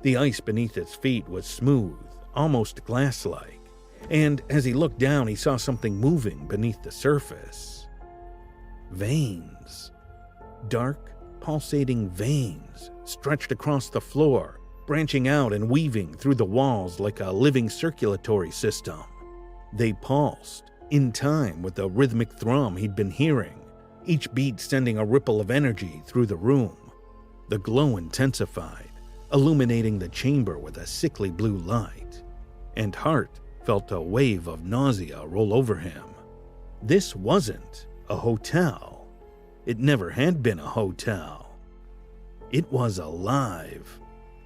The ice beneath his feet was smooth, almost glass-like, and as he looked down, he saw something moving beneath the surface. Veins. Dark, pulsating veins stretched across the floor, branching out and weaving through the walls like a living circulatory system. They pulsed, in time with the rhythmic thrum he'd been hearing, each beat sending a ripple of energy through the room. The glow intensified, illuminating the chamber with a sickly blue light, and Hart felt a wave of nausea roll over him. This wasn't a hotel. It never had been a hotel. It was alive.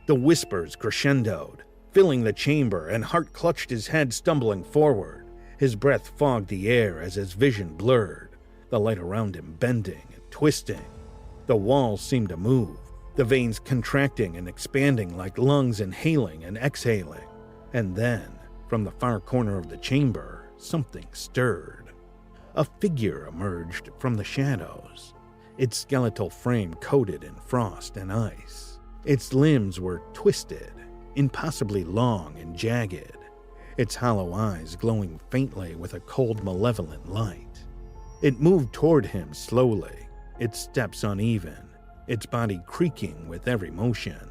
The whispers crescendoed, filling the chamber, and Hart clutched his head, stumbling forward. His breath fogged the air as his vision blurred, the light around him bending and twisting. The walls seemed to move, the veins contracting and expanding like lungs inhaling and exhaling. And then, from the far corner of the chamber, something stirred. A figure emerged from the shadows, its skeletal frame coated in frost and ice. Its limbs were twisted, impossibly long and jagged, its hollow eyes glowing faintly with a cold, malevolent light. It moved toward him slowly, its steps uneven, its body creaking with every motion.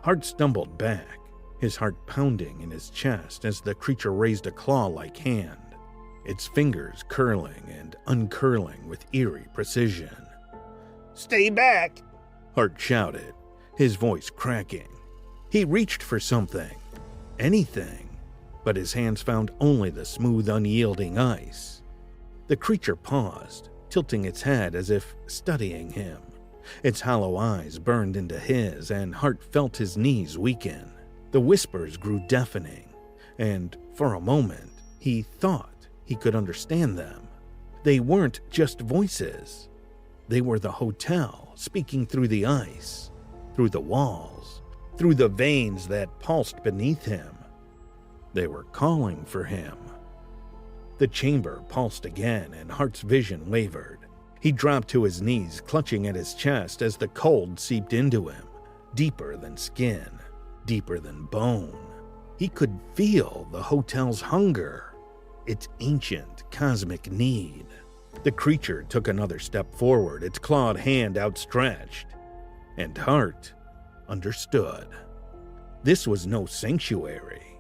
Hart stumbled back, his heart pounding in his chest as the creature raised a claw-like hand, its fingers curling and uncurling with eerie precision. "Stay back!" Hart shouted, his voice cracking. He reached for something, anything, but his hands found only the smooth, unyielding ice. The creature paused, tilting its head as if studying him. Its hollow eyes burned into his, and Hart felt his knees weaken. The whispers grew deafening, and for a moment, he thought he could understand them. They weren't just voices. They were the hotel speaking through the ice, through the walls, through the veins that pulsed beneath him. They were calling for him. The chamber pulsed again, and Hart's vision wavered. He dropped to his knees, clutching at his chest as the cold seeped into him, deeper than skin, deeper than bone. He could feel the hotel's hunger, its ancient cosmic need. The creature took another step forward, its clawed hand outstretched, and Hart understood. This was no sanctuary.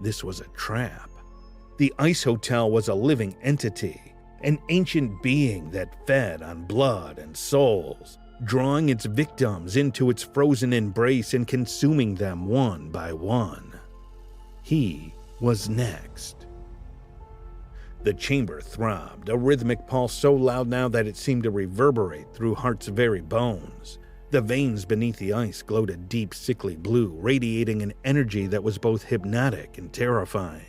This was a trap. The Ice Hotel was a living entity, an ancient being that fed on blood and souls, drawing its victims into its frozen embrace and consuming them one by one. He was next. The chamber throbbed, a rhythmic pulse so loud now that it seemed to reverberate through Hart's very bones. The veins beneath the ice glowed a deep, sickly blue, radiating an energy that was both hypnotic and terrifying.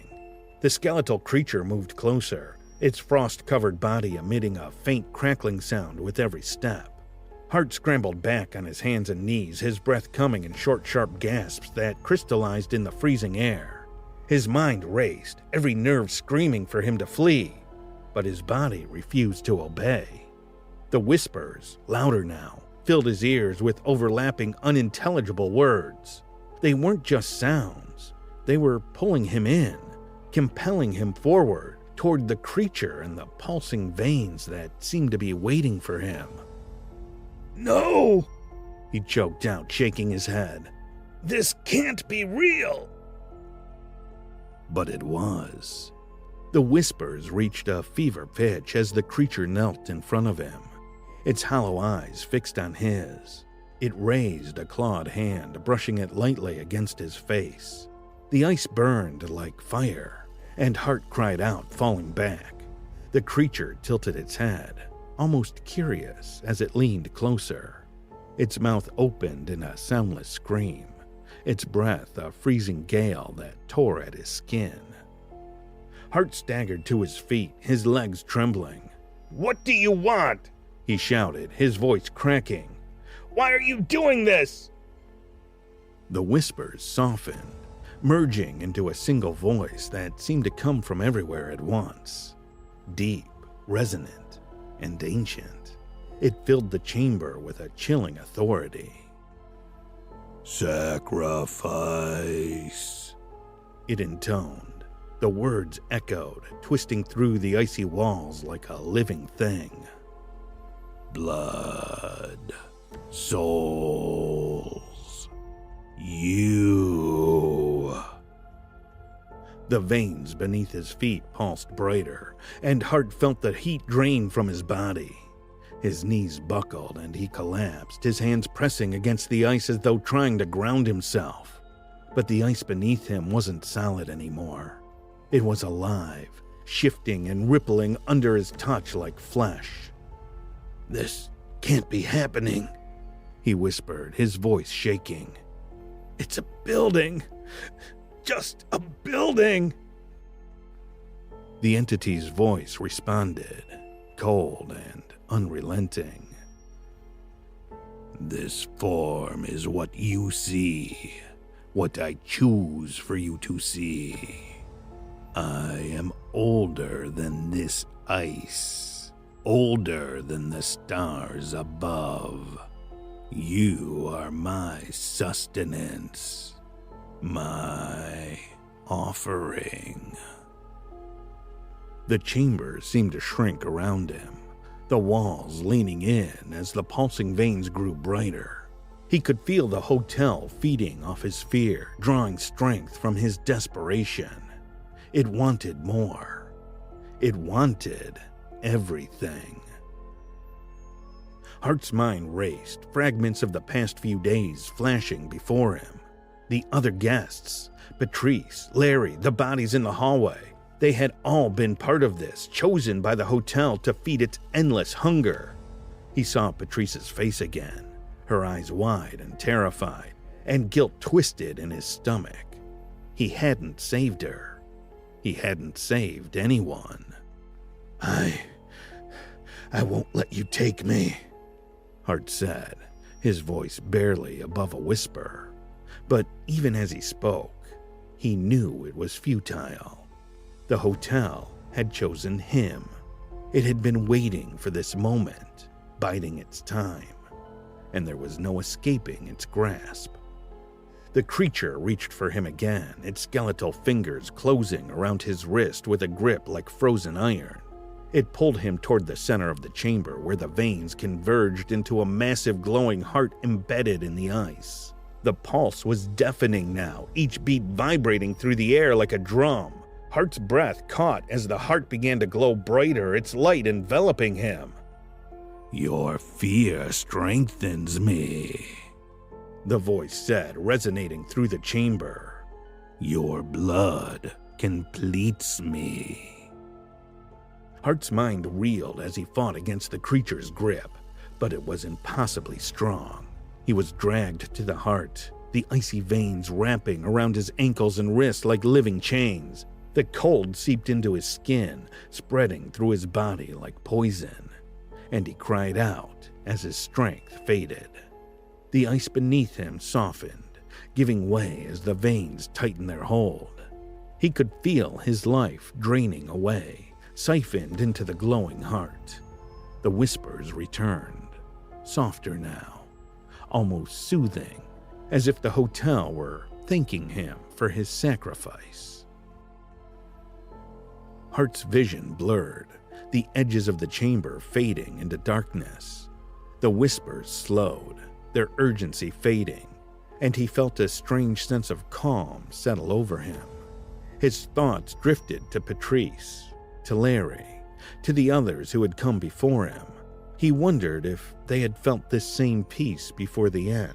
The skeletal creature moved closer, its frost-covered body emitting a faint crackling sound with every step. Hart scrambled back on his hands and knees, his breath coming in short, sharp gasps that crystallized in the freezing air. His mind raced, every nerve screaming for him to flee, but his body refused to obey. The whispers, louder now, filled his ears with overlapping, unintelligible words. They weren't just sounds. They were pulling him in, compelling him forward toward the creature and the pulsing veins that seemed to be waiting for him. "No!" he choked out, shaking his head. "This can't be real!" But it was. The whispers reached a fever pitch as the creature knelt in front of him, its hollow eyes fixed on his. It raised a clawed hand, brushing it lightly against his face. The ice burned like fire, and Hart cried out, falling back. The creature tilted its head, almost curious as it leaned closer. Its mouth opened in a soundless scream, its breath a freezing gale that tore at his skin. Hart staggered to his feet, his legs trembling. "What do you want?" he shouted, his voice cracking. "Why are you doing this?" The whispers softened, merging into a single voice that seemed to come from everywhere at once. Deep, resonant, and ancient. It filled the chamber with a chilling authority. "Sacrifice," it intoned. The words echoed, twisting through the icy walls like a living thing. "Blood." Souls. You. The veins beneath his feet pulsed brighter, and Hart felt the heat drain from his body. His knees buckled and he collapsed, his hands pressing against the ice as though trying to ground himself. But the ice beneath him wasn't solid anymore. It was alive, shifting and rippling under his touch like flesh. "This can't be happening," he whispered, his voice shaking. "It's a building. Just a building." The entity's voice responded, cold and unrelenting. "This form is what you see, what I choose for you to see. I am older than this ice, older than the stars above. You are my sustenance, my offering." The chamber seemed to shrink around him, the walls leaning in as the pulsing veins grew brighter. He could feel the hotel feeding off his fear, drawing strength from his desperation. It wanted more. It wanted everything. Hart's mind raced, fragments of the past few days flashing before him. The other guests, Patrice, Larry, the bodies in the hallway, they had all been part of this, chosen by the hotel to feed its endless hunger. He saw Patrice's face again, her eyes wide and terrified, and guilt twisted in his stomach. He hadn't saved her. He hadn't saved anyone. I won't let you take me," Hart said, his voice barely above a whisper. But even as he spoke, he knew it was futile. The hotel had chosen him. It had been waiting for this moment, biding its time, and there was no escaping its grasp. The creature reached for him again, its skeletal fingers closing around his wrist with a grip like frozen iron. It pulled him toward the center of the chamber where the veins converged into a massive glowing heart embedded in the ice. The pulse was deafening now, each beat vibrating through the air like a drum. Hart's breath caught as the heart began to glow brighter, its light enveloping him. "Your fear strengthens me," the voice said, resonating through the chamber. "Your blood completes me." Hart's mind reeled as he fought against the creature's grip, but it was impossibly strong. He was dragged to the heart, the icy veins wrapping around his ankles and wrists like living chains. The cold seeped into his skin, spreading through his body like poison, and he cried out as his strength faded. The ice beneath him softened, giving way as the veins tightened their hold. He could feel his life draining away, siphoned into the glowing heart. The whispers returned, softer now, almost soothing, as if the hotel were thanking him for his sacrifice. Hart's vision blurred, the edges of the chamber fading into darkness. The whispers slowed, their urgency fading, and he felt a strange sense of calm settle over him. His thoughts drifted to Patrice, to Larry, to the others who had come before him. He wondered if they had felt this same peace before the end.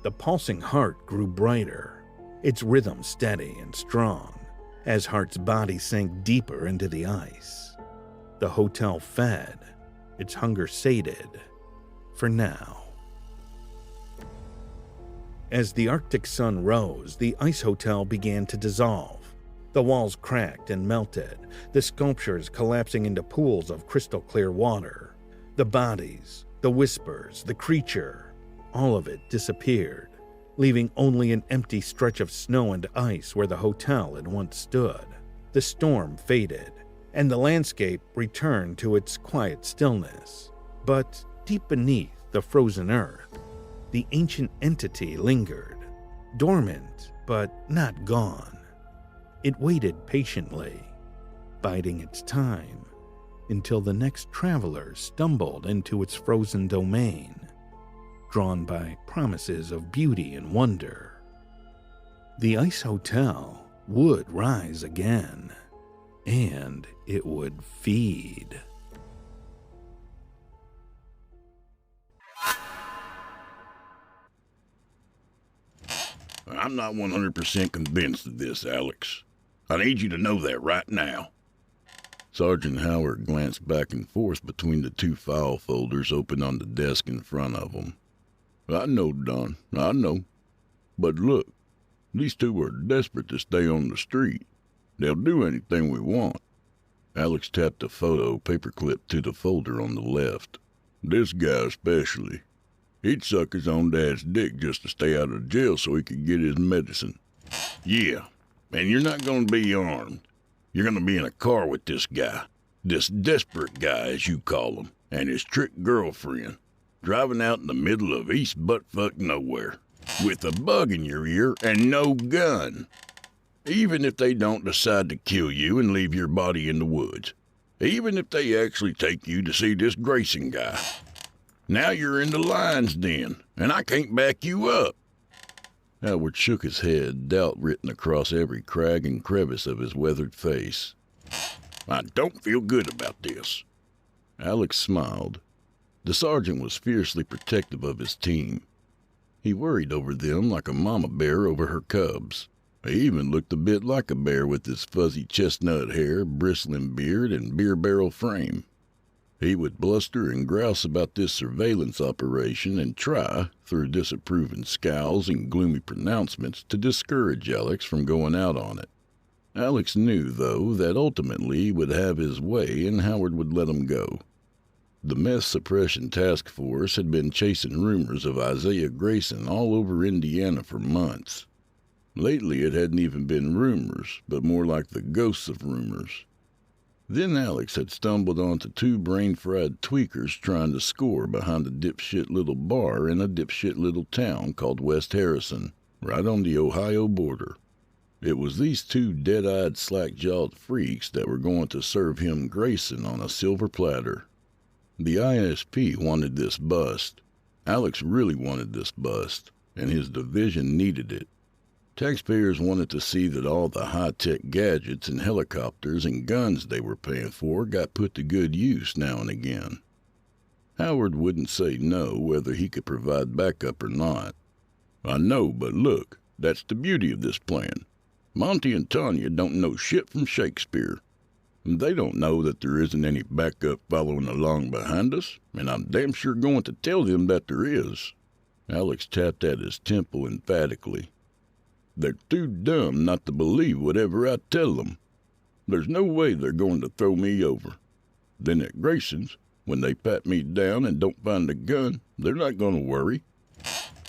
The pulsing heart grew brighter, its rhythm steady and strong, as Hart's body sank deeper into the ice. The hotel fed, its hunger sated, for now. As the Arctic sun rose, the ice hotel began to dissolve. The walls cracked and melted, the sculptures collapsing into pools of crystal clear water. The bodies, the whispers, the creature, all of it disappeared, leaving only an empty stretch of snow and ice where the hotel had once stood. The storm faded, and the landscape returned to its quiet stillness. But deep beneath the frozen earth, the ancient entity lingered, dormant but not gone. It waited patiently, biding its time, until the next traveler stumbled into its frozen domain. drawn by promises of beauty and wonder. The Ice Hotel would rise again, and it would feed. I'm not 100% convinced of this, Alex. I need you to know that right now. Sergeant Howard glanced back and forth between the two file folders open on the desk in front of him. I know, Don, I know. But look, these two are desperate to stay on the street. They'll do anything we want. Alex tapped a photo paperclip to the folder on the left. This guy especially. He'd suck his own dad's dick just to stay out of jail so he could get his medicine. Yeah, and you're not going to be armed. You're going to be in a car with this guy. This desperate guy, as you call him, and his trick girlfriend, driving out in the middle of East Buttfuck nowhere, with a bug in your ear and no gun. Even if they don't decide to kill you and leave your body in the woods. Even if they actually take you to see this Grayson guy. Now you're in the lion's den, and I can't back you up. Howard shook his head, doubt written across every crag and crevice of his weathered face. I don't feel good about this. Alex smiled. The sergeant was fiercely protective of his team. He worried over them like a mama bear over her cubs. He even looked a bit like a bear with his fuzzy chestnut hair, bristling beard, and beer barrel frame. He would bluster and grouse about this surveillance operation and try, through disapproving scowls and gloomy pronouncements, to discourage Alex from going out on it. Alex knew, though, that ultimately he would have his way and Howard would let him go. The Meth Suppression Task Force had been chasing rumors of Isaiah Grayson all over Indiana for months. Lately it hadn't even been rumors, but more like the ghosts of rumors. Then Alex had stumbled onto two brain-fried tweakers trying to score behind a dipshit little bar in a dipshit little town called West Harrison, right on the Ohio border. It was these two dead-eyed, slack-jawed freaks that were going to serve him Grayson on a silver platter. The ISP wanted this bust. Alex really wanted this bust, and his division needed it. Taxpayers wanted to see that all the high-tech gadgets and helicopters and guns they were paying for got put to good use now and again. Howard wouldn't say no whether he could provide backup or not. I know, but look, that's the beauty of this plan. Monty and Tanya don't know shit from Shakespeare. They don't know that there isn't any backup following along behind us, and I'm damn sure going to tell them that there is. Alex tapped at his temple emphatically. They're too dumb not to believe whatever I tell them. There's no way they're going to throw me over. Then at Grayson's, when they pat me down and don't find the gun, they're not going to worry.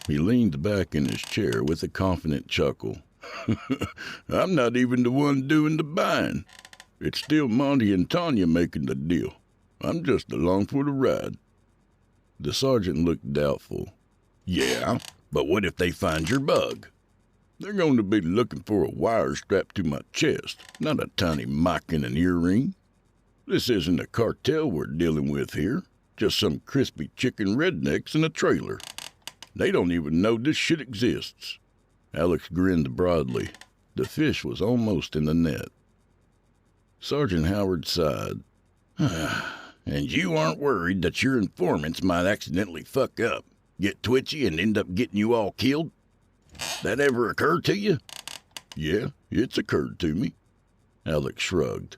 He leaned back in his chair with a confident chuckle. I'm not even the one doing the buying. It's still Monty and Tanya making the deal. I'm just along for the ride. The sergeant looked doubtful. Yeah, but what if they find your bug? They're going to be looking for a wire strapped to my chest, not a tiny mic in an earring. This isn't a cartel we're dealing with here, just some crispy chicken rednecks in a trailer. They don't even know this shit exists. Alex grinned broadly. The fish was almost in the net. Sergeant Howard sighed. And you aren't worried that your informants might accidentally fuck up, get twitchy, and end up getting you all killed? That ever occur to you? Yeah, it's occurred to me. Alex shrugged.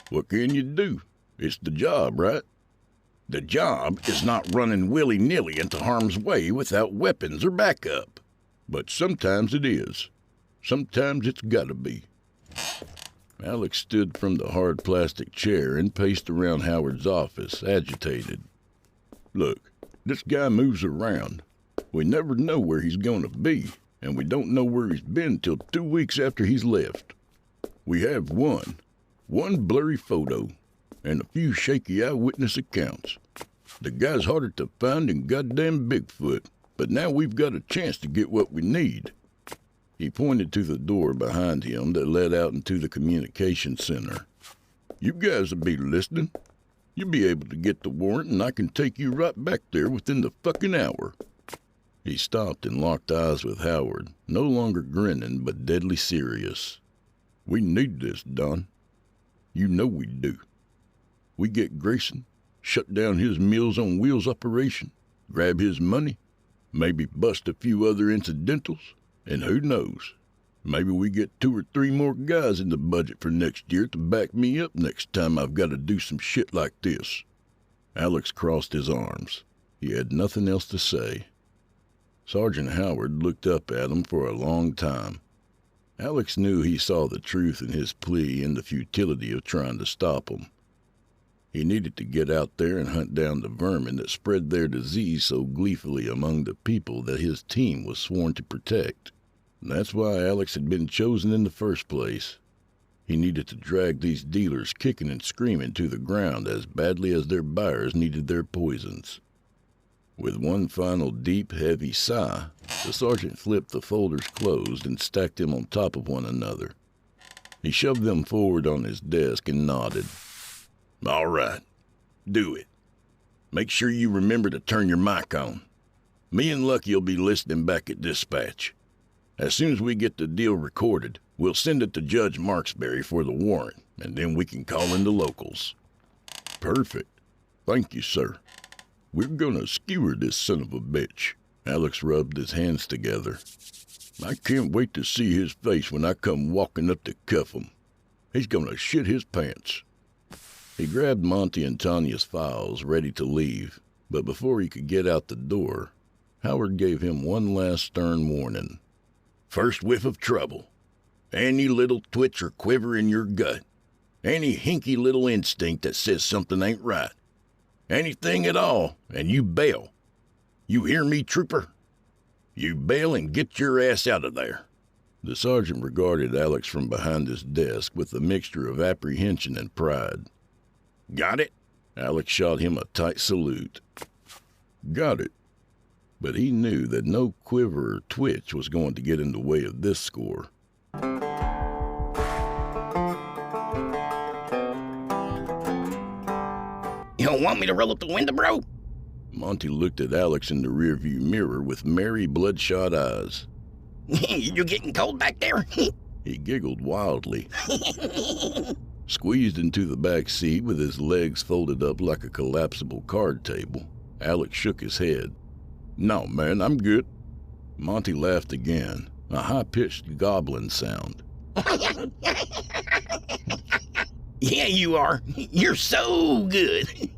What can you do? It's the job, right? The job is not running willy-nilly into harm's way without weapons or backup. But sometimes it is. Sometimes it's gotta be. Alex stood from the hard plastic chair and paced around Howard's office, agitated. Look, this guy moves around. We never know where he's going to be, and we don't know where he's been till 2 weeks after he's left. We have one blurry photo, and a few shaky eyewitness accounts. The guy's harder to find than goddamn Bigfoot, but now we've got a chance to get what we need. He pointed to the door behind him that led out into the communication center. You guys will be listening. You'll be able to get the warrant, and I can take you right back there within the fucking hour. He stopped and locked eyes with Howard, no longer grinning but deadly serious. "We need this, Don. You know we do. We get Grayson, shut down his Meals on Wheels operation, grab his money, maybe bust a few other incidentals, and who knows, maybe we get 2 or 3 more guys in the budget for next year to back me up next time I've got to do some shit like this." Alex crossed his arms. He had nothing else to say. Sergeant Howard looked up at him for a long time. Alex knew he saw the truth in his plea and the futility of trying to stop him. He needed to get out there and hunt down the vermin that spread their disease so gleefully among the people that his team was sworn to protect. That's why Alex had been chosen in the first place. He needed to drag these dealers kicking and screaming to the ground as badly as their buyers needed their poisons. With one final deep, heavy sigh, the sergeant flipped the folders closed and stacked them on top of one another. He shoved them forward on his desk and nodded. "All right, do it. Make sure you remember to turn your mic on. Me and Lucky'll be listening back at dispatch. As soon as we get the deal recorded, we'll send it to Judge Marksberry for the warrant, and then we can call in the locals." "Perfect. Thank you, sir. We're gonna skewer this son of a bitch." Alex rubbed his hands together. "I can't wait to see his face when I come walking up to cuff him. He's gonna shit his pants." He grabbed Monty and Tanya's files, ready to leave, but before he could get out the door, Howard gave him one last stern warning. "First whiff of trouble. Any little twitch or quiver in your gut. Any hinky little instinct that says something ain't right. Anything at all, and you bail. You hear me, trooper? You bail and get your ass out of there." The sergeant regarded Alex from behind his desk with a mixture of apprehension and pride. "Got it?" Alex shot him a tight salute. "Got it." But he knew that no quiver or twitch was going to get in the way of this score. You don't want me to roll up the window, bro? Monty looked at Alex in the rearview mirror with merry, bloodshot eyes. You're getting cold back there? He giggled wildly. Squeezed into the back seat with his legs folded up like a collapsible card table, Alex shook his head. "No, man, I'm good." Monty laughed again, a high-pitched goblin sound. Yeah, you are. You're so good.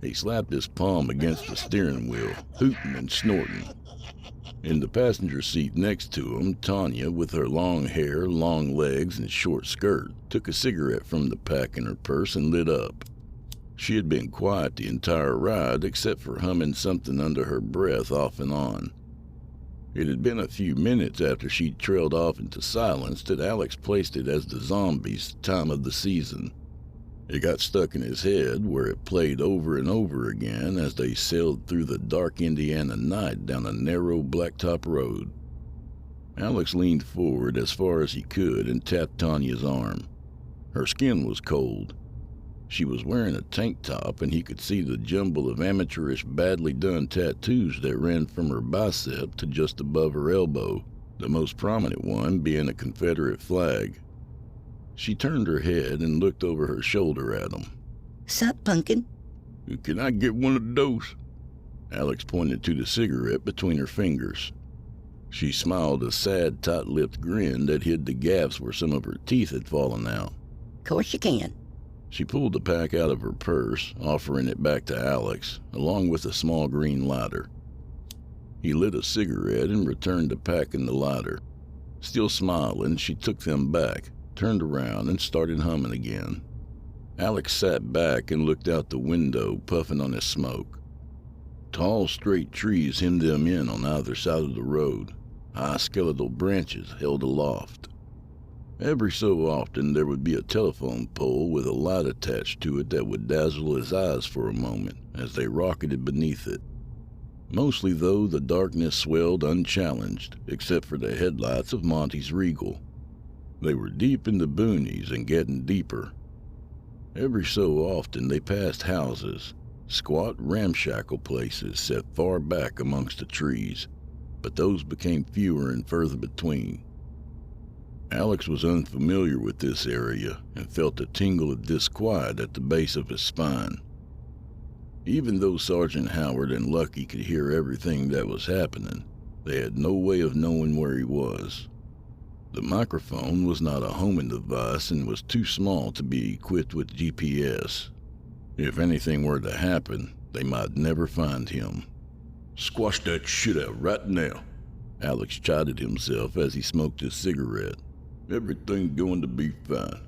He slapped his palm against the steering wheel, hooting and snorting. In the passenger seat next to him, Tanya, with her long hair, long legs, and short skirt, took a cigarette from the pack in her purse and lit up. She had been quiet the entire ride except for humming something under her breath off and on. It had been a few minutes after she'd trailed off into silence that Alex placed it as the zombies' time of the season. It got stuck in his head where it played over and over again as they sailed through the dark Indiana night down a narrow blacktop road. Alex leaned forward as far as he could and tapped Tanya's arm. Her skin was cold. She was wearing a tank top, and he could see the jumble of amateurish, badly done tattoos that ran from her bicep to just above her elbow, the most prominent one being a Confederate flag. She turned her head and looked over her shoulder at him. Sup, pumpkin? "Can I get one of those?" Alex pointed to the cigarette between her fingers. She smiled a sad, tight-lipped grin that hid the gaps where some of her teeth had fallen out. Course you can. She pulled the pack out of her purse, offering it back to Alex, along with a small green lighter. He lit a cigarette and returned the pack and the lighter. Still smiling, she took them back, turned around, and started humming again. Alex sat back and looked out the window, puffing on his smoke. Tall, straight trees hemmed them in on either side of the road. High skeletal branches held aloft. Every so often there would be a telephone pole with a light attached to it that would dazzle his eyes for a moment as they rocketed beneath it. Mostly, though, the darkness swelled unchallenged, except for the headlights of Monty's Regal. They were deep in the boonies and getting deeper. Every so often they passed houses, squat ramshackle places set far back amongst the trees. but those became fewer and further between. Alex was unfamiliar with this area and felt a tingle of disquiet at the base of his spine. Even though Sergeant Howard and Lucky could hear everything that was happening, they had no way of knowing where he was. The microphone was not a homing device and was too small to be equipped with GPS. If anything were to happen, they might never find him. Squash that shit out right now. Alex chided himself as he smoked his cigarette. Everything's going to be fine.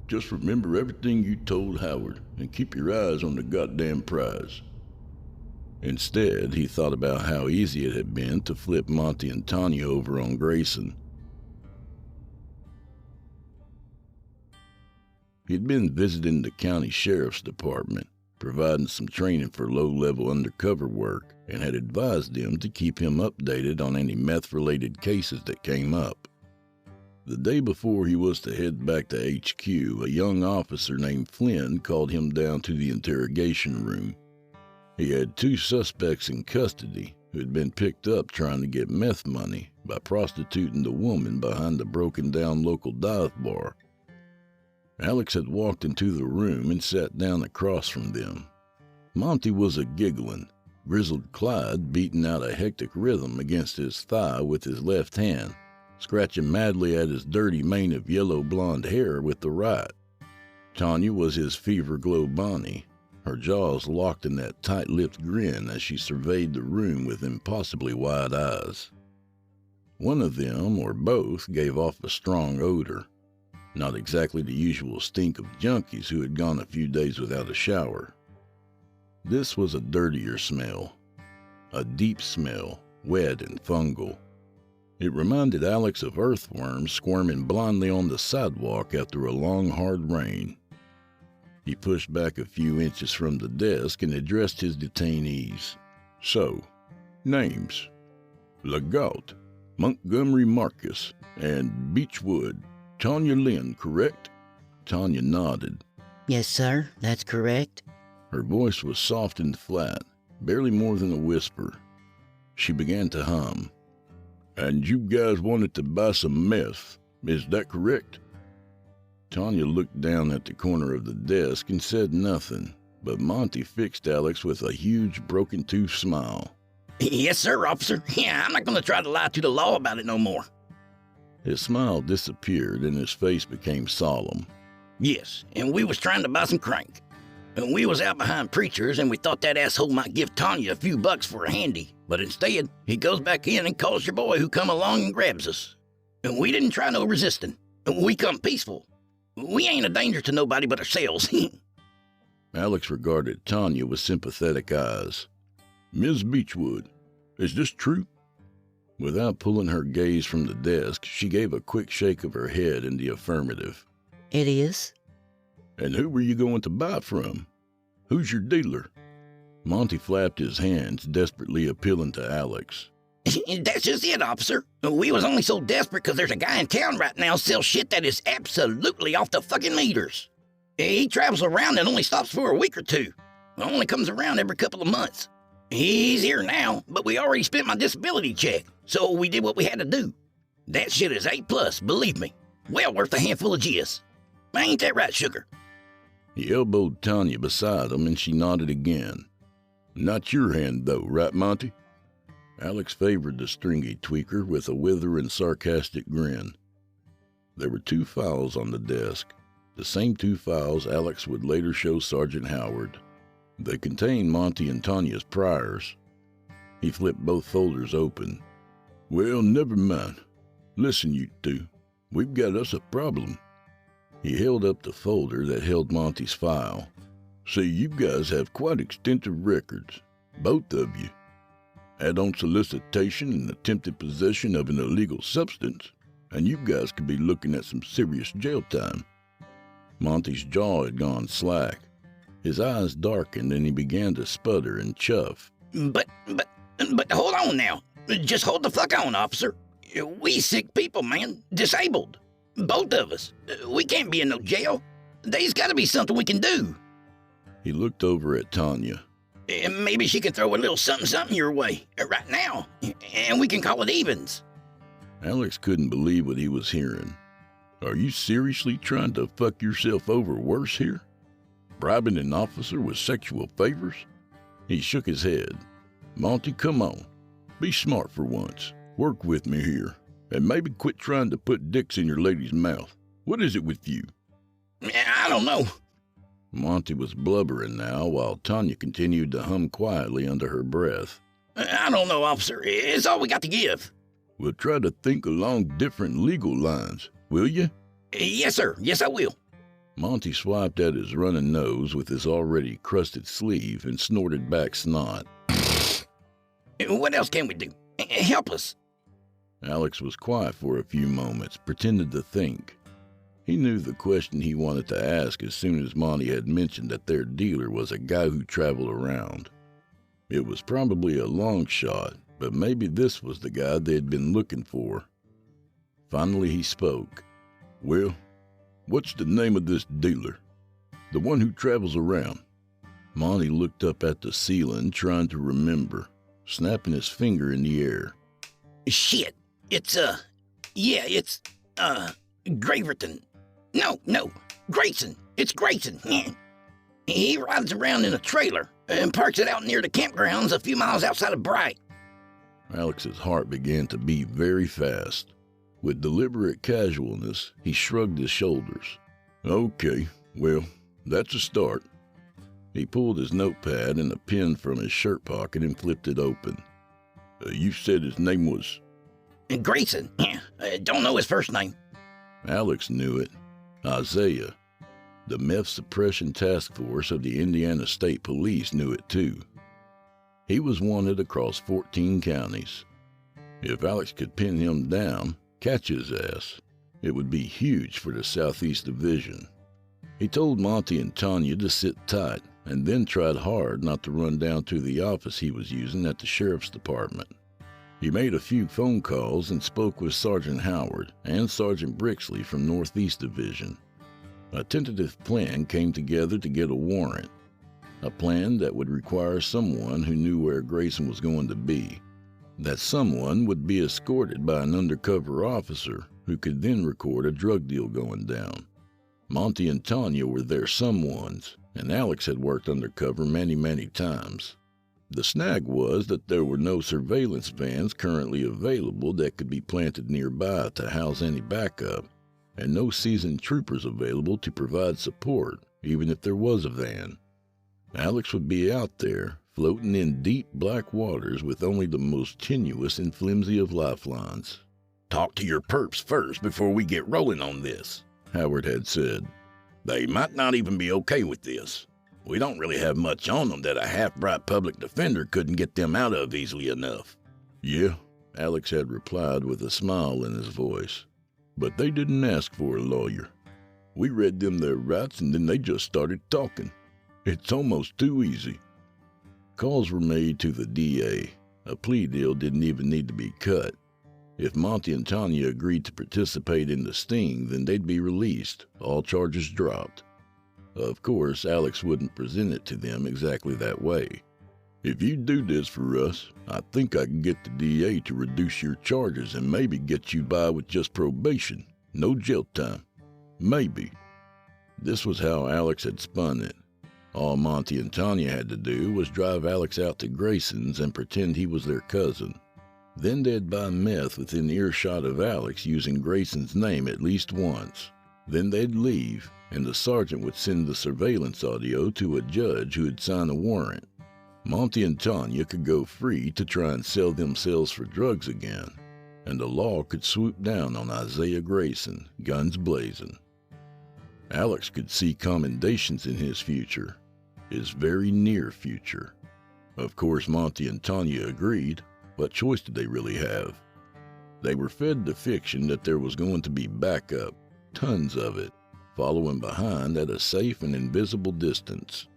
Just remember everything you told Howard and keep your eyes on the goddamn prize. Instead, he thought about how easy it had been to flip Monty and Tanya over on Grayson. He'd been visiting the county sheriff's department, providing some training for low-level undercover work, and had advised them to keep him updated on any meth-related cases that came up. The day before he was to head back to HQ, a young officer named Flynn called him down to the interrogation room. He had 2 suspects in custody who had been picked up trying to get meth money by prostituting the woman behind the broken-down local dive bar. Alex had walked into the room and sat down across from them. Monty was a-giggling, grizzled Clyde beating out a hectic rhythm against his thigh with his left hand, scratching madly at his dirty mane of yellow-blonde hair with the right. Tanya was his fever-glow Bonnie, her jaws locked in that tight-lipped grin as she surveyed the room with impossibly wide eyes. One of them, or both, gave off a strong odor. Not exactly the usual stink of junkies who had gone a few days without a shower. This was a dirtier smell. A deep smell, wet and fungal. It reminded Alex of earthworms squirming blindly on the sidewalk after a long, hard rain. He pushed back a few inches from the desk and addressed his detainees. So, names. Legault, Montgomery Marcus, and Beechwood, Tanya Lynn, correct? Tanya nodded. Yes, sir, that's correct. Her voice was soft and flat, barely more than a whisper. She began to hum. And you guys wanted to buy some meth, is that correct? Tanya looked down at the corner of the desk and said nothing, but Monty fixed Alex with a huge broken-tooth smile. Yes, sir, officer. Yeah, I'm not going to try to lie to the law about it no more. His smile disappeared and his face became solemn. Yes, and we was trying to buy some crank. And we was out behind preachers and we thought that asshole might give Tanya a few bucks for a handy. But instead, he goes back in and calls your boy who come along and grabs us. And we didn't try no resisting. We come peaceful. We ain't a danger to nobody but ourselves. Alex regarded Tanya with sympathetic eyes. Ms. Beechwood, is this true? Without pulling her gaze from the desk, she gave a quick shake of her head in the affirmative. It is. And who were you going to buy from? Who's your dealer? Monty flapped his hands, desperately appealing to Alex. That's just it, officer. We was only so desperate because there's a guy in town right now sells shit that is absolutely off the fucking meters. He travels around and only stops for a week or two. Only comes around every couple of months. He's here now, but we already spent my disability check, so we did what we had to do. That shit is A+, believe me. Well worth a handful of G's. Ain't that right, sugar? He elbowed Tanya beside him and she nodded again. Not your hand, though, right, Monty? Alex favored the stringy tweaker with a withering, sarcastic grin. There were 2 files on the desk, the same 2 files Alex would later show Sergeant Howard. They contained Monty and Tanya's priors. He flipped both folders open. Well, never mind. Listen, you two, we've got us a problem. He held up the folder that held Monty's file. See, you guys have quite extensive records, both of you. Add on solicitation and attempted possession of an illegal substance, and you guys could be looking at some serious jail time. Monty's jaw had gone slack. His eyes darkened and he began to sputter and chuff. But hold on now. Just hold the fuck on, officer. We sick people, man. Disabled. Both of us. We can't be in no jail. There's gotta be something we can do. He looked over at Tanya. And maybe she can throw a little something your way right now, and we can call it evens. Alex couldn't believe what he was hearing. Are you seriously trying to fuck yourself over worse here? Bribing an officer with sexual favors? He shook his head. Monty, come on. Be smart for once. Work with me here. And maybe quit trying to put dicks in your lady's mouth. What is it with you? I don't know. Monty was blubbering now, while Tanya continued to hum quietly under her breath. I don't know, officer. It's all we got to give. We'll try to think along different legal lines, will you? Yes, sir. Yes, I will. Monty swiped at his running nose with his already crusted sleeve and snorted back snot. What else can we do? Help us. Alex was quiet for a few moments, pretended to think. He knew the question he wanted to ask as soon as Monty had mentioned that their dealer was a guy who traveled around. It was probably a long shot, but maybe this was the guy they had been looking for. Finally he spoke. Well, what's the name of this dealer? The one who travels around? Monty looked up at the ceiling, trying to remember, snapping his finger in the air. Shit. It's Graverton. No, Grayson. It's Grayson. He rides around in a trailer and parks it out near the campgrounds a few miles outside of Bright. Alex's heart began to beat very fast. With deliberate casualness, he shrugged his shoulders. Okay, well, that's a start. He pulled his notepad and a pen from his shirt pocket and flipped it open. You said his name was... Grayson. Don't know his first name. Alex knew it. Isaiah. The Meth Suppression Task Force of the Indiana State Police knew it too. He was wanted across 14 counties. If Alex could pin him down, catch his ass, it would be huge for the Southeast Division. He told Monty and Tanya to sit tight, and then tried hard not to run down to the office he was using at the sheriff's department. He made a few phone calls and spoke with Sergeant Howard and Sergeant Brixley from Northeast Division. A tentative plan came together to get a warrant, a plan that would require someone who knew where Grayson was going to be. That someone would be escorted by an undercover officer who could then record a drug deal going down. Monty and Tanya were their someones, and Alex had worked undercover many times. The snag was that there were no surveillance vans currently available that could be planted nearby to house any backup, and no seasoned troopers available to provide support, even if there was a van. Alex would be out there, floating in deep black waters with only the most tenuous and flimsy of lifelines. Talk to your perps first before we get rolling on this, Howard had said. They might not even be okay with this. We don't really have much on them that a half-bright public defender couldn't get them out of easily enough. Yeah, Alex had replied with a smile in his voice. But they didn't ask for a lawyer. We read them their rights and then they just started talking. It's almost too easy. Calls were made to the DA. A plea deal didn't even need to be cut. If Monty and Tanya agreed to participate in the sting, then they'd be released, all charges dropped. Of course, Alex wouldn't present it to them exactly that way. If you do this for us, I think I can get the DA to reduce your charges and maybe get you by with just probation, no jail time. Maybe. This was how Alex had spun it. All Monty and Tanya had to do was drive Alex out to Grayson's and pretend he was their cousin. Then they'd buy meth within earshot of Alex using Grayson's name at least once. Then they'd leave, and the sergeant would send the surveillance audio to a judge who would sign a warrant. Monty and Tanya could go free to try and sell themselves for drugs again, and the law could swoop down on Isaiah Grayson, guns blazing. Alex could see commendations in his future, his very near future. Of course, Monty and Tanya agreed. What choice did they really have? They were fed the fiction that there was going to be backup, tons of it, following behind at a safe and invisible distance.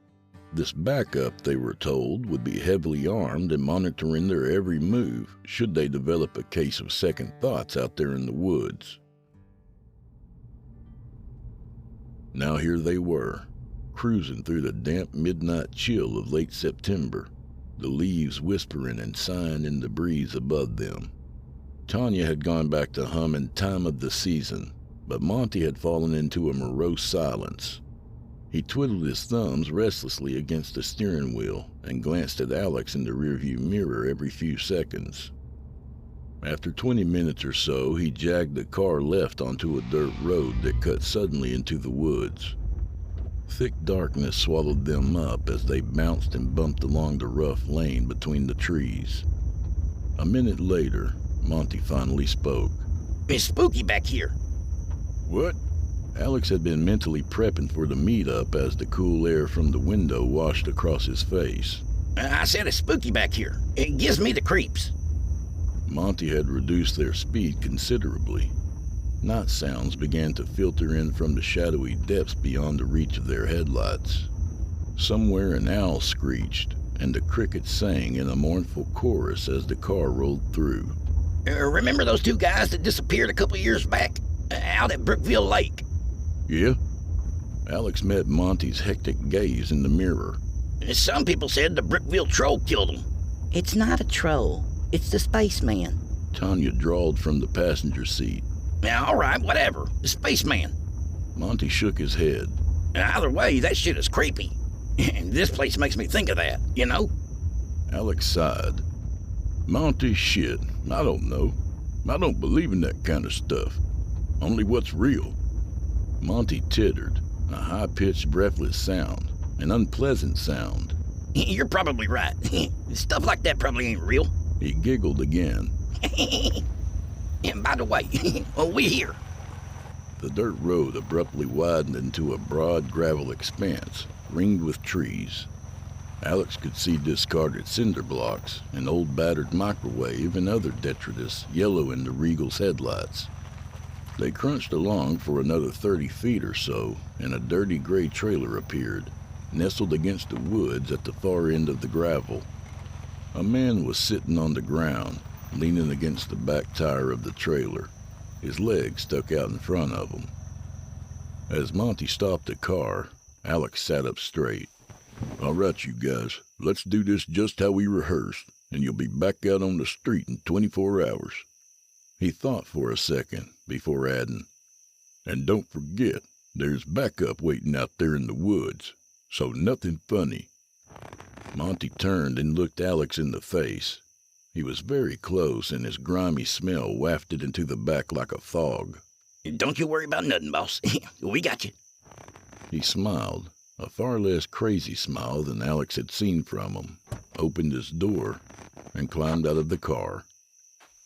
This backup, they were told, would be heavily armed and monitoring their every move should they develop a case of second thoughts out there in the woods. Now here they were, cruising through the damp midnight chill of late September, the leaves whispering and sighing in the breeze above them. Tanya had gone back to humming Time of the Season, but Monty had fallen into a morose silence. He twiddled his thumbs restlessly against the steering wheel and glanced at Alex in the rearview mirror every few seconds. After 20 minutes or so, he jagged the car left onto a dirt road that cut suddenly into the woods. Thick darkness swallowed them up as they bounced and bumped along the rough lane between the trees. A minute later, Monty finally spoke. It's spooky back here. What? Alex had been mentally prepping for the meetup as the cool air from the window washed across his face. I said it's spooky back here. It gives me the creeps. Monty had reduced their speed considerably. Night sounds began to filter in from the shadowy depths beyond the reach of their headlights. Somewhere an owl screeched, and the crickets sang in a mournful chorus as the car rolled through. Remember those two guys that disappeared a couple years back? Out at Brookville Lake? Yeah? Alex met Monty's hectic gaze in the mirror. Some people said the Brookville troll killed them. It's not a troll. It's the spaceman. Tanya drawled from the passenger seat. All right, whatever. The spaceman. Monty shook his head. Either way, that shit is creepy. This place makes me think of that, you know? Alex sighed. Monty, shit, I don't know. I don't believe in that kind of stuff. Only what's real. Monty tittered, a high-pitched, breathless sound, an unpleasant sound. You're probably right. Stuff like that probably ain't real. He giggled again. And by the way, we here. The dirt road abruptly widened into a broad gravel expanse, ringed with trees. Alex could see discarded cinder blocks, an old battered microwave, and other detritus yellow in the Regal's headlights. They crunched along for another 30 feet or so, and a dirty gray trailer appeared, nestled against the woods at the far end of the gravel. A man was sitting on the ground, leaning against the back tire of the trailer. His legs stuck out in front of him. As Monty stopped the car, Alex sat up straight. All right, you guys, let's do this just how we rehearsed, and you'll be back out on the street in 24 hours. He thought for a second before adding, and don't forget, there's backup waiting out there in the woods, so nothing funny. Monty turned and looked Alex in the face. He was very close, and his grimy smell wafted into the back like a fog. Don't you worry about nothing, boss. We got you. He smiled, a far less crazy smile than Alex had seen from him, opened his door, and climbed out of the car.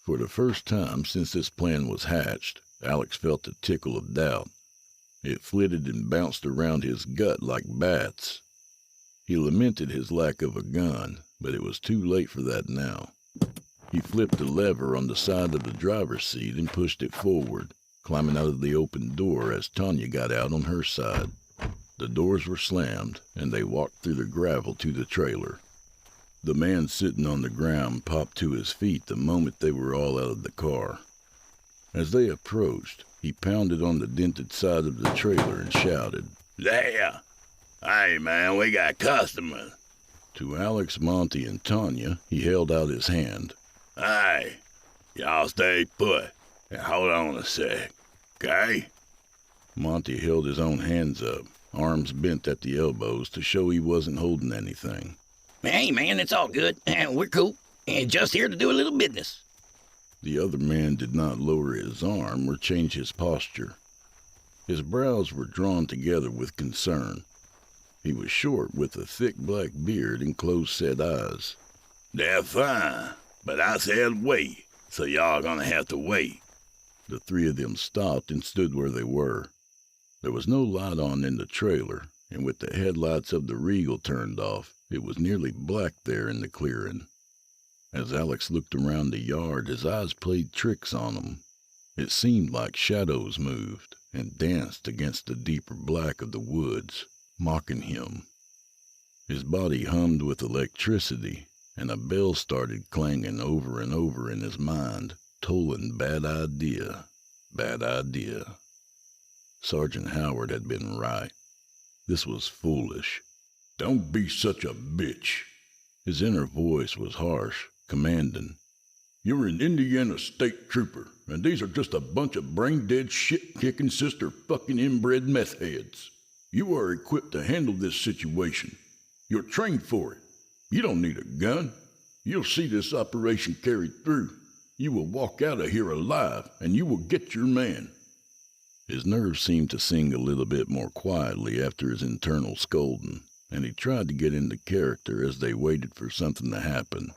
For the first time since this plan was hatched, Alex felt a tickle of doubt. It flitted and bounced around his gut like bats. He lamented his lack of a gun, but it was too late for that now. He flipped the lever on the side of the driver's seat and pushed it forward, climbing out of the open door as Tanya got out on her side. The doors were slammed, and they walked through the gravel to the trailer. The man sitting on the ground popped to his feet the moment they were all out of the car. As they approached, he pounded on the dented side of the trailer and shouted, There! Hey, man, we got customers. To Alex, Monty, and Tanya, he held out his hand. Hey, y'all stay put and hold on a sec, okay? Monty held his own hands up, arms bent at the elbows to show he wasn't holding anything. Hey, man, it's all good. We're cool. Just here to do a little business. The other man did not lower his arm or change his posture. His brows were drawn together with concern. He was short, with a thick black beard and close-set eyes. They're fine, but I said wait, so y'all gonna have to wait. The three of them stopped and stood where they were. There was no light on in the trailer, and with the headlights of the Regal turned off, it was nearly black there in the clearing. As Alex looked around the yard, his eyes played tricks on him. It seemed like shadows moved and danced against the deeper black of the woods, mocking him. His body hummed with electricity, and a bell started clanging over and over in his mind, tolling bad idea, bad idea. Sergeant Howard had been right. This was foolish. Don't be such a bitch. His inner voice was harsh, commanding. You're an Indiana state trooper, and these are just a bunch of brain-dead, shit-kicking, sister-fucking inbred meth heads. You are equipped to handle this situation. You're trained for it. You don't need a gun. You'll see this operation carried through. You will walk out of here alive, and you will get your man. His nerves seemed to sing a little bit more quietly after his internal scolding, and he tried to get into character as they waited for something to happen.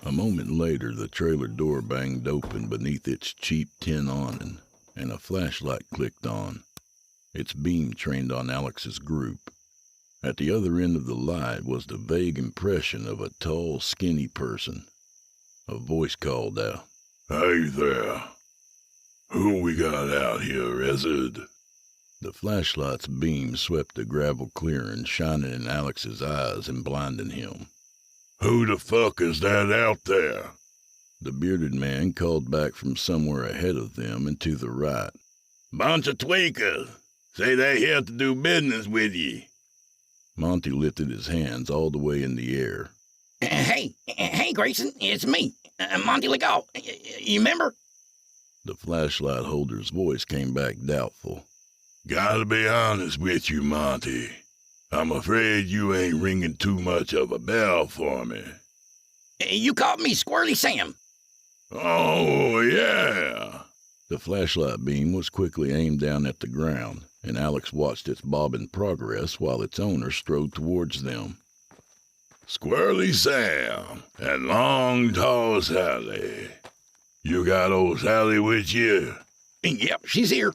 A moment later, the trailer door banged open beneath its cheap tin awning, and a flashlight clicked on. Its beam trained on Alex's group. At the other end of the light was the vague impression of a tall, skinny person. A voice called out, "Hey there. Who we got out here, Izzard?" The flashlight's beam swept the gravel clearing, shining in Alex's eyes and blinding him. "Who the fuck is that out there?" The bearded man called back from somewhere ahead of them and to the right. "Bunch of tweakers. Say they here to do business with ye." Monty lifted his hands all the way in the air. Hey, Grayson, it's me, Monty Legault. You remember? The flashlight holder's voice came back doubtful. "Gotta be honest with you, Monty. I'm afraid you ain't ringing too much of a bell for me." You called me Squirrely Sam. "Oh, yeah." The flashlight beam was quickly aimed down at the ground, and Alex watched its bobbing progress while its owner strode towards them. "Squirrely Sam and Long Tall Sally. You got old Sally with you?" "Yep, she's here."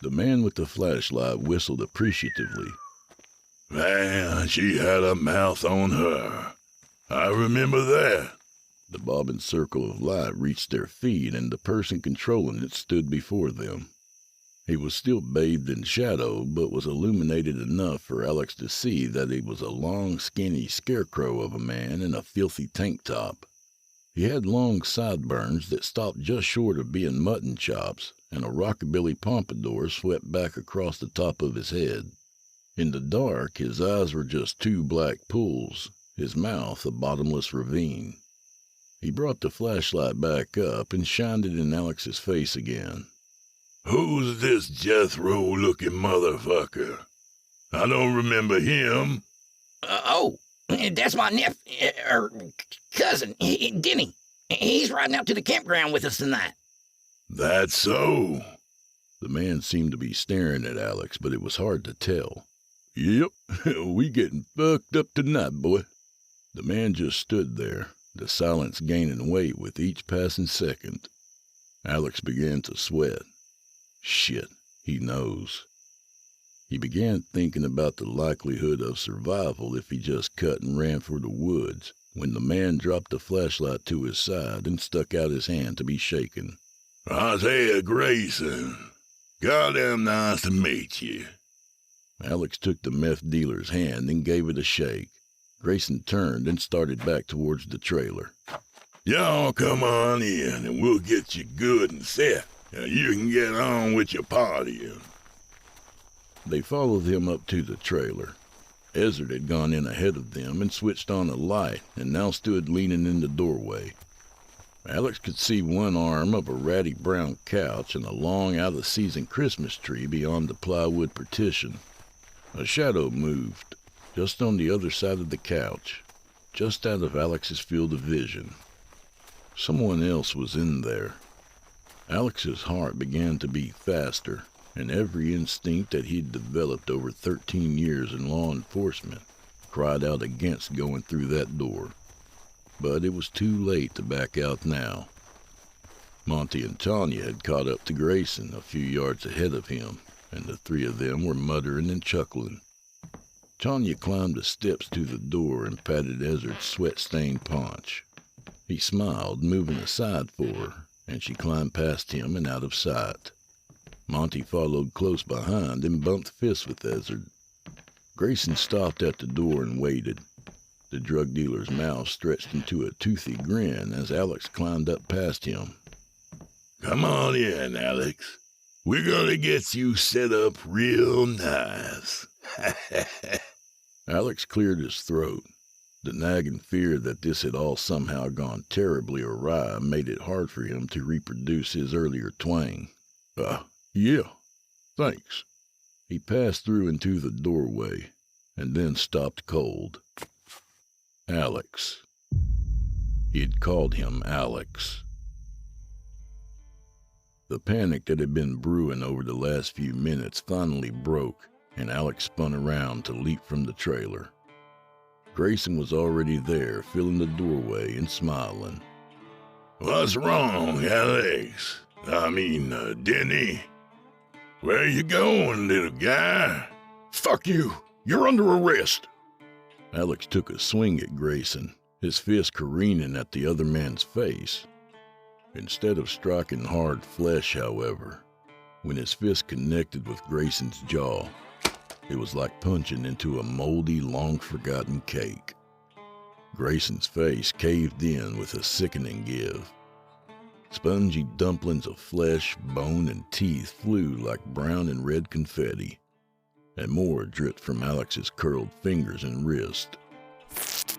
The man with the flashlight whistled appreciatively. "Man, she had a mouth on her. I remember that." The bobbing circle of light reached their feet, and the person controlling it stood before them. He was still bathed in shadow, but was illuminated enough for Alex to see that he was a long, skinny scarecrow of a man in a filthy tank top. He had long sideburns that stopped just short of being mutton chops, and a rockabilly pompadour swept back across the top of his head. In the dark, his eyes were just two black pools, his mouth a bottomless ravine. He brought the flashlight back up and shined it in Alex's face again. "Who's this Jethro-looking motherfucker? I don't remember him." That's my cousin, Denny. He's riding out to the campground with us tonight." "That's so?" The man seemed to be staring at Alex, but it was hard to tell. "Yep, we getting fucked up tonight, boy." The man just stood there, the silence gaining weight with each passing second. Alex began to sweat. Shit, he knows. He began thinking about the likelihood of survival if he just cut and ran for the woods, when the man dropped the flashlight to his side and stuck out his hand to be shaken. "Isaiah Grayson. Goddamn nice to meet you." Alex took the meth dealer's hand and gave it a shake. Grayson turned and started back towards the trailer. "Y'all come on in and we'll get you good and set. You can get on with your partying." They followed him up to the trailer. Izzard had gone in ahead of them and switched on a light and now stood leaning in the doorway. Alex could see one arm of a ratty brown couch and a long out-of-season Christmas tree beyond the plywood partition. A shadow moved, just on the other side of the couch, just out of Alex's field of vision. Someone else was in there. Alex's heart began to beat faster, and every instinct that he'd developed over 13 years in law enforcement cried out against going through that door. But it was too late to back out now. Monty and Tanya had caught up to Grayson a few yards ahead of him, and the three of them were muttering and chuckling. Tanya climbed the steps to the door and patted Izzard's sweat-stained paunch. He smiled, moving aside for her, and she climbed past him and out of sight. Monty followed close behind and bumped fists with Izzard. Grayson stopped at the door and waited. The drug dealer's mouth stretched into a toothy grin as Alex climbed up past him. "Come on in, Alex. We're gonna get you set up real nice." Alex cleared his throat. The nagging fear that this had all somehow gone terribly awry made it hard for him to reproduce his earlier twang. Yeah, thanks. He passed through into the doorway, and then stopped cold. Alex. He had called him Alex. The panic that had been brewing over the last few minutes finally broke, and Alex spun around to leap from the trailer. Grayson was already there, filling the doorway and smiling. What's wrong, Alex? Denny? Where you going, little guy? Fuck you! You're under arrest! Alex took a swing at Grayson, his fist careening at the other man's face. Instead of striking hard flesh, however, when his fist connected with Grayson's jaw, it was like punching into a moldy, long-forgotten cake. Grayson's face caved in with a sickening give. Spongy dumplings of flesh, bone, and teeth flew like brown and red confetti, and more dripped from Alex's curled fingers and wrist.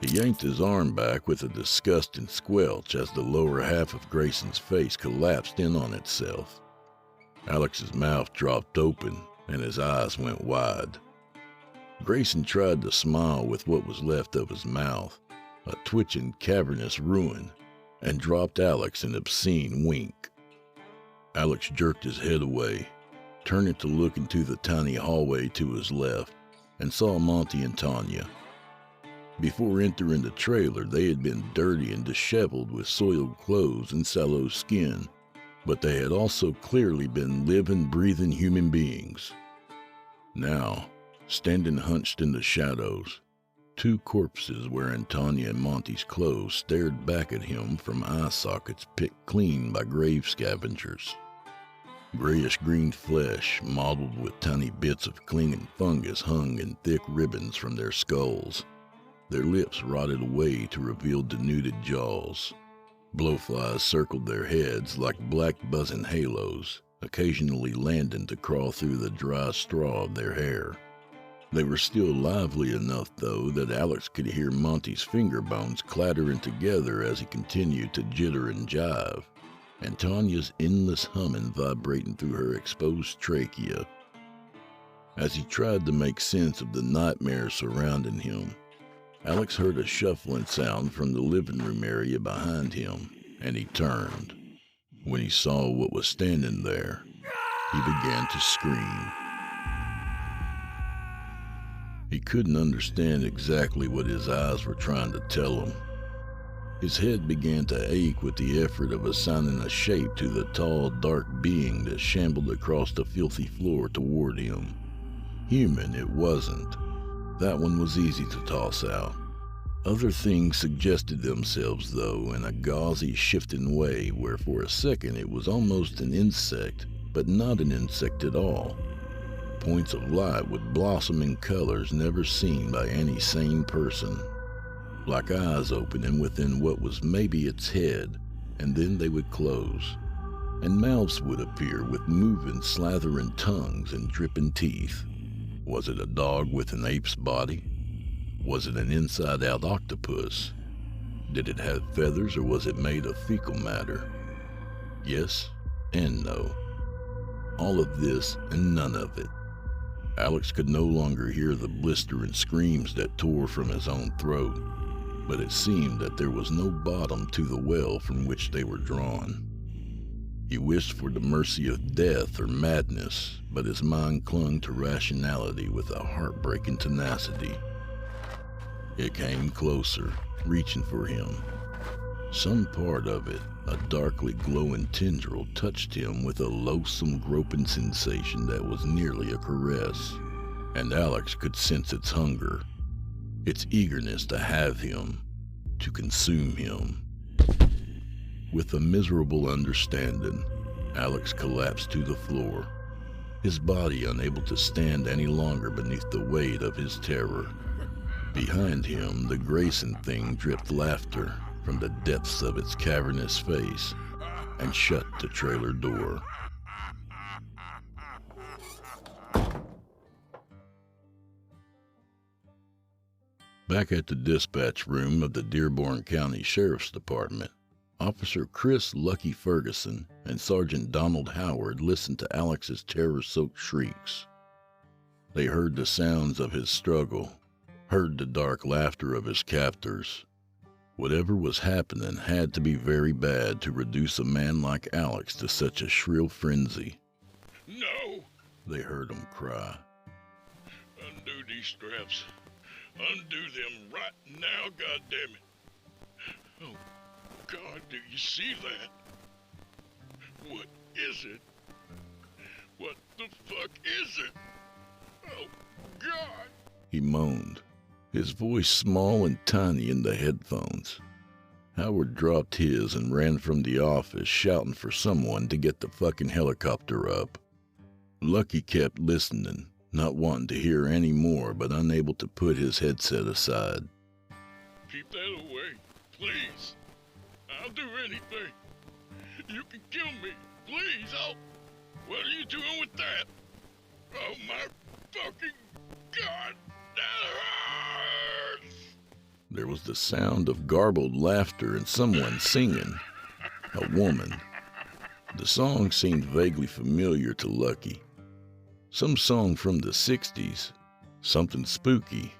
He yanked his arm back with a disgusting squelch as the lower half of Grayson's face collapsed in on itself. Alex's mouth dropped open, and his eyes went wide. Grayson tried to smile with what was left of his mouth, a twitching, cavernous ruin, and dropped Alex an obscene wink. Alex jerked his head away, turning to look into the tiny hallway to his left, and saw Monty and Tanya. Before entering the trailer, they had been dirty and disheveled with soiled clothes and sallow skin, but they had also clearly been living, breathing human beings. Now, standing hunched in the shadows, two corpses wearing Tanya and Monty's clothes stared back at him from eye sockets picked clean by grave scavengers. Grayish-green flesh, mottled with tiny bits of clinging fungus, hung in thick ribbons from their skulls. Their lips rotted away to reveal denuded jaws. Blowflies circled their heads like black buzzing halos, occasionally landing to crawl through the dry straw of their hair. They were still lively enough, though, that Alex could hear Monty's finger bones clattering together as he continued to jitter and jive, and Tanya's endless humming vibrating through her exposed trachea. As he tried to make sense of the nightmare surrounding him, Alex heard a shuffling sound from the living room area behind him, and he turned. When he saw what was standing there, he began to scream. He couldn't understand exactly what his eyes were trying to tell him. His head began to ache with the effort of assigning a shape to the tall, dark being that shambled across the filthy floor toward him. Human it wasn't. That one was easy to toss out. Other things suggested themselves, though, in a gauzy, shifting way where for a second it was almost an insect, but not an insect at all. Points of light with blossoming colors never seen by any sane person. Like eyes opening within what was maybe its head, and then they would close. And mouths would appear with moving, slathering tongues and dripping teeth. Was it a dog with an ape's body? Was it an inside-out octopus? Did it have feathers, or was it made of fecal matter? Yes and no. All of this and none of it. Alex could no longer hear the blistering screams that tore from his own throat, but it seemed that there was no bottom to the well from which they were drawn. He wished for the mercy of death or madness, but his mind clung to rationality with a heartbreaking tenacity. It came closer, reaching for him. Some part of it, a darkly glowing tendril, touched him with a loathsome groping sensation that was nearly a caress, and Alex could sense its hunger, its eagerness to have him, to consume him. With a miserable understanding, Alex collapsed to the floor, his body unable to stand any longer beneath the weight of his terror. Behind him, the Grayson thing dripped laughter from the depths of its cavernous face and shut the trailer door. Back at the dispatch room of the Dearborn County Sheriff's Department, Officer Chris Lucky Ferguson and Sergeant Donald Howard listened to Alex's terror-soaked shrieks. They heard the sounds of his struggle, heard the dark laughter of his captors. Whatever was happening had to be very bad to reduce a man like Alex to such a shrill frenzy. No! They heard him cry. Undo these straps. Undo them right now, goddammit. Oh, God, do you see that? What is it? What the fuck is it? Oh, God! He moaned, his voice small and tiny in the headphones. Howard dropped his and ran from the office, shouting for someone to get the fucking helicopter up. Lucky kept listening, not wanting to hear any more, but unable to put his headset aside. Keep that away, please. I'll do anything. You can kill me, please. Oh, what are you doing with that? Oh, my fucking God, that hurts! There was the sound of garbled laughter and someone singing. A woman. The song seemed vaguely familiar to Lucky. Some song from the 60s. Something spooky.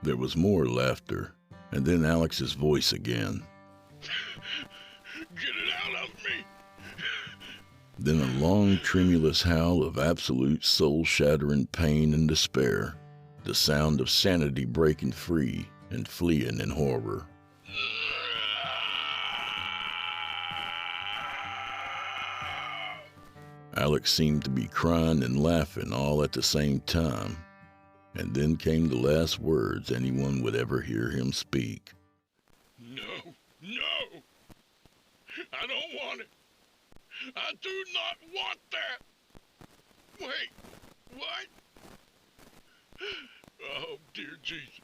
There was more laughter, and then Alex's voice again. Get it out of me! Then a long, tremulous howl of absolute soul-shattering pain and despair. The sound of sanity breaking free and fleeing in horror. Alex seemed to be crying and laughing all at the same time, and then came the last words anyone would ever hear him speak. No, no! I don't want it! I do not want that! Wait, what? Oh, dear Jesus.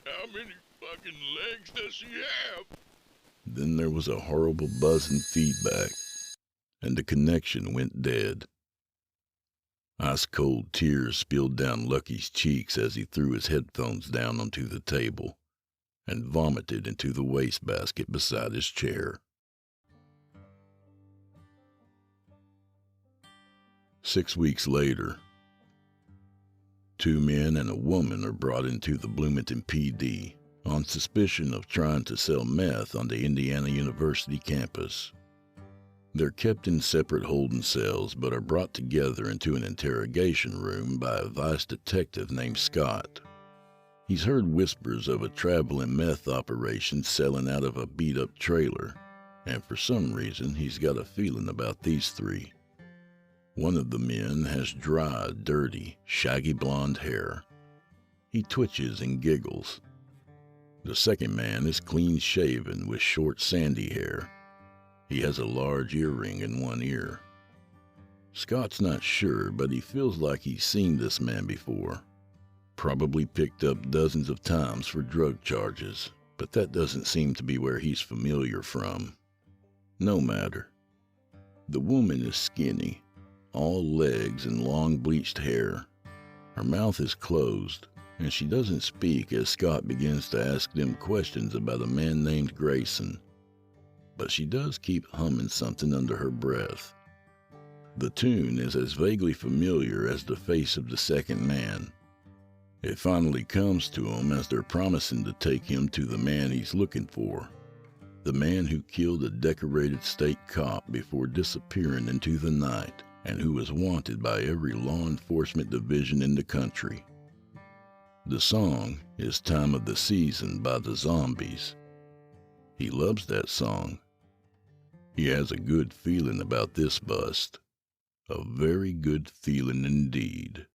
How many fucking legs does she have? Then there was a horrible buzzing feedback, and the connection went dead. Ice-cold tears spilled down Lucky's cheeks as he threw his headphones down onto the table and vomited into the wastebasket beside his chair. 6 weeks later, 2 men and a woman are brought into the Bloomington PD on suspicion of trying to sell meth on the Indiana University campus. They're kept in separate holding cells but are brought together into an interrogation room by a vice detective named Scott. He's heard whispers of a traveling meth operation selling out of a beat-up trailer, and for some reason he's got a feeling about these 3. One of the men has dry, dirty, shaggy blonde hair. He twitches and giggles. The second man is clean-shaven with short, sandy hair. He has a large earring in one ear. Scott's not sure, but he feels like he's seen this man before. Probably picked up dozens of times for drug charges, but that doesn't seem to be where he's familiar from. No matter. The woman is skinny, all legs and long bleached hair. Her mouth is closed, and she doesn't speak as Scott begins to ask them questions about a man named Grayson. But she does keep humming something under her breath. The tune is as vaguely familiar as the face of the second man. It finally comes to him as they're promising to take him to the man he's looking for. The man who killed a decorated state cop before disappearing into the night, and who is wanted by every law enforcement division in the country. The song is Time of the Season by the Zombies. He loves that song. He has a good feeling about this bust. A very good feeling indeed.